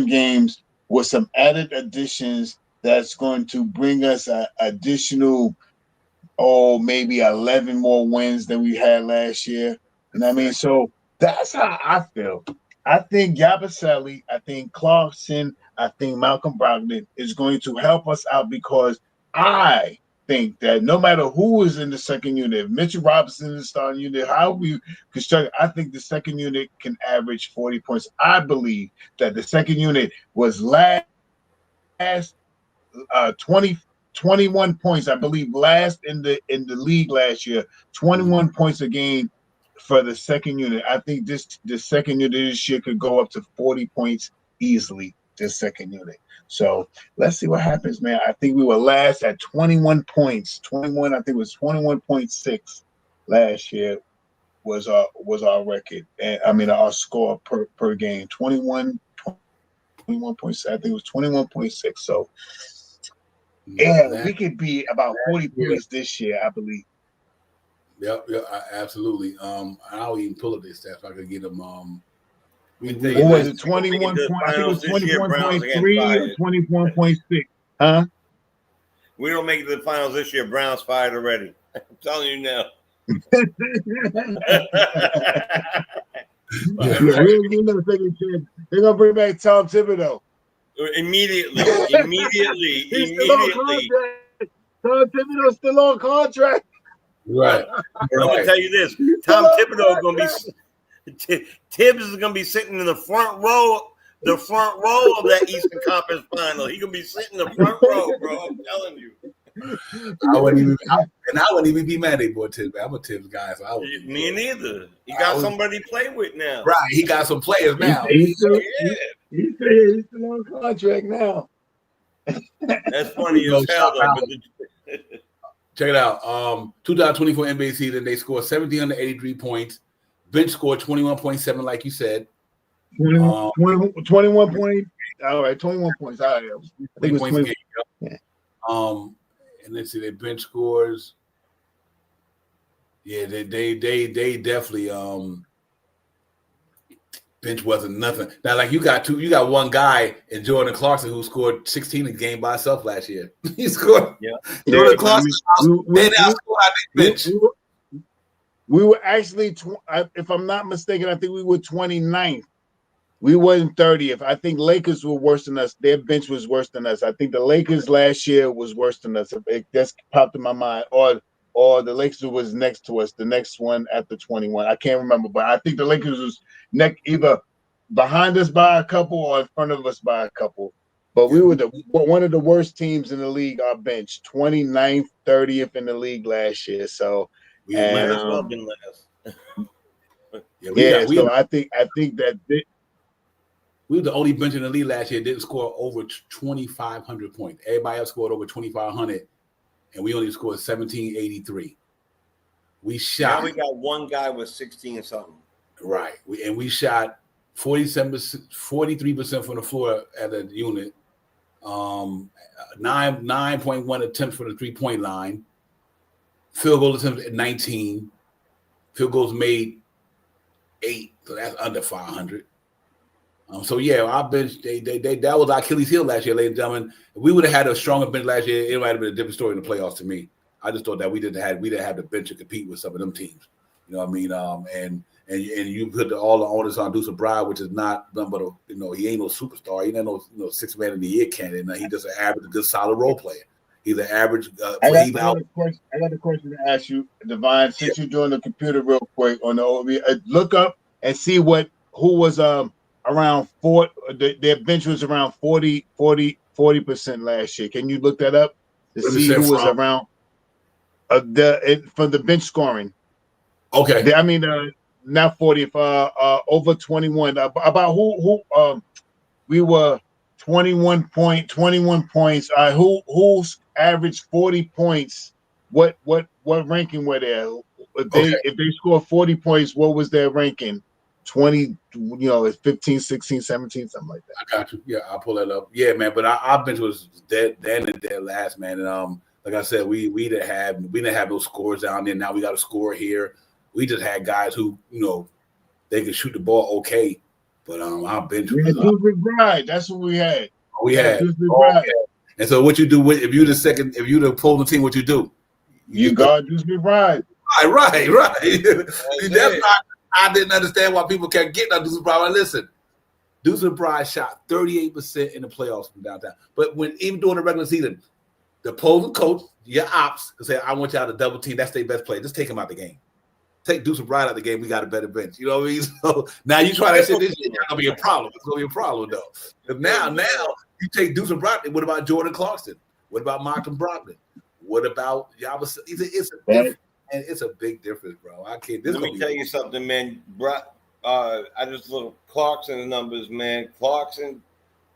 games with some added additions that's going to bring us an additional, maybe 11 more wins than we had last year. You know what I mean? So that's how I feel. I think Yabusele, I think Clarkson, I think Malcolm Brogdon is going to help us out because I think that no matter who is in the second unit, if Mitchell Robinson is the starting unit, how we construct, I think the second unit can average 40 points. I believe that the second unit was last 21 points. I believe last in the league last year, 21 points a game for the second unit. I think the second unit this year could go up to 40 points easily, this second unit. So let's see what happens, man. I think we were last at 21 points. 21, I think it was 21.6 last year was our record. And I mean our score per game. 21.6. I think it was 21.6. So yeah, we could be about 40 points this year, I believe. Yeah, absolutely. I'll even pull up this stats. I could get them. What was it? 21 point. I think it was 21.3 or 21.6. Huh? We don't make it to the finals this year. Browns fired already. I'm telling you now. They're gonna bring back Tom Thibodeau. Immediately. Tom Thibodeau's still on contract. Right. I'm gonna tell you this: Tom Thibodeau is gonna be Tibbs is gonna be sitting in the front row of that Eastern Conference Final. He gonna be sitting in the front row, bro. I'm telling you. I wouldn't even be mad at boy Tibbs. I'm a Tibbs guy, so me neither. He got somebody to play with now. Right, he got some players now. He's still on contract now. That's funny as hell, though. Check it out. 2024 NBA season, they scored 1,783 points. Bench scored 21.7, like you said. 21 points. All right, 21 points. All right. I think it was 20. Yeah. And let's see their bench scores. Yeah, they definitely bench wasn't nothing. Now, like you got one guy in Jordan Clarkson who scored 16 a game by himself last year. He scored. Yeah. Jordan Clarkson. We were actually, if I'm not mistaken, I think we were 29th. We weren't 30th. I think Lakers were worse than us. Their bench was worse than us. I think the Lakers last year was worse than us. It just popped in my mind. Or the Lakers was next to us, the next one after 21. I can't remember, but I think the Lakers was either behind us by a couple or in front of us by a couple. But we were one of the worst teams in the league, our bench, 29th, 30th in the league last year. So we might as well been last. Yeah, so I think that we were the only bench in the league last year that didn't score over 2,500 points. Everybody else scored over 2,500, and we only scored 1,783. We shot. Now we got one guy with 16 something. Right. We shot 43% from the floor at a unit. 9.1 attempts from the 3-point line. Field goal attempts at 19. Field goals made 8, so that's under 500. So yeah, our bench that was our Achilles heel last year, ladies and gentlemen. If we would have had a stronger bench last year, it might have been a different story in the playoffs to me. I just thought that we didn't have the bench to compete with some of them teams. You know what I mean? And you put all the onus on Deuce Bride, which is not nothing but he ain't no superstar. He ain't no 6th man of the year candidate. No, he just an average, good, solid role player. He's an average. I got a question to ask you, Divine. Since you're doing the computer real quick on the OB, look up and see who was around 4. Their bench was around 40% last year. Can you look that up to see who was around from the bench scoring? Okay. I mean, not 40. Over 21. About who we were 21 points. Who's averaged 40 points? What ranking were there? If they scored 40 points, what was their ranking? 20, 15, 16, 17, something like that. I got you. Yeah, I'll pull that up. Yeah, man. But our bench was dead last, man. And like I said, we didn't have those scores down there. Now we got a score here. We just had guys who, they could shoot the ball okay. But our bench was McBride. That's what we had. We had. And so what you do if you're the opposing team, what you do? You guard Deuce McBride. Right. That's why I didn't understand why people kept getting on Deuce McBride. Listen, Deuce McBride shot 38% in the playoffs from downtown. But even during the regular season, the opposing coach, your ops, can say, I want y'all to double team. That's their best player. Just take him out the game. Take Deuce McBride out of the game. We got a better bench. You know what I mean? So now you try that shit this year, it's going to be a problem. It's going to be a problem, though. Because now you take Deuce McBride. What about Jordan Clarkson? What about Martin Brogdon? What about Yabba? It's a big difference, bro. I can't. Let me tell you something, man. I just look at Clarkson numbers, man. Clarkson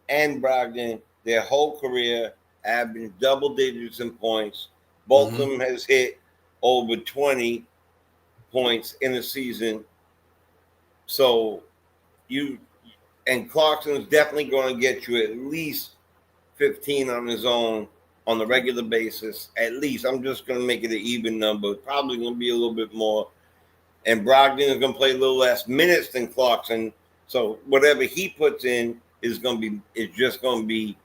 and Brogdon, their whole career, averaged double digits in points. Both of them has hit over 20 points in a season. So Clarkson's definitely going to get you at least 15 on his own on the regular basis. At least. I'm just going to make it an even number. Probably going to be a little bit more. And Brogdon is going to play a little less minutes than Clarkson. So whatever he puts in is just going to be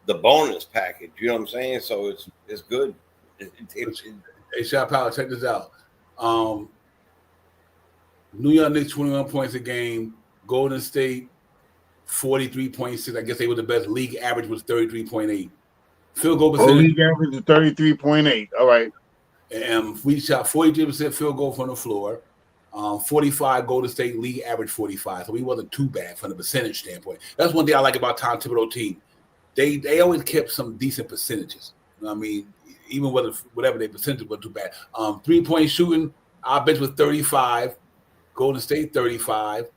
the bonus package. You know what I'm saying? So it's good. Hey, Shot Power, check this out. New York Knicks 21 points a game. Golden State 43.6. I guess they were the best. League average was 33.8. Field goal percentage. League average is 33.8. All right. And we shot 43% field goal from the floor. 45 Golden State, league average 45. So we wasn't too bad from the percentage standpoint. That's one thing I like about Tom Thibodeau team. They always kept some decent percentages. You know what I mean? Even whatever their percentage wasn't too bad. 3-point shooting, our bench was 35. Golden State 35.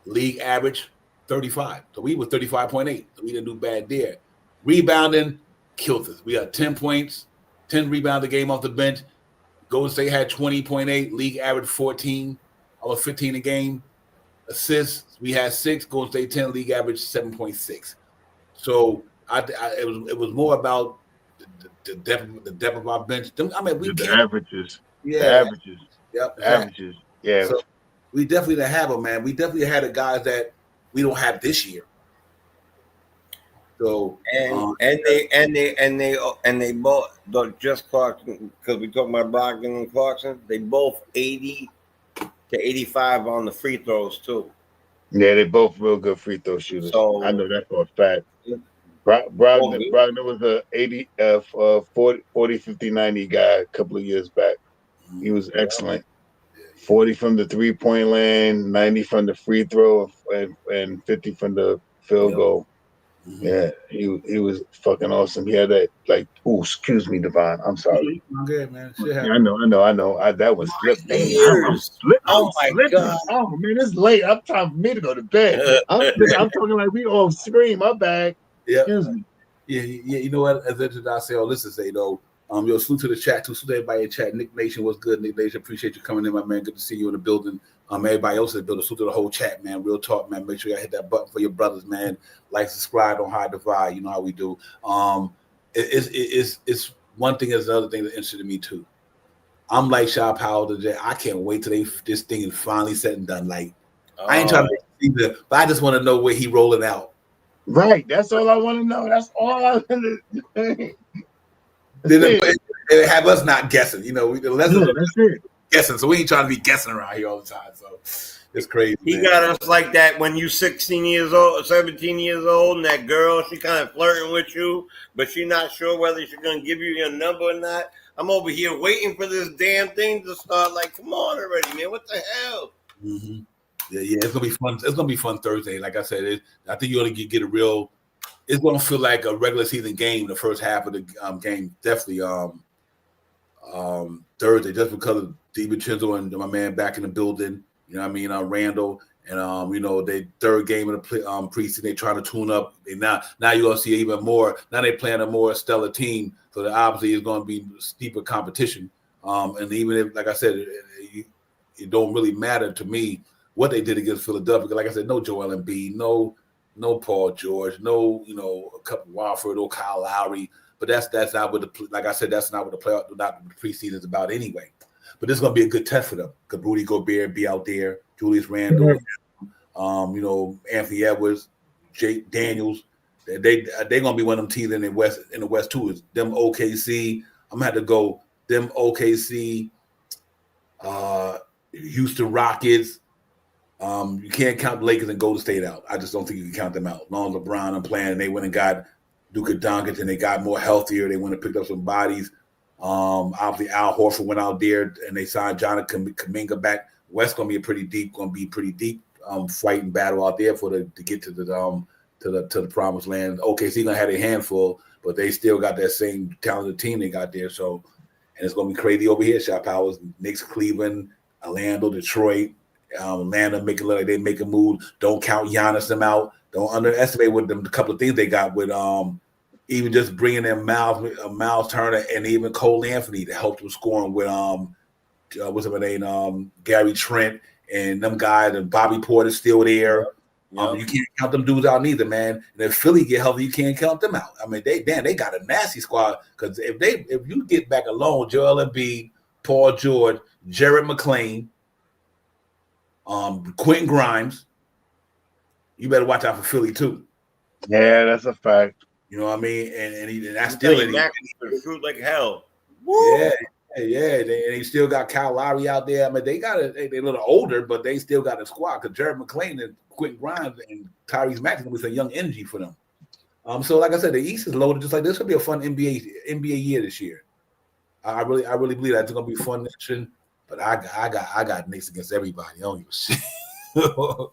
League average 35. So we were 35.8. So we didn't do bad there. Rebounding killed us. We got 10 points, 10 rebounds a game off the bench. Golden State had 20.8, league average 14, or 15 a game. Assists, we had 6. Golden State 10, league average 7.6. So it was more about the depth of our bench. I mean, the averages. Yeah, the averages. Yep, the averages. Yeah. So we definitely didn't have them, man. We definitely had the guys that we don't have this year. So they both just Clarkson, because we talking about Brogdon and Clarkson. They both 80 to 85 on the free throws too. Yeah, they both real good free throw shooters. So I know that for a fact. Brogdon was a 80, 40, 50, 90 guy a couple of years back. He was excellent. 40 from the 3-point land, 90 from the free throw, and 50 from the field goal. Yeah, he was fucking awesome. He had that like, oh, excuse me, Devon. I'm sorry. I'm good, man. Shit Yeah, I happens. know. That was slip. Dang, Years. I'm Oh my slipping. God. Oh man, it's late. I'm time for me to go to bed. I'm talking like we all scream. My bag. Yeah. Excuse me. Yeah, you know what? As I say, all this to say though, yo, salute to the chat too. Salute to everybody in chat. Nick Nation, what's good? Nick Nation, appreciate you coming in, my man. Good to see you in the building. Everybody else in the building. Salute to the whole chat, man. Real talk, man. Make sure you hit that button for your brothers, man. Like, subscribe, don't hide, divide. You know how we do. It's one thing is another thing that interested me too. I'm like Shaw Powell today. I can't wait till this thing is finally said and done. Like, I ain't trying to see but I just want to know where he rolling out. Right. That's all I want to know. That's all I want to They have us not guessing, you know. that's it. Guessing, so we ain't trying to be guessing around here all the time. So it's crazy. He man. got us like that when you 16 years old, 17 years old, and that girl, she kind of flirting with you, but she's not sure whether she's gonna give you your number or not. I'm over here waiting for this damn thing to start. Like, come on already, man. What the hell? Mm-hmm. Yeah, it's gonna be fun. It's gonna be fun Thursday. Like I said, I think you're gonna get a real. It's gonna feel like a regular season game. The first half of the game, definitely. Thursday, just because of DiVincenzo and my man back in the building. You know what I mean? Randall and you know, they third game of the preseason. They trying to tune up. Now you're gonna see even more. Now they playing a more stellar team, so that obviously is going to be steeper competition. And even if, like I said, it don't really matter to me what they did against Philadelphia. Like I said, no Joel Embiid, no Paul George, no a couple Wofford or Kyle Lowry. But that's not what like I said, that's not what the playoff, not what the preseason is about anyway. But this is gonna be a good test for them. Could Rudy Gobert be out there? Julius Randle, you know, Anthony Edwards, Jake Daniels. They're gonna be one of them teams in the West too. Is them OKC. I'm gonna have to go them OKC, Houston Rockets. You can't count the Lakers and Golden State out. I just don't think you can count them out. As long as LeBron and playing, they went and got Luka Doncic and they got more healthier. They went and picked up some bodies. Obviously Al Horford went out there and they signed Jonathan Kuminga back. West gonna be pretty deep fighting battle out there to get to the promised land. OKC gonna have a handful, but they still got that same talented team they got there. So, and it's gonna be crazy over here. Shot Powers, Knicks, Cleveland, Orlando, Detroit, Atlanta making look like they make a move. Don't count Giannis them out. Don't underestimate with them. A couple of things they got with even just bringing in Miles Turner and even Cole Anthony to help them scoring with what's his name, Gary Trent and them guys, and Bobby Porter's still there. Yep. You can't count them dudes out neither, man. And if Philly get healthy, you can't count them out. I mean, they got a nasty squad, because if you get back alone, Joel Embiid, Paul George, Jared McClain, Quentin Grimes, you better watch out for Philly too. Yeah, that's a fact. You know what I mean? And that's still it. Shoot like hell. Woo! Yeah. And he still got Kyle Lowry out there. I mean, they're a little older, but they still got a squad, because Jared McClain and Quentin Grimes and Tyrese Maxey with some young energy for them. So like I said, the East is loaded. Just like this could be a fun NBA year this year. I really believe that's gonna be fun next year. But I got Knicks against everybody. I don't give a shit. So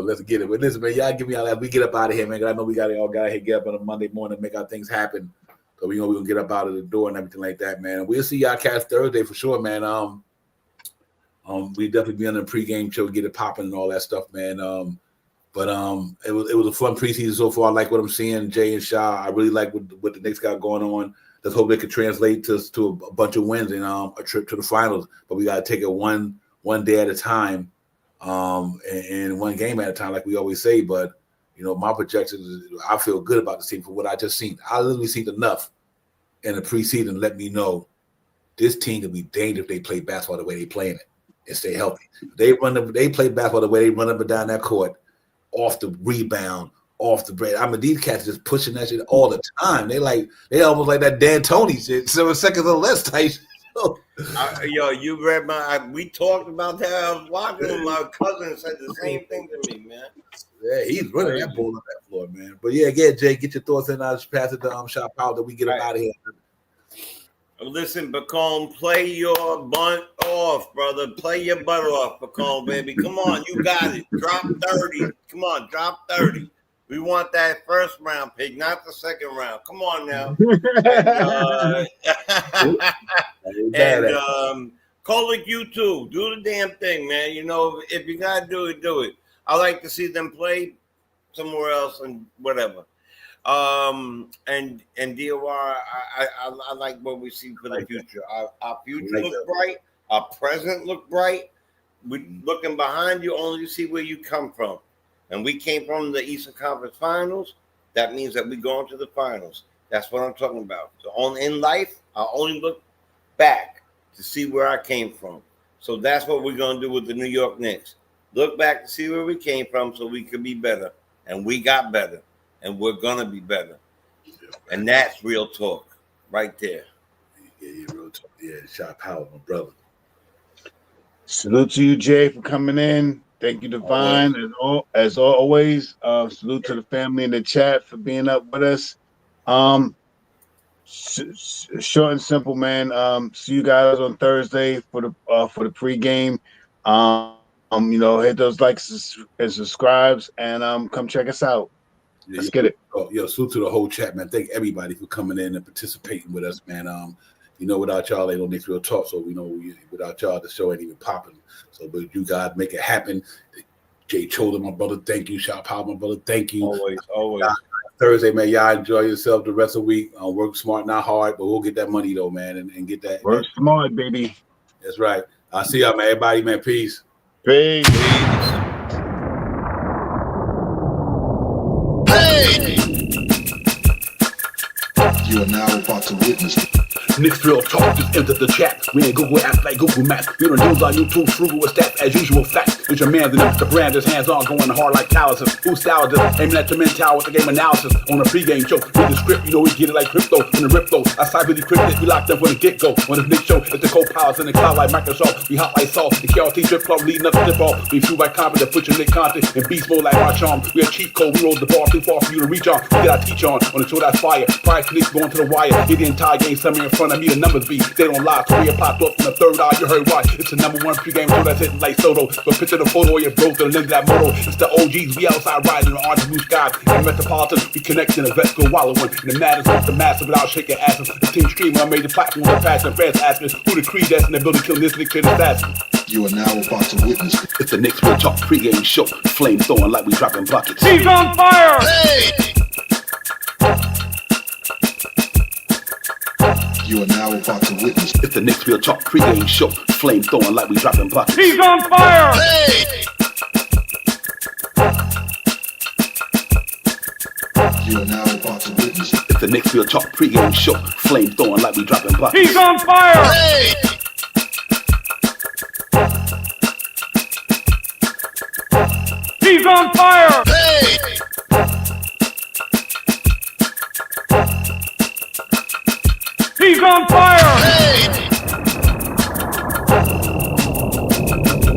let's get it. But listen, man, y'all give me all that. We get up out of here, man. Cause I know we got to get up on a Monday morning and make our things happen. So we know we're gonna get up out of the door and everything like that, man. We'll see y'all cats Thursday for sure, man. We definitely be on the pregame show, get it popping and all that stuff, man. But it was a fun preseason so far. I like what I'm seeing, Jay and Shaw. I really like what the Knicks got going on. Let's hope they can translate to a bunch of wins and a trip to the finals. But we got to take it one day at a time, and one game at a time, like we always say. But you know, my projections, I feel good about the team for what I just seen. I literally seen enough in the preseason let me know this team can be dangerous if they play basketball the way they playing it and stay healthy. They play basketball the way they run up and down that court, off the rebound, off the break. I mean, these cats just pushing that shit all the time. They almost like that Dan Tony shit, 7 seconds or less type shit. Yo, you read we talked about that. I was watching him. My cousin said the same thing to me, man. Yeah, he's running that ball on that floor, man. But yeah, Jay, get your thoughts in. I'll just pass it to Shop Powell that we get up out of here. Listen, Bacone, play your butt off, brother. Play your butt off, Bacone, baby. Come on, you got it. Drop 30. Come on, drop 30. We want that first round pick, not the second round. Come on now. And Kolick, you too. Do the damn thing, man. You know, if you gotta do it, do it. I like to see them play somewhere else and whatever. And DOR, I like what we see for the future. Our future looks bright. Our present look bright. We looking behind you only to see where you come from. And we came from the Eastern Conference Finals. That means that we going to the finals. That's what I'm talking about. So in life, I only look back to see where I came from. So that's what we're going to do with the New York Knicks. Look back to see where we came from so we could be better. And we got better. And we're going to be better. And that's real talk right there. Yeah, real talk. Yeah, shot power, my brother. Salute to you, Jay, for coming in. Thank you, Divine, as always. Salute to the family in the chat for being up with us. Short and simple, man. See you guys on Thursday for the pregame. You know, hit those likes and subscribes, and come check us out. Let's get it. Salute to the whole chat, man. Thank everybody for coming in and participating with us, man. You know, without y'all, ain't no Knicks Real Talk. So we know without y'all, the show ain't even popping. So, but you guys make it happen. Jay Chola, my brother, thank you. Shout Power, my brother, thank you. Always. Thursday, man, y'all enjoy yourself the rest of the week. Work smart, not hard, but we'll get that money though, man, and get that. Work smart, baby. That's right. I'll see y'all, man. Everybody, man. Peace. Peace. You are now about to witness. Knicks Real Talk just entered the chat. We ain't Google apps like Google Maps. We don't use our YouTube frugal with stats as usual facts. It's your man, the brand is hands on, going hard like calluses. Who's style just aiming at your mental with the game analysis on a pregame show. Read the script, you know we get it like crypto in the rip though. I side really quick that we locked them from the get go. On this Knicks show, it's the co-pilots in the cloud like Microsoft. We hot like sauce. The KRT drip club leading up to the ball. We flew by confident, put your Nick content in beast mode like our charm. We a cheat code, we roll the ball too far for you to reach on. We get our teach on the show that's fire. Prior to Knicks going to the wire. Get the entire game, somewhere in front of me, the numbers be. They don't lie, Korea popped up from the third eye, you heard why. It's the #1 pregame show that's hitting like Soto. But picture the photo of your bro to the link that moto. It's the OGs, we outside riding on orange blue skies. In Metropolitan, we connect in the vets go wallowing. And the madness with the massive without shaking asses. The team streaming on major platforms with passion. Fans asking who the creed that's in the building killing this Nick to the assassin. You are now about to witness. It's the Knicks Real Talk pregame show. Flame throwing like we dropping buckets. He's on fire! You are now about to witness. It's the Knicks Real Talk pregame show. Flame throwing like we dropping buckets. He's on fire! You are now about to witness. It's the Knicks Real Talk pregame show. Flame throwing like we dropping buckets. He's on fire! He's on fire! He's on fire!